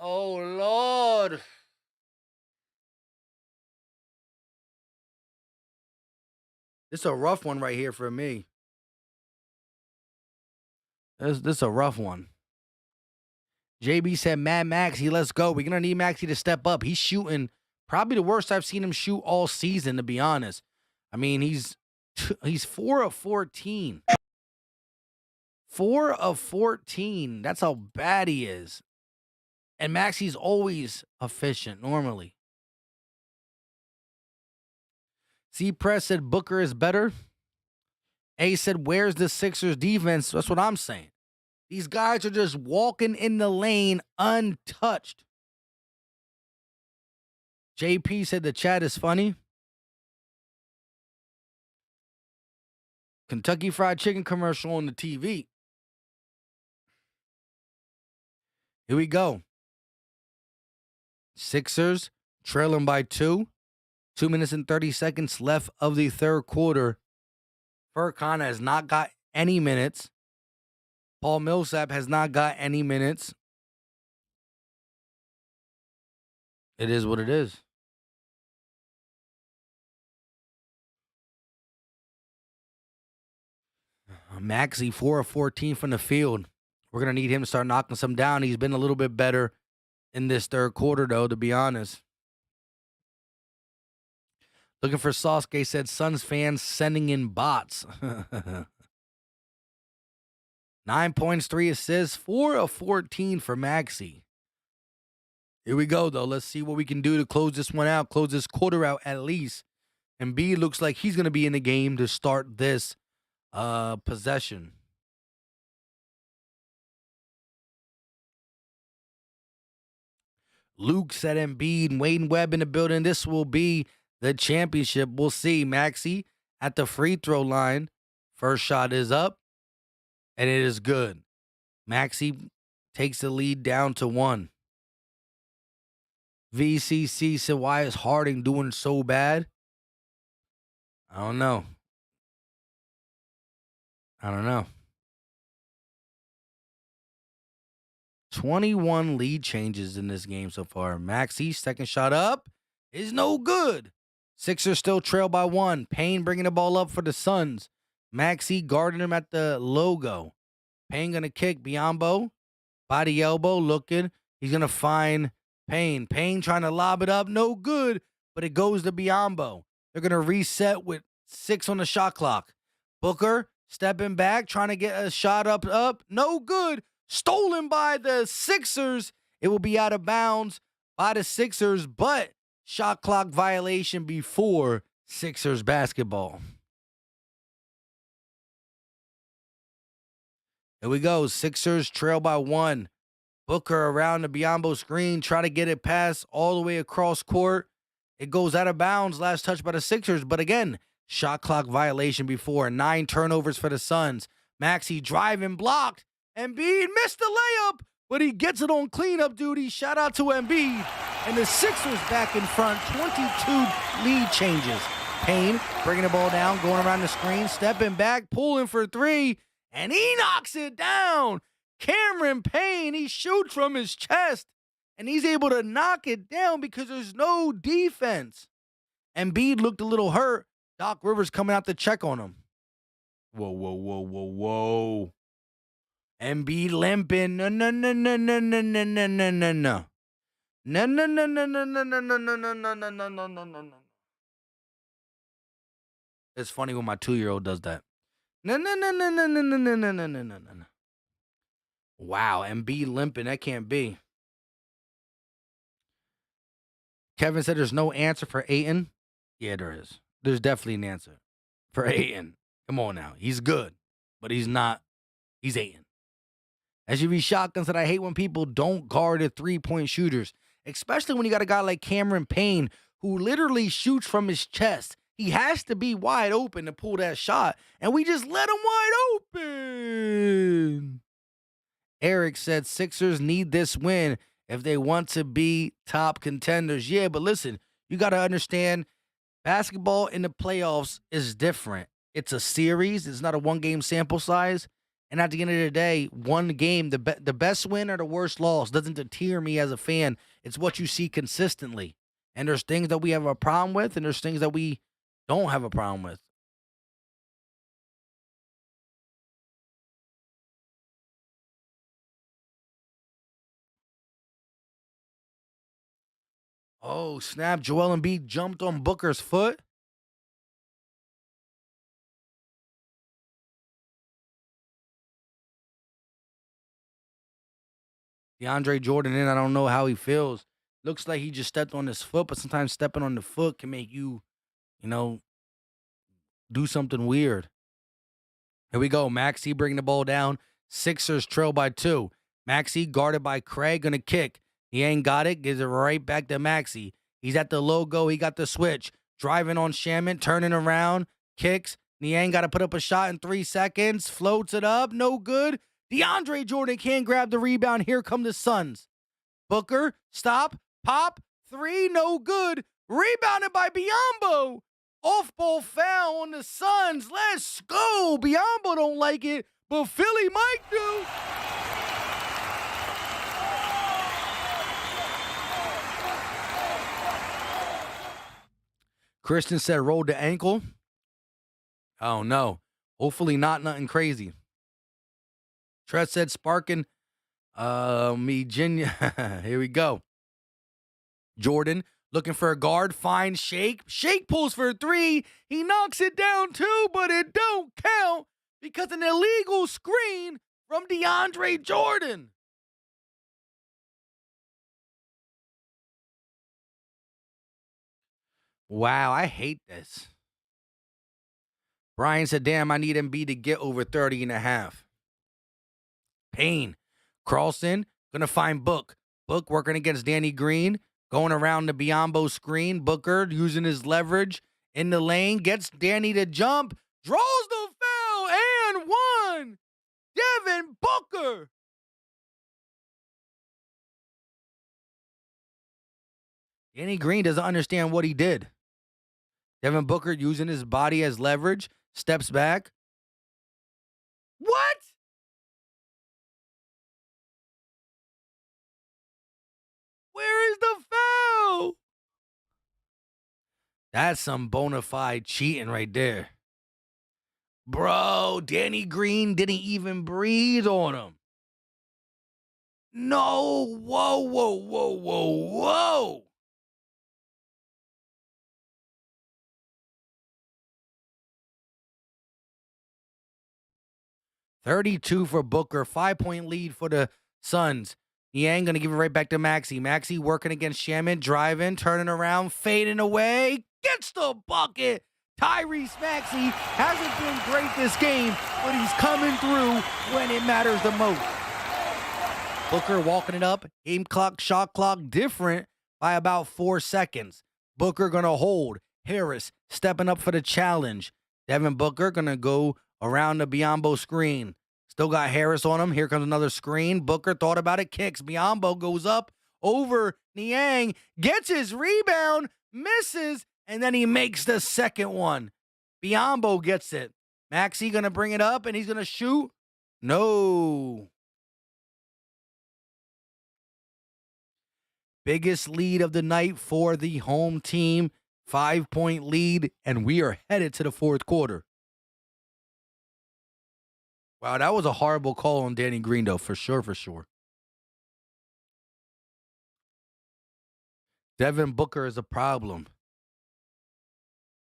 Oh, Lord. This is a rough one right here for me. This is a rough one. JB said, Mad Maxey, let's go. We're going to need Maxey to step up. He's shooting probably the worst I've seen him shoot all season, to be honest. I mean, he's 4 of 14. 4 of 14. That's how bad he is. And Maxey's always efficient, normally. C Press said Booker is better. A said, where's the Sixers defense? That's what I'm saying. These guys are just walking in the lane untouched. JP said the chat is funny. Kentucky Fried Chicken commercial on the TV. Here we go. Sixers trailing by 2. 2 minutes and 30 seconds left of the third quarter. Furkan has not got any minutes. Paul Millsap has not got any minutes. It is what it is. Maxey, 4 of 14 from the field. We're going to need him to start knocking some down. He's been a little bit better in this third quarter, though, to be honest. Looking for Sasuke said Suns fans sending in bots. 9 points, 3 assists, 4 of 14 for Maxey. Here we go, though. Let's see what we can do to close this one out, close this quarter out at least. And B looks like he's going to be in the game to start this possession. Luke said Embiid and Wade and Webb in the building. This will be the championship. We'll see. Maxey at the free throw line. First shot is up, and it is good. Maxey takes the lead down to 1. VCC said, why is Harding doing so bad? I don't know. 21 lead changes in this game so far. Maxey, second shot up, is no good. Sixers still trail by 1. Payne bringing the ball up for the Suns. Maxey guarding him at the logo. Payne going to kick. Biyombo, body elbow, looking. He's going to find Payne. Payne trying to lob it up, no good, but it goes to Biyombo. They're going to reset with 6 on the shot clock. Booker stepping back, trying to get a shot up, no good. Stolen by the Sixers. It will be out of bounds by the Sixers, but shot clock violation before Sixers basketball. Here we go. Sixers trail by 1. Booker around the Biyombo screen, try to get it past all the way across court. It goes out of bounds. Last touch by the Sixers, but again, shot clock violation before. 9 turnovers for the Suns. Maxey driving, blocked. Embiid missed the layup, but he gets it on cleanup duty. Shout out to Embiid. And the Sixers back in front. 22 lead changes. Payne bringing the ball down, going around the screen, stepping back, pulling for 3, and he knocks it down. Cameron Payne, he shoots from his chest, and he's able to knock it down because there's no defense. Embiid looked a little hurt. Doc Rivers coming out to check on him. Whoa. Embiid limping. No. No. It's funny when my 2-year-old does that. No. Wow, Embiid limping. That can't be. Kevin said there's no answer for Ayton. Yeah, there is. There's definitely an answer for Ayton. Come on now. He's good, but he's not. He's Ayton. SUV Shotgun said, I hate when people don't guard the three-point shooters, especially when you got a guy like Cameron Payne who literally shoots from his chest. He has to be wide open to pull that shot, and we just let him wide open. Eric said Sixers need this win if they want to be top contenders. Yeah, but listen, you got to understand, basketball in the playoffs is different. It's a series. It's not a one-game sample size. And at the end of the day, one game, the best win or the worst loss doesn't deter me as a fan. It's what you see consistently. And there's things that we have a problem with, and there's things that we don't have a problem with. Oh, snap. Joel Embiid jumped on Booker's foot. DeAndre Jordan I don't know how he feels. Looks like he just stepped on his foot, but sometimes stepping on the foot can make you, do something weird. Here we go. Maxey bringing the ball down. Sixers trail by 2. Maxey guarded by Craig, gonna kick. He ain't got it. Gives it right back to Maxey. He's at the logo. He got the switch. Driving on Shaman, turning around, kicks. Niang got to put up a shot in 3 seconds. Floats it up. No good. DeAndre Jordan can't grab the rebound. Here come the Suns. Booker, stop, pop, 3, no good. Rebounded by Biyombo. Off-ball foul on the Suns. Let's go. Biyombo don't like it, but Philly Mike do. Kristen said rolled the ankle. Oh, no. Hopefully not nothing crazy. Trent said sparking me, Ginya. Here we go. Jordan looking for a guard. Finds Shake. Shake pulls for 3. He knocks it down too, but it don't count because an illegal screen from DeAndre Jordan. Wow, I hate this. Brian said, damn, I need Embiid to get over 30.5. Payne. Carlson, going to find Book. Book working against Danny Green. Going around the Biyombo screen. Booker using his leverage in the lane. Gets Danny to jump. Draws the foul and 1. Devin Booker. Danny Green doesn't understand what he did. Devin Booker using his body as leverage. Steps back. What? Where is the foul? That's some bona fide cheating right there. Bro, Danny Green didn't even breathe on him. No. Whoa, whoa, whoa, whoa, whoa. $32 for Booker. 5-point lead for the Suns. Niang going to give it right back to Maxey. Maxey working against Shaman. Driving, turning around, fading away. Gets the bucket. Tyrese Maxey hasn't been great this game, but he's coming through when it matters the most. Booker walking it up. Game clock, shot clock different by about 4 seconds. Booker going to hold. Harris stepping up for the challenge. Devin Booker going to go around the Biyombo screen. Still got Harris on him. Here comes another screen. Booker thought about it. Kicks. Biyombo goes up over Niang. Gets his rebound. Misses. And then he makes the second one. Biyombo gets it. Maxey going to bring it up and he's going to shoot. No. Biggest lead of the night for the home team. 5-point lead. And we are headed to the fourth quarter. Wow, that was a horrible call on Danny Green, though, for sure, for sure. Devin Booker is a problem.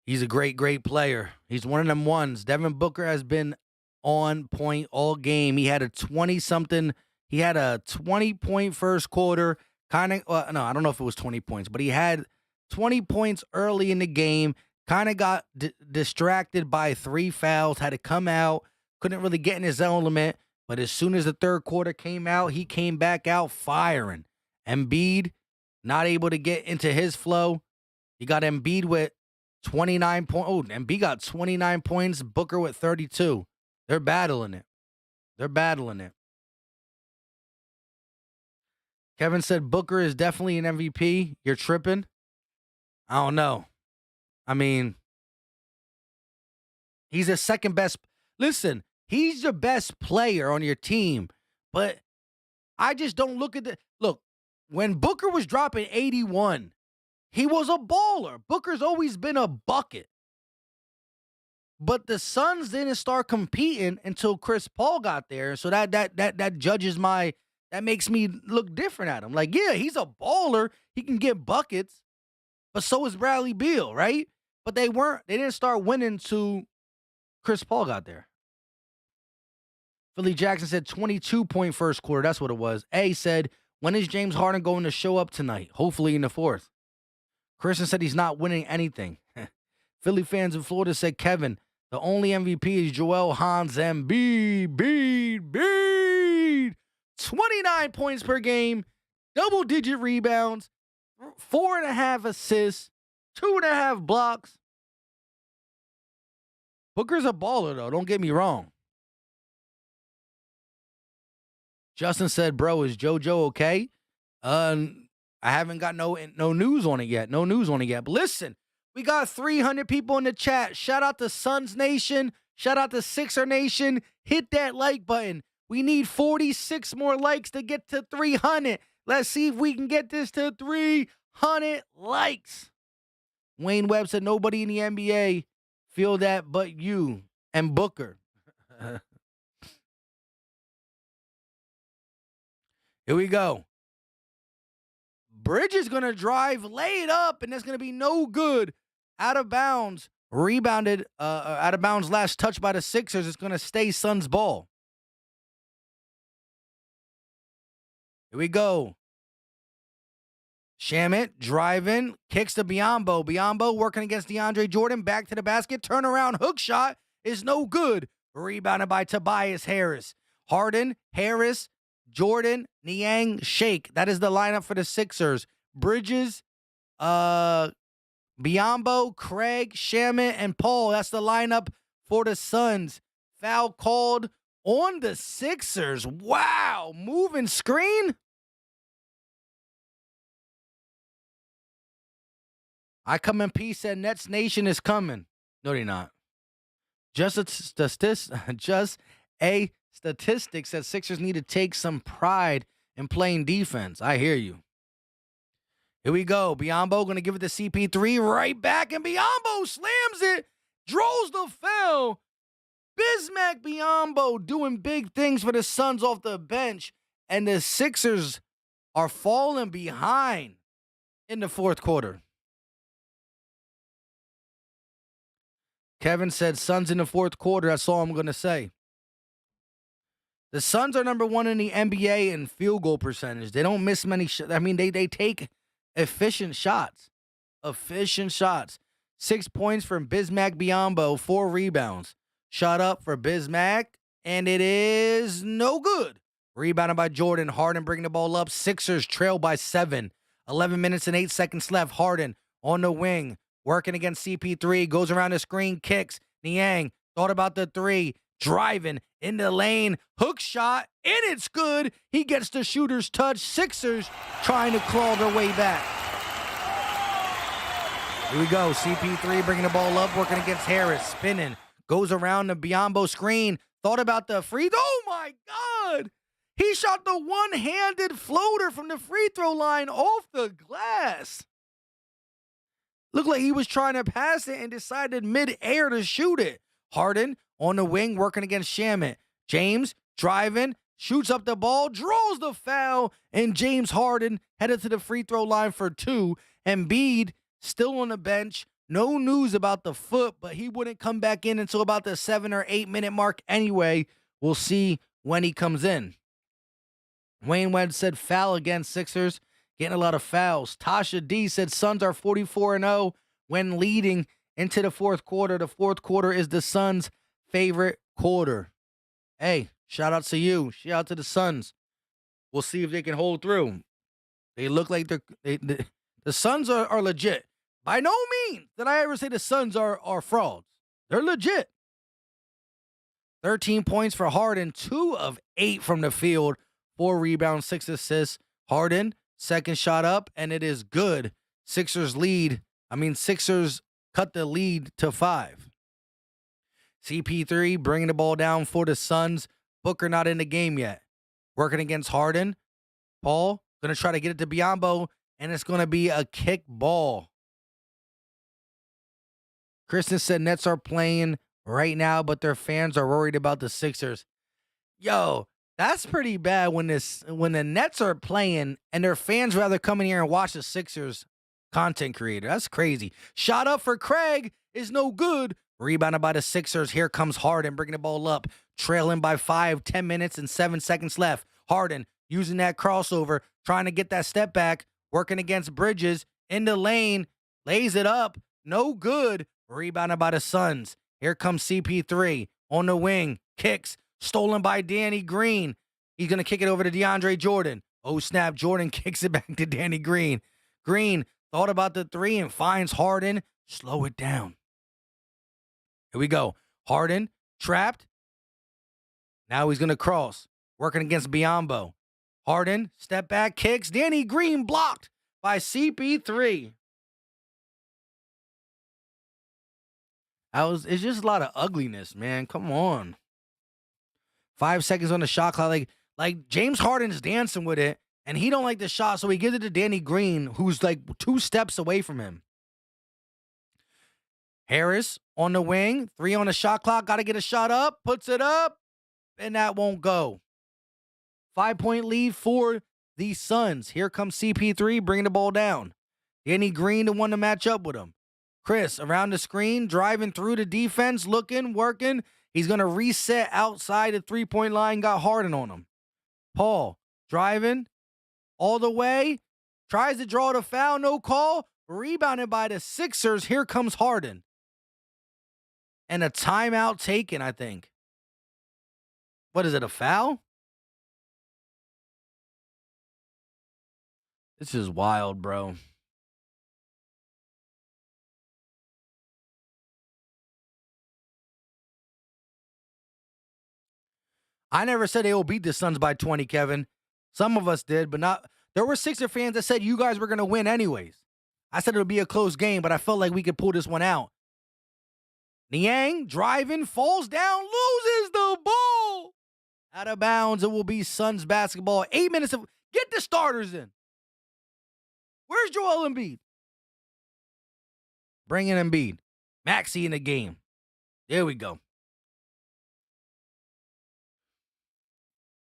He's a great, great player. He's one of them ones. Devin Booker has been on point all game. He had a 20-point first quarter. No, I don't know if it was 20 points, but he had 20 points early in the game. Kind of got distracted by 3 fouls, had to come out. Couldn't really get in his element, but as soon as the third quarter came out, he came back out firing. Embiid, not able to get into his flow. You got Embiid with 29 points. Oh, Embiid got 29 points. Booker with 32. They're battling it. Kevin said Booker is definitely an MVP. You're tripping. I don't know. I mean, he's the second best. Listen. He's the best player on your team, but I just don't look at look, when Booker was dropping 81, he was a baller. Booker's always been a bucket. But the Suns didn't start competing until Chris Paul got there. So that judges that makes me look different at him. Like, yeah, he's a baller. He can get buckets. But so is Bradley Beal, right? But they didn't start winning till Chris Paul got there. Philly Jackson said 22-point first quarter. That's what it was. A said, when is James Harden going to show up tonight? Hopefully in the fourth. Christian said he's not winning anything. Philly fans in Florida said, Kevin, the only MVP is Joel Hans Embiid. 29 points per game, double-digit rebounds, 4.5 assists, 2.5 blocks. Booker's a baller, though. Don't get me wrong. Justin said, bro, is JoJo okay? I haven't got no news on it yet. No news on it yet. But listen, we got 300 people in the chat. Shout out to Suns Nation. Shout out to Sixer Nation. Hit that like button. We need 46 more likes to get to 300. Let's see if we can get this to 300 likes. Wayne Webb said, nobody in the NBA feel that but you and Booker. Here we go. Bridges going to drive, lay it up, and that's going to be no good. Out of bounds. Rebounded, out of bounds last touch by the Sixers. It's going to stay Suns ball. Here we go. Shamet driving, kicks to Biyombo. Biyombo working against DeAndre Jordan. Back to the basket. Turnaround hook shot is no good. Rebounded by Tobias Harris. Harden, Harris, Jordan, Niang, Shake. That is the lineup for the Sixers. Bridges, Biyombo, Craig, Shamet, and Paul. That's the lineup for the Suns. Foul called on the Sixers. Wow. Moving screen. I come in peace and Nets Nation is coming. No, they're not. Just a statistic that Sixers need to take some pride in playing defense. I hear you. Here we go. Biyombo going to give it to CP3 right back, and Biyombo slams it, draws the foul. Bismack Biyombo doing big things for the Suns off the bench, and the Sixers are falling behind in the fourth quarter. Kevin said Suns in the fourth quarter. That's all I'm going to say. The Suns are number one in the NBA in field goal percentage. They don't miss many shots. I mean, they take efficient shots. 6 points from Bismack Biyombo, 4 rebounds. Shot up for Bismack, and it is no good. Rebounded by Jordan. Harden bringing the ball up. Sixers trail by 7. 11 minutes and 8 seconds left. Harden on the wing. Working against CP3, goes around the screen, kicks. Niang thought about the 3, driving in the lane, hook shot, and it's good. He gets the shooter's touch. Sixers trying to claw their way back. Here we go. CP3 bringing the ball up, working against Harris, spinning, goes around the Biyombo screen, thought about the free. Oh my God! He shot the one-handed floater from the free throw line off the glass. Looked like he was trying to pass it and decided mid-air to shoot it. Harden on the wing working against Shamet. James driving, shoots up the ball, draws the foul, and James Harden headed to the free throw line for 2. Embiid still on the bench. No news about the foot, but he wouldn't come back in until about the 7 or 8 minute mark anyway. We'll see when he comes in. Wayne Webb said foul against Sixers. Getting a lot of fouls. Tasha D said Suns are 44-0 when leading into the fourth quarter. The fourth quarter is the Suns' favorite quarter. Hey, shout out to you. Shout out to the Suns. We'll see if they can hold through. They look like the Suns are legit. By no means did I ever say the Suns are frauds. They're legit. 13 points for Harden, 2 of 8 from the field, 4 rebounds, 6 assists. Harden, second shot up, and it is good. Sixers cut the lead to 5. CP3 bringing the ball down for the Suns. Booker not in the game yet. Working against Harden. Paul going to try to get it to Biyombo, and it's going to be a kick ball. Kristen said Nets are playing right now, but their fans are worried about the Sixers. Yo, that's pretty bad when the Nets are playing and their fans rather come in here and watch the Sixers content creator. That's crazy. Shot up for Craig is no good. Rebounded by the Sixers. Here comes Harden bringing the ball up. Trailing by 5, 10 minutes and 7 seconds left. Harden using that crossover, trying to get that step back, working against Bridges in the lane, lays it up. No good. Rebounded by the Suns. Here comes CP3 on the wing. Kicks. Stolen by Danny Green. He's going to kick it over to DeAndre Jordan. Oh, snap. Jordan kicks it back to Danny Green. Green thought about the three and finds Harden. Slow it down. Here we go. Harden trapped. Now he's going to cross. Working against Biyombo. Harden, step back, kicks. Danny Green blocked by CP3. It's just a lot of ugliness, man. Come on. 5 seconds on the shot clock. Like James Harden's dancing with it, and he don't like the shot, so he gives it to Danny Green, who's like 2 steps away from him. Harris on the wing, 3 on the shot clock, got to get a shot up, puts it up, and that won't go. 5-point lead for the Suns. Here comes CP3 bringing the ball down. Danny Green, the one to match up with him. Chris around the screen, driving through the defense, looking, working. He's going to reset outside the 3-point line, got Harden on him. Paul driving all the way, tries to draw the foul, no call. Rebounded by the Sixers. Here comes Harden. And a timeout taken, I think. What is it, a foul? This is wild, bro. I never said they will beat the Suns by 20, Kevin. Some of us did, but not. There were Sixer fans that said you guys were going to win anyways. I said it would be a close game, but I felt like we could pull this one out. Niang driving, falls down, loses the ball. Out of bounds, it will be Suns basketball. 8 minutes of, get the starters in. Where's Joel Embiid? Bring in Embiid. Maxey in the game. There we go.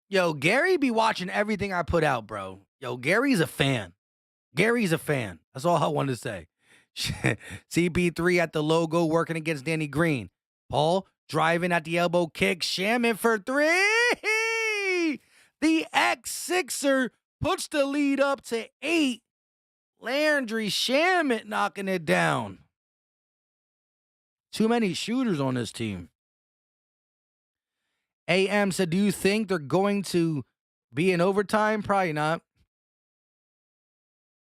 Yo, Gary be watching everything I put out, bro. Yo, Gary's a fan. Gary's a fan. That's all I wanted to say. CP3 at the logo working against Danny Green. Paul driving at the elbow kick. Shaman for 3. The ex-Sixer puts the lead up to 8. Landry Shamet knocking it down. Too many shooters on this team. AM said, do you think they're going to be in overtime? Probably not.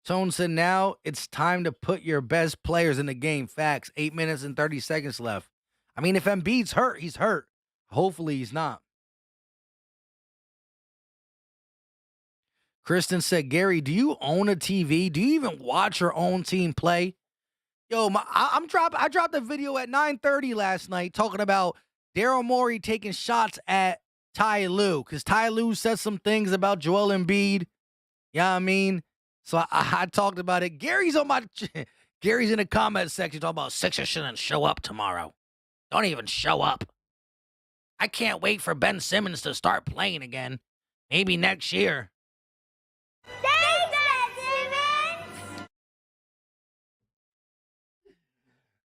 Tone said, now it's time to put your best players in the game. Facts. 8 minutes and 30 seconds left. I mean, if Embiid's hurt, he's hurt. Hopefully he's not. Kristen said, Gary, do you own a TV? Do you even watch your own team play? Yo, I dropped a video at 9:30 last night talking about Daryl Morey taking shots at Ty Lue, because Ty Lue said some things about Joel Embiid. You know what I mean? So I talked about it. Gary's in the comment section talking about Sixers shouldn't show up tomorrow. Don't even show up. I can't wait for Ben Simmons to start playing again. Maybe next year. Thanks, Ben Simmons!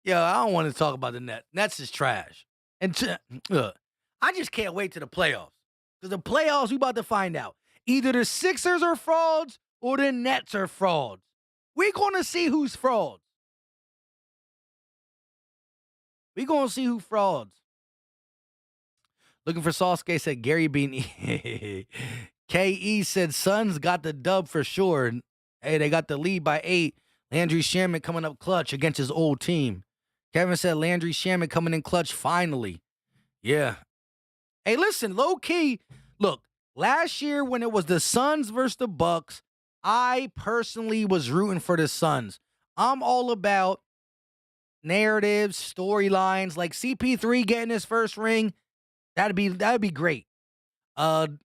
Yo, I don't want to talk about the Nets. Nets is trash. And I just can't wait to the playoffs. Because the playoffs, we about to find out. Either the Sixers are frauds or the Nets are frauds. We're going to see who's frauds. We're going to see who frauds. Looking for Sasuke said Gary Beanie. KE said Suns got the dub for sure. Hey, they got the lead by 8. Landry Shamet coming up clutch against his old team. Kevin said Landry Shamet coming in clutch finally. Yeah. Hey, listen, low key. Look, last year when it was the Suns versus the Bucks, I personally was rooting for the Suns. I'm all about narratives, storylines, like CP3 getting his first ring. That'd be great. The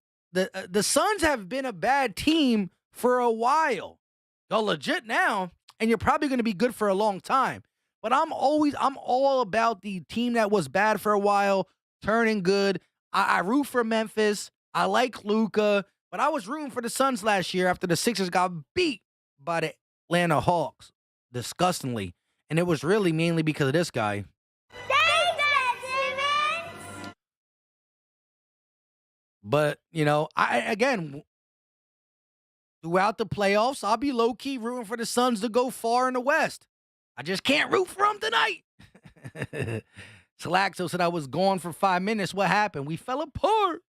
Suns have been a bad team for a while. They're legit now, and you're probably going to be good for a long time. But I'm all about the team that was bad for a while turning good. I root for Memphis. I like Luka, but I was rooting for the Suns last year after the Sixers got beat by the Atlanta Hawks disgustingly, and it was really mainly because of this guy. But, again, throughout the playoffs, I'll be low-key rooting for the Suns to go far in the West. I just can't root for them tonight. Salaxo said I was gone for 5 minutes. What happened? We fell apart.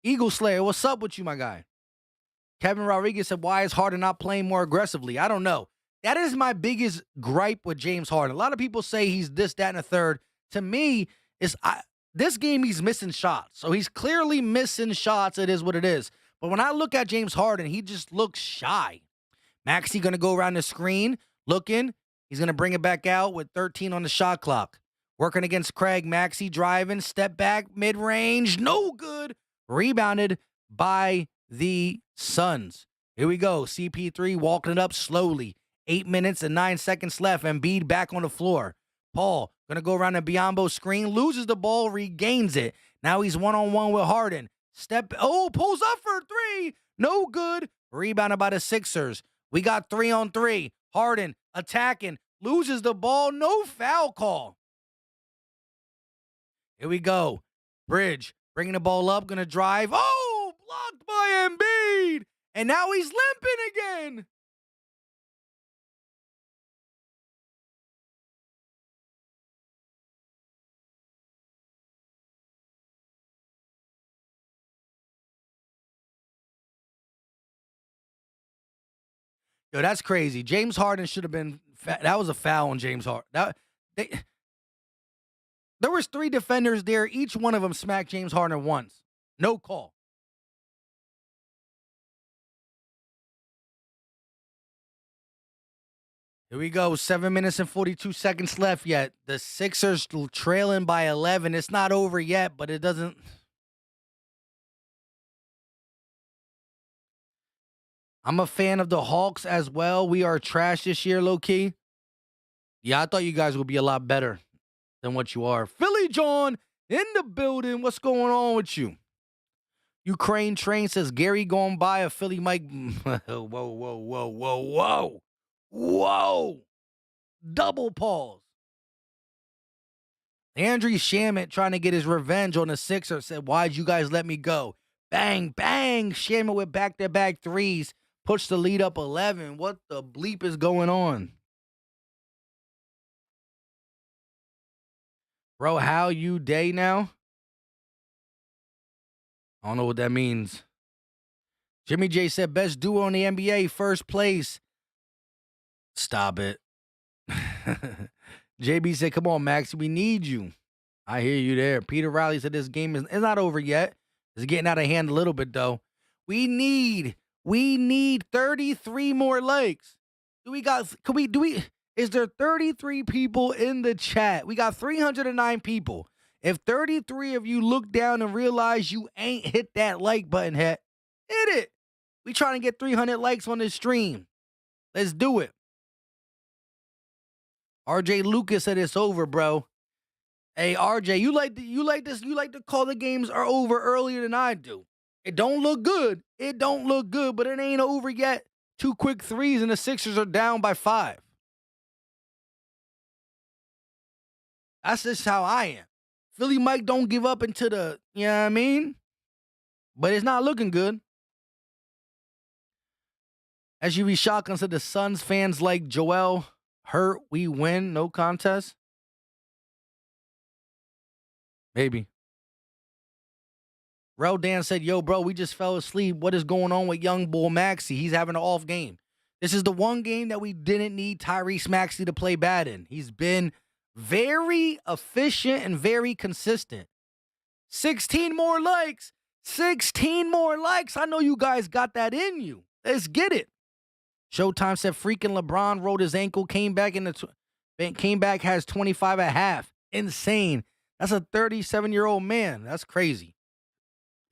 Eagle Slayer, what's up with you, my guy? Kevin Rodriguez said, why is Harden not playing more aggressively? I don't know. That is my biggest gripe with James Harden. A lot of people say he's this, that, and a third. To me, this game he's missing shots. So he's clearly missing shots. It is what it is. But when I look at James Harden, he just looks shy. Maxey going to go around the screen, looking. He's going to bring it back out with 13 on the shot clock. Working against Craig. Maxey driving, step back, mid-range, no good. Rebounded by the Suns. Here we go. CP3 walking it up slowly. 8 minutes and 9 seconds left. Embiid back on the floor. Paul going to go around the Biyombo screen, loses the ball, regains it. Now he's one-on-one with Harden. Pulls up for 3. No good. Rebounded by the Sixers. We got 3-on-3. Harden attacking. Loses the ball. No foul call. Here we go. Bridge bringing the ball up. Going to drive. Oh, blocked by Embiid. And now he's limping again. Yo, that's crazy. James Harden should have been. That was a foul on James Harden. There was 3 defenders there. Each one of them smacked James Harden once. No call. Here we go. 7 minutes and 42 seconds left yet. The Sixers trailing by 11. It's not over yet, but it doesn't. I'm a fan of the Hawks as well. We are trash this year, low-key. Yeah, I thought you guys would be a lot better than what you are. Philly John in the building. What's going on with you? Ukraine Train says, Gary going by a Philly Mike. Whoa. Double pause. Andrew Shamet trying to get his revenge on the Sixers said, why'd you guys let me go? Bang, bang. Shamet with back-to-back threes. Push the lead up 11. What the bleep is going on? Bro, how you day now? I don't know what that means. Jimmy J said, best duo in the NBA, first place. Stop it. JB said, come on, Max, we need you. I hear you there. Peter Riley said, this game is not over yet. It's getting out of hand a little bit, though. We need 33 more likes. Is there 33 people in the chat? We got 309 people. If 33 of you look down and realize you ain't hit that like button yet, hit it. We trying to get 300 likes on this stream. Let's do it. RJ Lucas said it's over, bro. Hey, RJ, you like to call the games are over earlier than I do. It don't look good. But it ain't over yet. 2 quick threes and the Sixers are down by 5. That's just how I am. Philly Mike don't give up into the, you know what I mean? But it's not looking good. SUV Shotgun said the Suns fans like Joel Hurt, we win, no contest. Maybe. Reldan said, yo, bro, we just fell asleep. What is going on with young bull Maxey? He's having an off game. This is the one game that we didn't need Tyrese Maxey to play bad in. He's been very efficient and very consistent. 16 more likes. 16 more likes. I know you guys got that in you. Let's get it. Showtime said freaking LeBron rolled his ankle, came back in the Came back, has 25 at half. Insane. That's a 37-year-old man. That's crazy.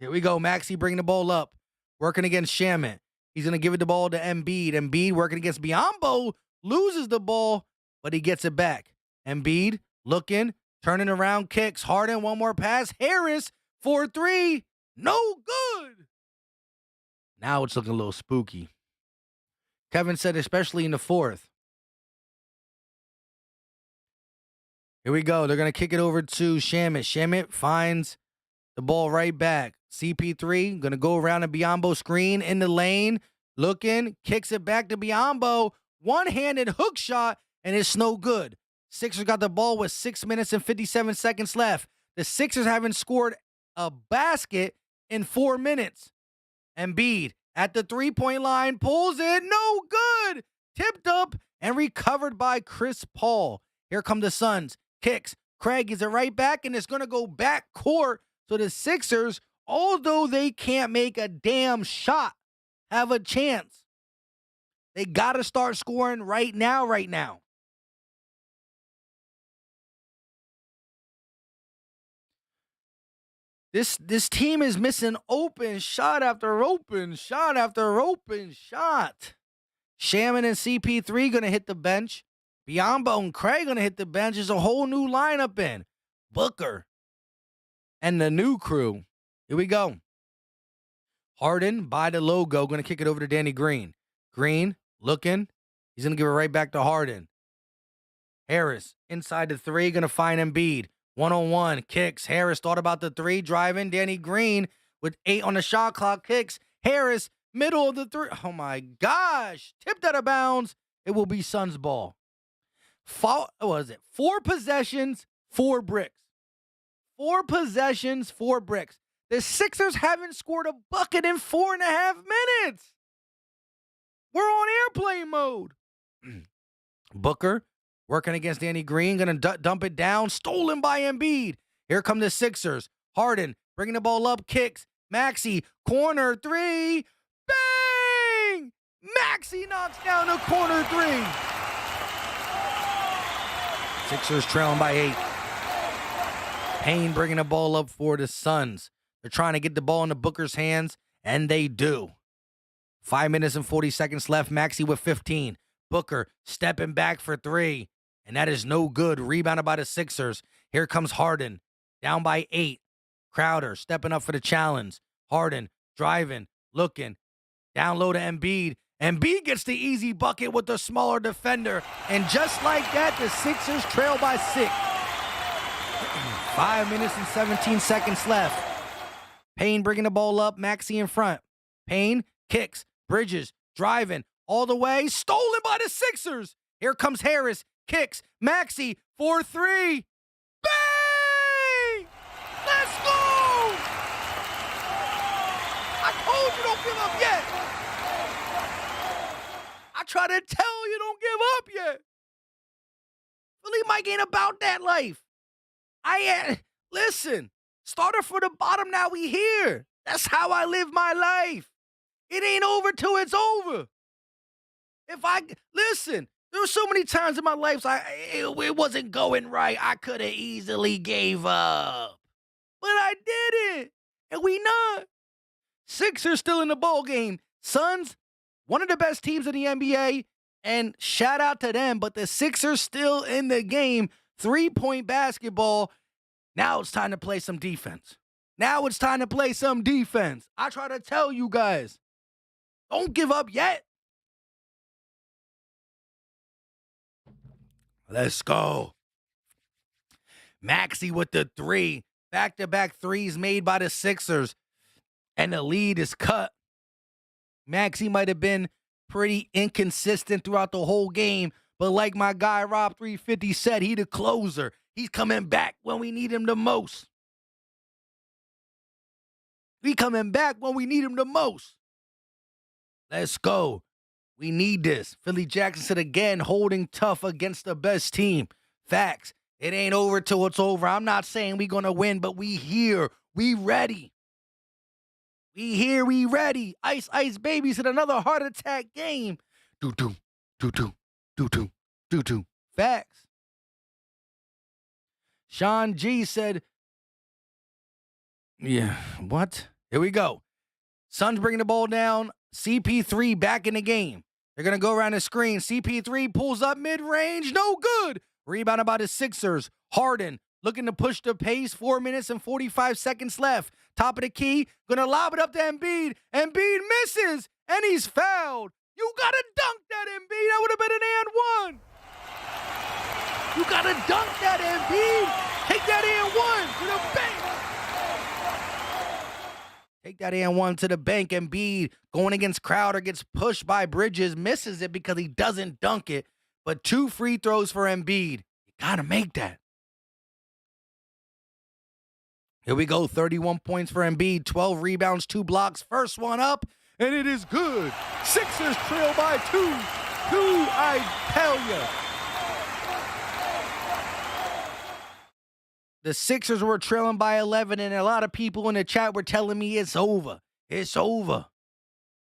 Here we go. Maxey bringing the ball up. Working against Shamit. He's going to give it the ball to Embiid. Embiid working against Biyombo. Loses the ball, but he gets it back. Embiid looking, turning around, kicks. Harden, one more pass. Harris, 4-3. No good. Now it's looking a little spooky. Kevin said especially in the fourth. Here we go. They're going to kick it over to Shamit. Shamit finds the ball right back. CP3 going to go around a Biyombo screen in the lane. Looking, kicks it back to Biyombo. One-handed hook shot, and it's no good. Sixers got the ball with 6 minutes and 57 seconds left. The Sixers haven't scored a basket in 4 minutes. Embiid at the three-point line, pulls it, no good. Tipped up and recovered by Chris Paul. Here come the Suns. Kicks. Craig is it right back, and it's going to go back court. So the Sixers, although they can't make a damn shot, have a chance. They got to start scoring right now. This team is missing open shot after open shot after open shot. Shaman and CP3 going to hit the bench. Biyombo and Craig going to hit the bench. There's a whole new lineup in. Booker and the new crew. Here we go. Harden by the logo. Going to kick it over to Danny Green. Green looking. He's going to give it right back to Harden. Harris inside the three. Going to find Embiid. One-on-one. Kicks. Harris thought about the three. Driving. Danny Green with 8 on the shot clock. Kicks. Harris, middle of the three. Oh, my gosh. Tipped out of bounds. It will be Suns ball. What was it? 4 possessions, 4 bricks. 4 possessions, 4 bricks. The Sixers haven't scored a bucket in 4.5 minutes. We're on airplane mode. Booker working against Danny Green. Going to dump it down. Stolen by Embiid. Here come the Sixers. Harden bringing the ball up. Kicks. Maxey. Corner 3. Bang! Maxey knocks down a corner 3. Sixers trailing by 8. Payne bringing the ball up for the Suns. They're trying to get the ball into Booker's hands, and they do. 5 minutes and 40 seconds left. Maxey with 15. Booker stepping back for 3, and that is no good. Rebounded by the Sixers. Here comes Harden, down by 8. Crowder stepping up for the challenge. Harden driving, looking, down low to Embiid. Embiid gets the easy bucket with the smaller defender. And just like that, the Sixers trail by 6. 5 minutes and 17 seconds left. Payne bringing the ball up. Maxey in front. Payne kicks. Bridges driving all the way. Stolen by the Sixers. Here comes Harris. Kicks. Maxey 4-3. Bang! Let's go! I told you don't give up yet. I try to tell you don't give up yet. Philly Mike ain't about that life. Listen, starter for the bottom, now we here. That's how I live my life. It ain't over till it's over. Listen, there were so many times in my life it wasn't going right. I could have easily gave up. But I didn't. And we not. Sixers still in the ball game. Suns, one of the best teams in the NBA, and shout out to them, but the Sixers still in the game. 3-point basketball. Now it's time to play some defense. I try to tell you guys, don't give up yet. Let's go. Maxey with the 3. Back-to-back threes made by the Sixers. And the lead is cut. Maxey might have been pretty inconsistent throughout the whole game, but like my guy Rob 350 said, he the closer. He's coming back when we need him the most. Let's go. We need this. Philly Jackson said again, holding tough against the best team. Facts. It ain't over till it's over. I'm not saying we gonna win, but we here. We ready. We ready. Ice Ice Baby said another heart attack game. Do. Facts. Sean G said, yeah, what? Here we go. Suns bringing the ball down. CP3 back in the game. They're going to go around the screen. CP3 pulls up mid-range. No good. Rebounded by the Sixers. Harden looking to push the pace. 4 minutes and 45 seconds left. Top of the key. Going to lob it up to Embiid. Embiid misses, and he's fouled. You got to dunk that, Embiid. That would have been an and one. You got to dunk that, Embiid. Take that and one to the bank. Take that and one to the bank. Embiid going against Crowder, gets pushed by Bridges, misses it because he doesn't dunk it. But 2 free throws for Embiid. You got to make that. Here we go. 31 points for Embiid, 12 rebounds, 2 blocks. First one up, and it is good. Sixers trail by 2. I tell you. The Sixers were trailing by 11, and a lot of people in the chat were telling me it's over. It's over.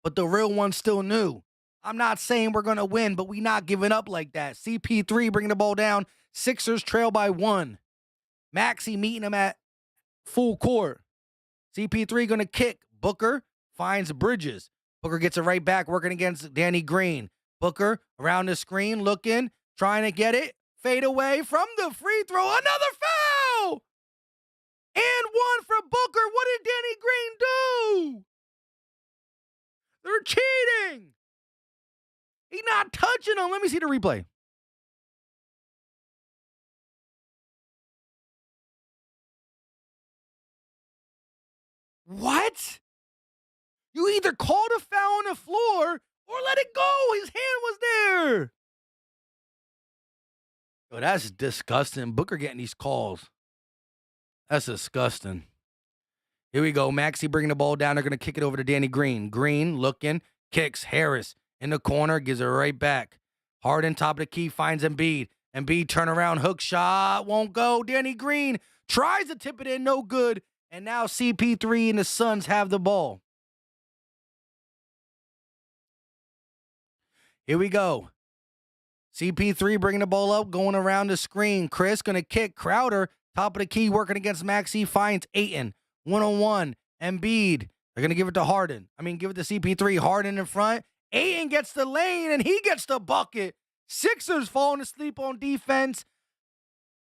But the real one still knew. I'm not saying we're going to win, but we not giving up like that. CP3 bringing the ball down. Sixers trail by 1. Maxey meeting him at full court. CP3 going to kick. Booker finds Bridges. Booker gets it right back, working against Danny Green. Booker around the screen, looking, trying to get it. Fade away from the free throw. Another foul! And one for Booker. What did Danny Green do? They're cheating. He's not touching him. Let me see the replay. What? You either called a foul on the floor or let it go. His hand was there. Yo, that's disgusting. Booker getting these calls. That's disgusting. Here we go. Maxey bringing the ball down. They're going to kick it over to Danny Green. Green looking, kicks. Harris in the corner, gives it right back. Harden, top of the key, finds Embiid. Embiid turnaround, hook shot, won't go. Danny Green tries to tip it in, no good. And now CP3 and the Suns have the ball. Here we go. CP3 bringing the ball up, going around the screen. Chris going to kick. Crowder, top of the key, working against Maxey, finds Ayton. 1-on-1. Embiid. They're going to give it to Harden. Give it to CP3. Harden in front. Ayton gets the lane, and he gets the bucket. Sixers falling asleep on defense.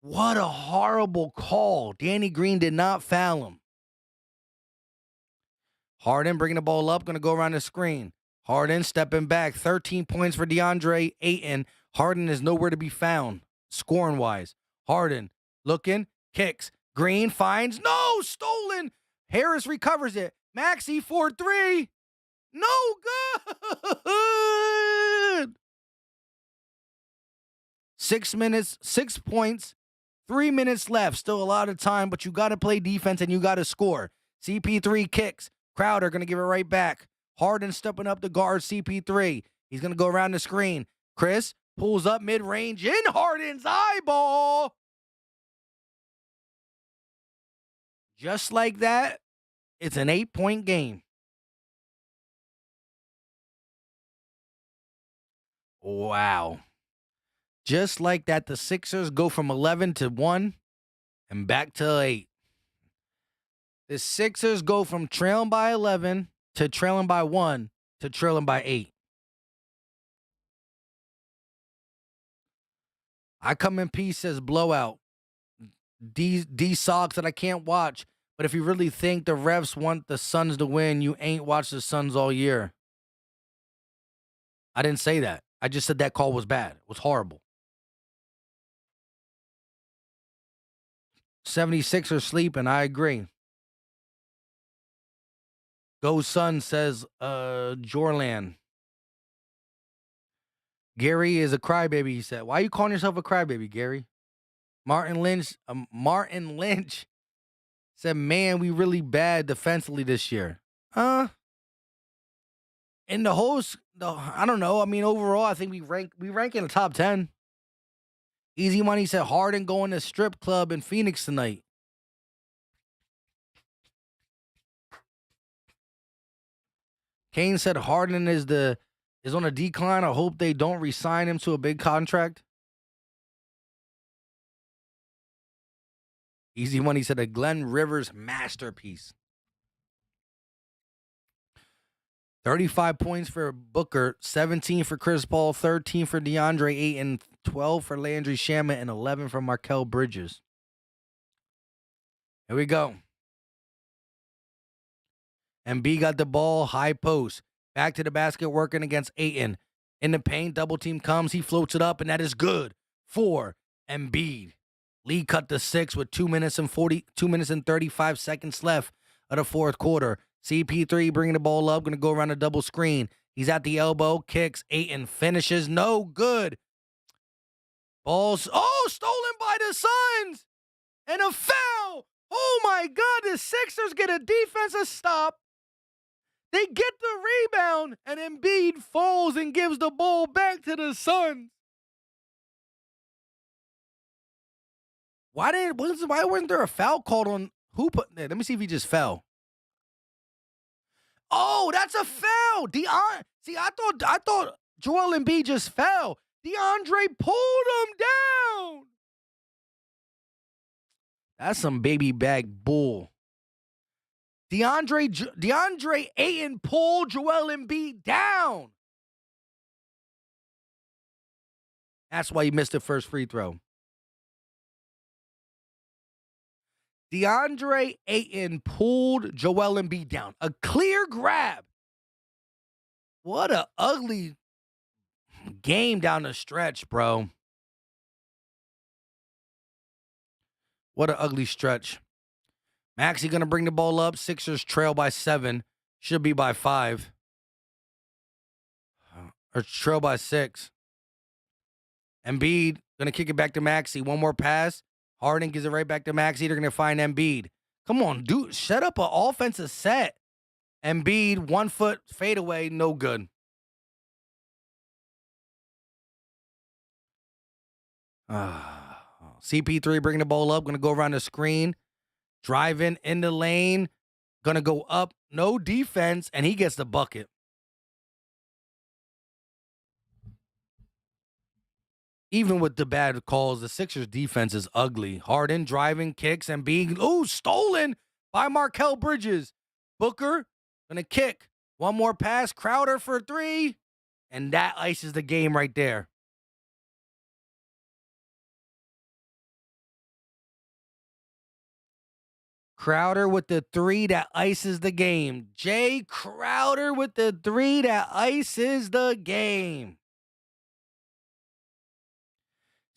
What a horrible call. Danny Green did not foul him. Harden bringing the ball up, going to go around the screen. Harden stepping back. 13 points for DeAndre Ayton. Harden is nowhere to be found, scoring-wise. Harden looking, kicks. Green finds, no, stolen. Harris recovers it. Maxey 4-3. No good. 6 minutes, 6 points, 3 minutes left. Still a lot of time, but you got to play defense and you got to score. CP3 kicks. Crowder going to give it right back. Harden stepping up to guard CP3. He's going to go around the screen. Chris pulls up mid-range in Harden's eyeball. Just like that, it's an 8-point game. Wow. Just like that, the Sixers go from 11 to 1 and back to 8. The Sixers go from trailing by 11 to trailing by 1 to trailing by 8. I come in peace says blowout. D socks that I can't watch. But if you really think the refs want the Suns to win, you ain't watched the Suns all year. I didn't say that. I just said that call was bad. It was horrible. 76ers sleeping. I agree. Go Sun says Jorlan. Gary is a crybaby, he said. Why are you calling yourself a crybaby, Gary? Martin Lynch said, man, we really bad defensively this year. In the whole, I don't know. Overall, I think we rank in the top 10. Easy Money said Harden going to strip club in Phoenix tonight. Kane said Harden is on a decline. I hope they don't re-sign him to a big contract. Easy money said a Glenn Rivers masterpiece. 35 points for Booker, 17 for Chris Paul, 13 for DeAndre Ayton, 12 for Landry Shamet, and 11 for Markel Bridges. Here we go. Embiid got the ball, high post. Back to the basket, working against Ayton. In the paint, double team comes. He floats it up, and that is good for Embiid. Lee cut the 6 with 2 minutes and 35 seconds left of the fourth quarter. CP3 bringing the ball up, going to go around a double screen. He's at the elbow, kicks, Ayton finishes, no good. Ball's, stolen by the Suns, and a foul. Oh my God, the Sixers get a defensive stop. They get the rebound, and Embiid falls and gives the ball back to the Suns. Why wasn't there a foul called on who put? Let me see if he just fell. Oh, that's a foul. I thought Joel Embiid just fell. DeAndre pulled him down. That's some baby bag bull. DeAndre Ayton pulled Joel Embiid down. That's why he missed the first free throw. DeAndre Ayton pulled Joel Embiid down. A clear grab. What a ugly game down the stretch, bro. What an ugly stretch. Maxey going to bring the ball up. Sixers trail by 7. Should be by 5. Or trail by 6. Embiid going to kick it back to Maxey. One more pass. Harden gives it right back to Maxey. They're going to find Embiid. Come on, dude. Set up an offensive set. Embiid, 1 foot fadeaway, no good. CP3 bringing the ball up. Going to go around the screen. Driving in the lane. Going to go up. No defense. And he gets the bucket. Even with the bad calls, the Sixers defense is ugly. Harden driving, kicks, and being, stolen by Markel Bridges. Booker gonna kick. One more pass, Crowder for 3, and that ices the game right there. Crowder with the 3 that ices the game. Jay Crowder with the 3 that ices the game.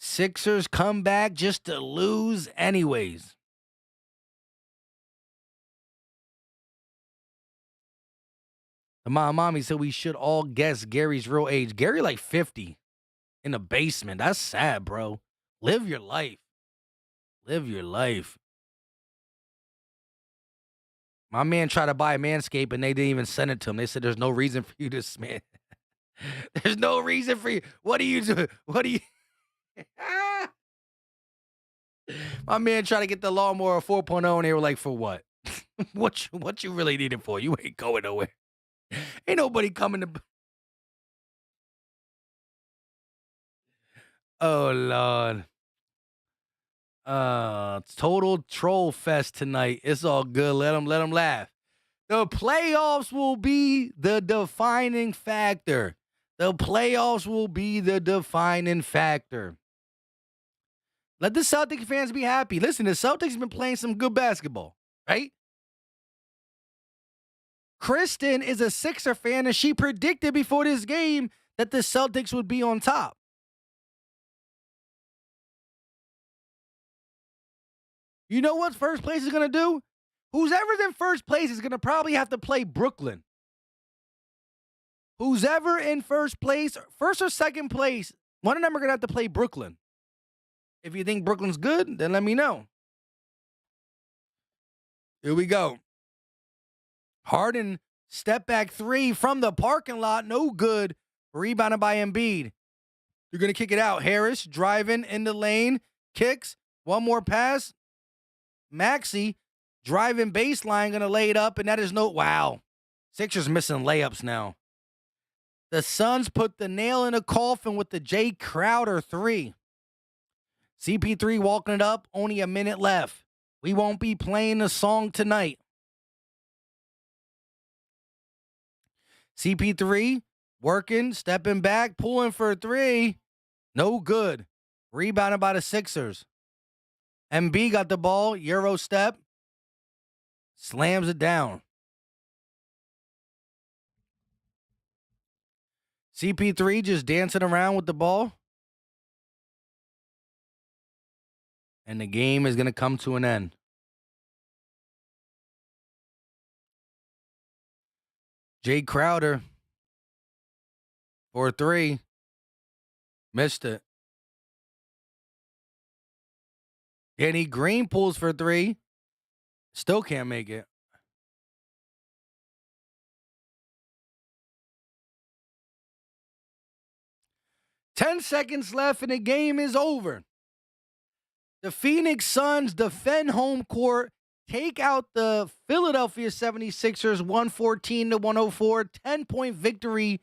Sixers come back just to lose anyways. The mommy said we should all guess Gary's real age. Gary like 50 in the basement. That's sad, bro. Live your life. Live your life. My man tried to buy a Manscaped and they didn't even send it to him. They said there's no reason for you to man. There's no reason for you. What do you do? What do you... My man tried to get the lawnmower 4.0 and they were like, for what? what you really need it for? You ain't going nowhere. Ain't nobody coming to... Oh, Lord. It's total troll fest tonight. It's all good. Let them laugh. The playoffs will be the defining factor. The playoffs will be the defining factor. Let the Celtics fans be happy. Listen, the Celtics have been playing some good basketball, right? Kristen is a Sixer fan, and she predicted before this game that the Celtics would be on top. You know what first place is going to do? Whoever's in first place is going to probably have to play Brooklyn. Who's ever in first place, first or second place, one of them are going to have to play Brooklyn. If you think Brooklyn's good, then let me know. Here we go. Harden, step back 3 from the parking lot. No good. Rebounded by Embiid. You're going to kick it out. Harris driving in the lane. Kicks. One more pass. Maxey driving baseline. Going to lay it up. And that is no... Wow. Sixers missing layups now. The Suns put the nail in the coffin with the Jay Crowder 3. CP3 walking it up. Only a minute left. We won't be playing the song tonight. CP3 working, stepping back, pulling for a three. No good. Rebounded by the Sixers. MB got the ball, Euro step, slams it down. CP3 just dancing around with the ball. And the game is going to come to an end. Jay Crowder for a three. Missed it. Danny Green pulls for three. Still can't make it. Ten seconds left and the game is over. The Phoenix Suns defend home court, take out the Philadelphia 76ers 114-104, 10-point victory.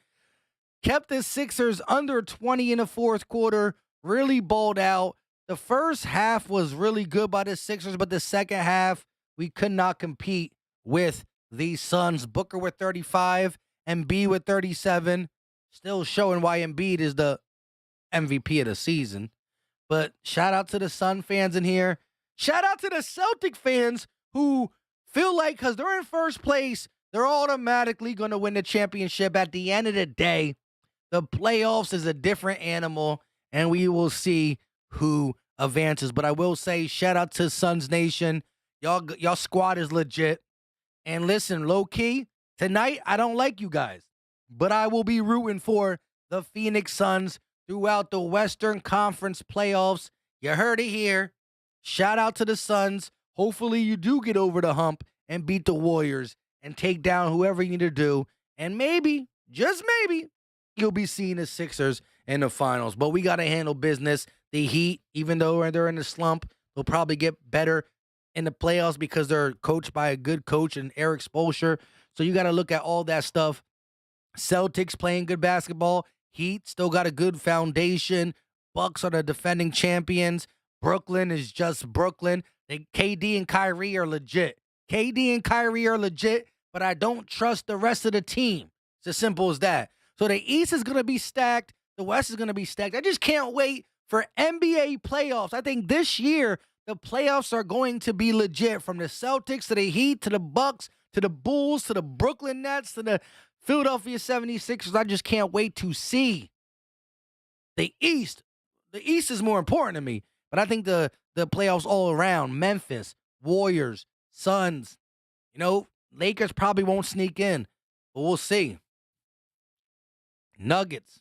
Kept the Sixers under 20 in the fourth quarter, really balled out. The first half was really good by the Sixers, but the second half, we could not compete with the Suns. Booker with 35, Embiid with 37. Still showing why Embiid is the MVP of the season. But shout out to the Sun fans in here. Shout out to the Celtic fans who feel like because they're in first place, they're automatically going to win the championship. At the end of the day, the playoffs is a different animal, and we will see who advances. But I will say, shout out to Suns Nation. Y'all squad is legit. And listen, low-key, tonight, I don't like you guys, but I will be rooting for the Phoenix Suns throughout the Western Conference playoffs. You heard it here. Shout out to the Suns. Hopefully you do get over the hump and beat the Warriors and take down whoever you need to do. And maybe, just maybe, you'll be seeing the Sixers in the finals. But we got to handle business. The Heat, even though they're in the slump, they'll probably get better in the playoffs because they're coached by a good coach and Eric Spoelstra. So you got to look at all that stuff. Celtics playing good basketball. Heat still got a good foundation. Bucks are the defending champions. Brooklyn is just Brooklyn. KD and Kyrie are legit. KD and Kyrie are legit, but I don't trust the rest of the team. It's as simple as that. So the East is going to be stacked. The West is going to be stacked. I just can't wait for NBA playoffs. I think this year the playoffs are going to be legit, from the Celtics to the Heat to the Bucks to the Bulls to the Brooklyn Nets to the Philadelphia 76ers. I just can't wait to see the East. The East is more important to me, but I think the playoffs all around, Memphis, Warriors, Suns, Lakers probably won't sneak in, but we'll see. Nuggets.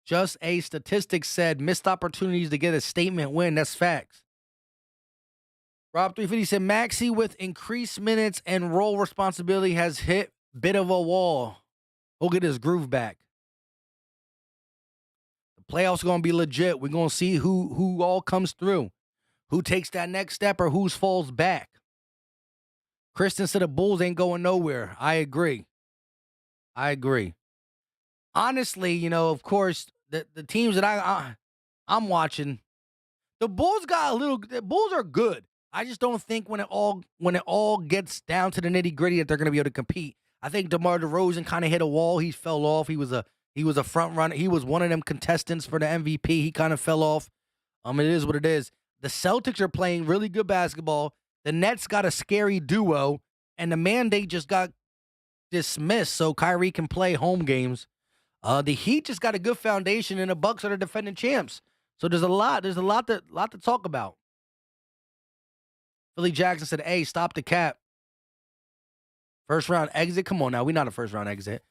Just a statistic said missed opportunities to get a statement win. That's facts. Rob 350 said Maxey with increased minutes and role responsibility has hit bit of a wall. He'll get his groove back. The playoffs are going to be legit. We're going to see who all comes through, who takes that next step or who falls back. Kristen said the Bulls ain't going nowhere. I agree. Honestly, of course, the teams that I'm watching, the Bulls the Bulls are good. I just don't think when it all gets down to the nitty-gritty that they're going to be able to compete. I think DeMar DeRozan kind of hit a wall. He fell off. He was a front runner. He was one of them contestants for the MVP. He kind of fell off. It is what it is. The Celtics are playing really good basketball. The Nets got a scary duo, and the mandate just got dismissed so Kyrie can play home games. The Heat just got a good foundation, and the Bucks are the defending champs. So there's a lot to talk about. Philly Jackson said, "Hey, stop the cap. First round exit? Come on now. We're not a first round exit."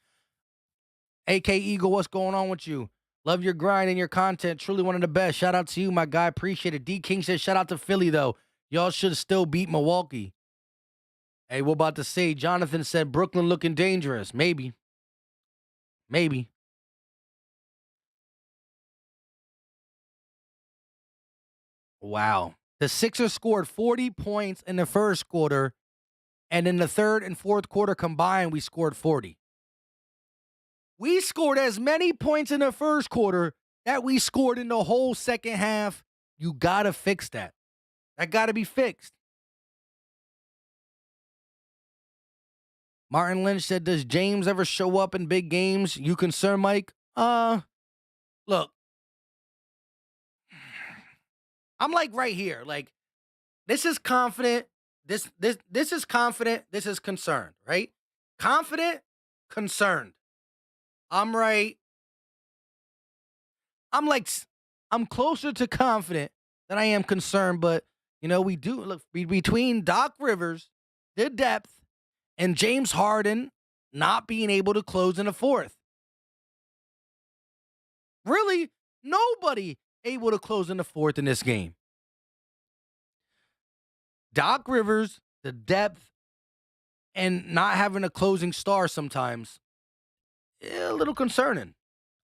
AK Eagle, what's going on with you? Love your grind and your content. Truly one of the best. Shout out to you, my guy. Appreciate it. D King said, shout out to Philly, though. Y'all should still beat Milwaukee. Hey, we're about to see. Jonathan said, Brooklyn looking dangerous. Maybe. Wow. The Sixers scored 40 points in the first quarter, and in the third and fourth quarter combined, we scored 40. We scored as many points in the first quarter that we scored in the whole second half. You got to fix that. That got to be fixed. Martin Lynch said, does James ever show up in big games? You concerned, Mike? Look. I'm like right here. Like, this is confident. This is confident. This is concerned, right? Confident, concerned. I'm right. I'm closer to confident than I am concerned, but we do look between Doc Rivers, the depth, and James Harden not being able to close in the fourth. Really, nobody able to close in the fourth in this game. Doc Rivers, the depth, and not having a closing star sometimes, a little concerning.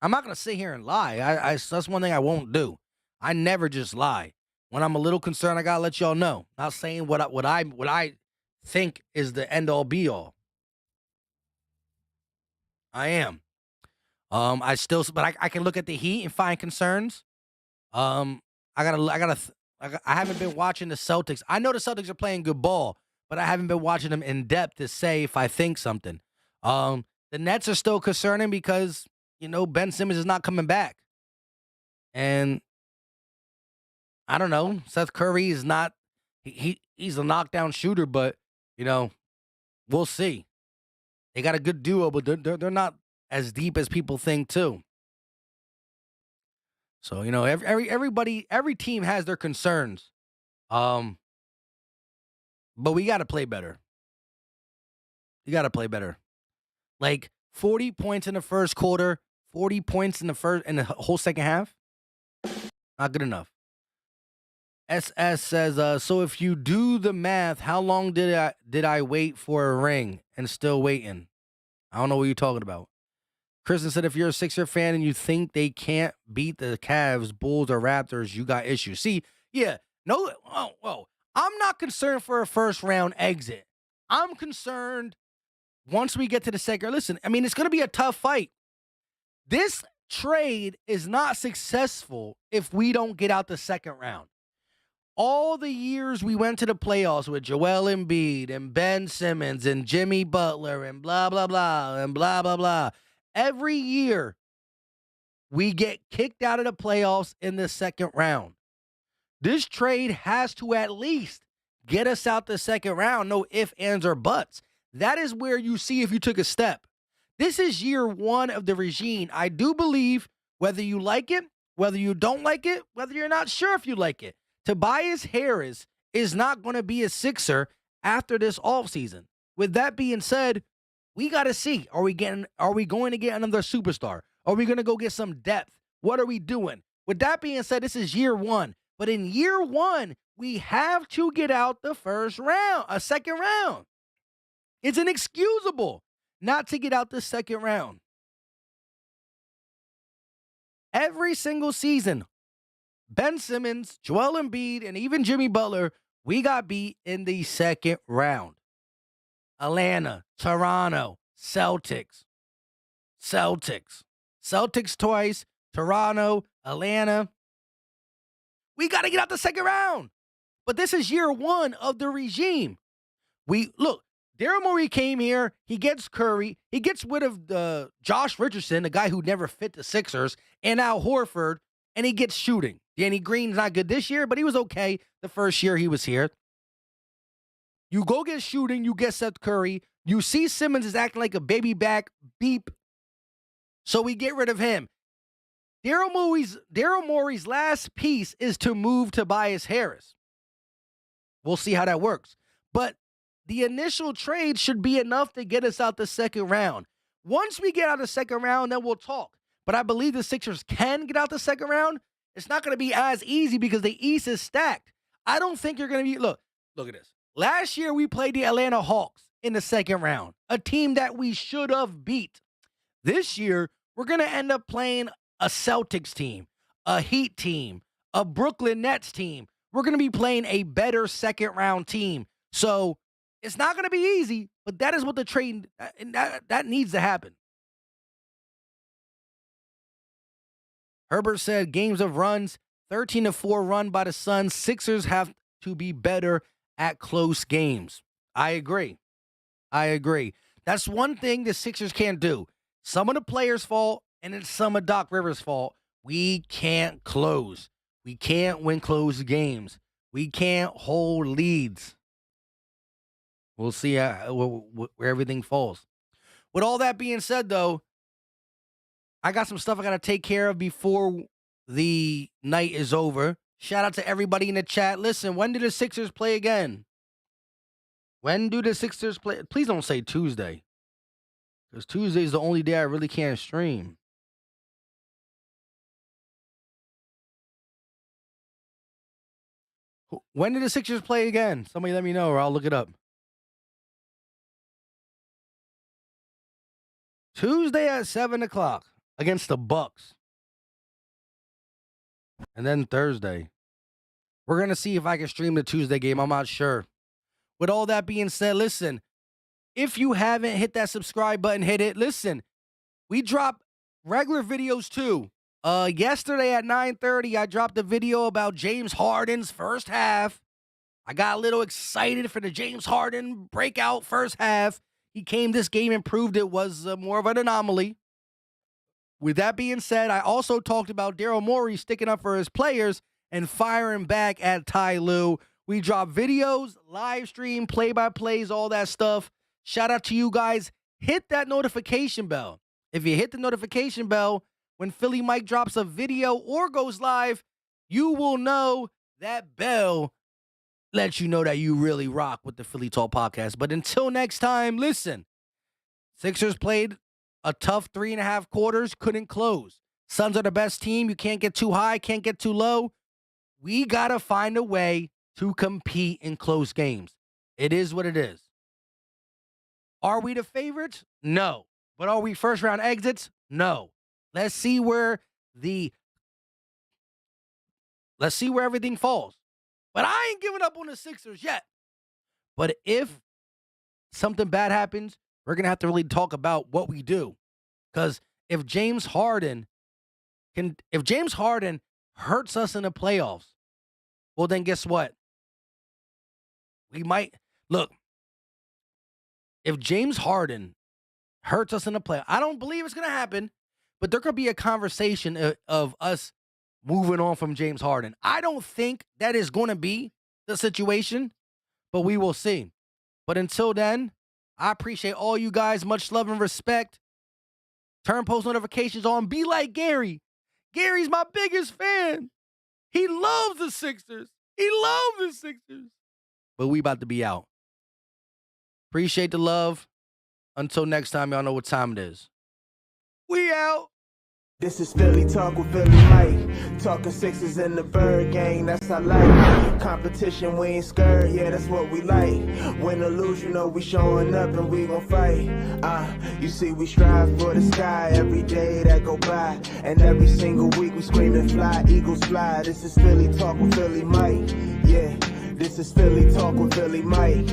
I'm not going to sit here and lie. That's one thing I won't do. I never just lie. When I'm a little concerned, I got to let y'all know. Not saying what I think is the end all be all. I am. But I can look at the Heat and find concerns. I haven't been watching the Celtics. I know the Celtics are playing good ball, but I haven't been watching them in depth to say if I think something. The Nets are still concerning because, Ben Simmons is not coming back. And I don't know. Seth Curry is not he's a knockdown shooter, but we'll see. They got a good duo, but they're not as deep as people think too. So, every team has their concerns. But we got to play better. You got to play better. Like 40 points in the first quarter, 40 points in the whole second half. Not good enough. SS says, so if you do the math, how long did I wait for a ring and still waiting? I don't know what you're talking about. Kristen said, if you're a Sixer fan and you think they can't beat the Cavs, Bulls, or Raptors, you got issues. See, yeah, no, I'm not concerned for a first round exit. I'm concerned once we get to the second. Listen, I mean, it's going to be a tough fight. This trade is not successful if we don't get out the second round. All the years we went to the playoffs with Joel Embiid and Ben Simmons and Jimmy Butler and blah, blah, blah, and blah, blah, blah. Every year, we get kicked out of the playoffs in the second round. This trade has to at least get us out the second round. No ifs, ands, or buts. That is where you see if you took a step. This is year one of the regime. I do believe whether you like it, whether you don't like it, whether you're not sure if you like it, Tobias Harris is not going to be a Sixer after this offseason. With that being said, we got to see, are we going to get another superstar? Are we going to go get some depth? What are we doing? With that being said, this is year one. But in year one, we have to get out the second round. It's inexcusable not to get out the second round. Every single season, Ben Simmons, Joel Embiid, and even Jimmy Butler, we got beat in the second round. Atlanta, Toronto, Celtics twice, Toronto, Atlanta. We got to get out the second round. But this is year one of the regime. Daryl Morey came here. He gets Curry. He gets rid of Josh Richardson, the guy who never fit the Sixers, and Al Horford, and he gets shooting. Danny Green's not good this year, but he was okay the first year he was here. You go get shooting, you get Seth Curry. You see Simmons is acting like a baby back beep, so we get rid of him. Daryl Morey's last piece is to move Tobias Harris. We'll see how that works. But the initial trade should be enough to get us out the second round. Once we get out the second round, then we'll talk. But I believe the Sixers can get out the second round. It's not going to be as easy because the East is stacked. I don't think you're going to be... Look at this. Last year, we played the Atlanta Hawks in the second round, a team that we should have beat. This year, we're going to end up playing a Celtics team, a Heat team, a Brooklyn Nets team. We're going to be playing a better second-round team. So it's not going to be easy, but that is what the trade, that needs to happen. Herbert said, games of runs, 13-4 run by the Suns. Sixers have to be better at close games. I agree. That's one thing the Sixers can't do. Some of the players' fault, and it's some of Doc Rivers' fault. We can't close. We can't win close games. We can't hold leads. We'll see where everything falls. With all that being said, though, I got some stuff I got to take care of before the night is over. Shout out to everybody in the chat. Listen, when do the Sixers play again? When do the Sixers play? Please don't say Tuesday, because Tuesday is the only day I really can't stream. When did the Sixers play again? Somebody let me know, or I'll look it up. Tuesday at 7 o'clock against the Bucks. And then Thursday. We're going to see if I can stream the Tuesday game. I'm not sure. With all that being said, listen, if you haven't hit that subscribe button, hit it. Listen, we drop regular videos too. Yesterday at 9:30, I dropped a video about James Harden's first half. I got a little excited for the James Harden breakout first half. He came this game and proved it was more of an anomaly. With that being said, I also talked about Daryl Morey sticking up for his players and firing back at Ty Lue. We drop videos, live stream, play-by-plays, all that stuff. Shout out to you guys. Hit that notification bell. If you hit the notification bell, when Philly Mike drops a video or goes live, you will know that bell lets you know that you really rock with the Philly Talk podcast. But until next time, listen, Sixers played a tough 3.5 quarters, couldn't close. Suns are the best team. You can't get too high, can't get too low. We got to find a way to compete in close games. It is what it is. Are we the favorites? No. But are we first round exits? No. Let's see where everything falls. But I ain't giving up on the Sixers yet. But if something bad happens, we're going to have to really talk about what we do. Because if James Harden hurts us in the playoffs, well, then guess what? We might look. If James Harden hurts us in the playoffs, I don't believe it's going to happen, but there could be a conversation of us moving on from James Harden. I don't think that is going to be the situation, but we will see. But until then, I appreciate all you guys. Much love and respect. Turn post notifications on. Be like Gary. Gary's my biggest fan. He loves the Sixers. But we about to be out. Appreciate the love. Until next time, y'all know what time it is. We out. This is Philly Talk with Philly Mike. Talking Sixers in the Bird Gang, that's I like. Competition, we ain't scared, yeah, that's what we like. Win or lose, you know we showing up and we gon' fight. You see we strive for the sky every day that go by. And every single week we screaming fly, Eagles fly. This is Philly Talk with Philly Mike. Yeah, this is Philly Talk with Philly Mike.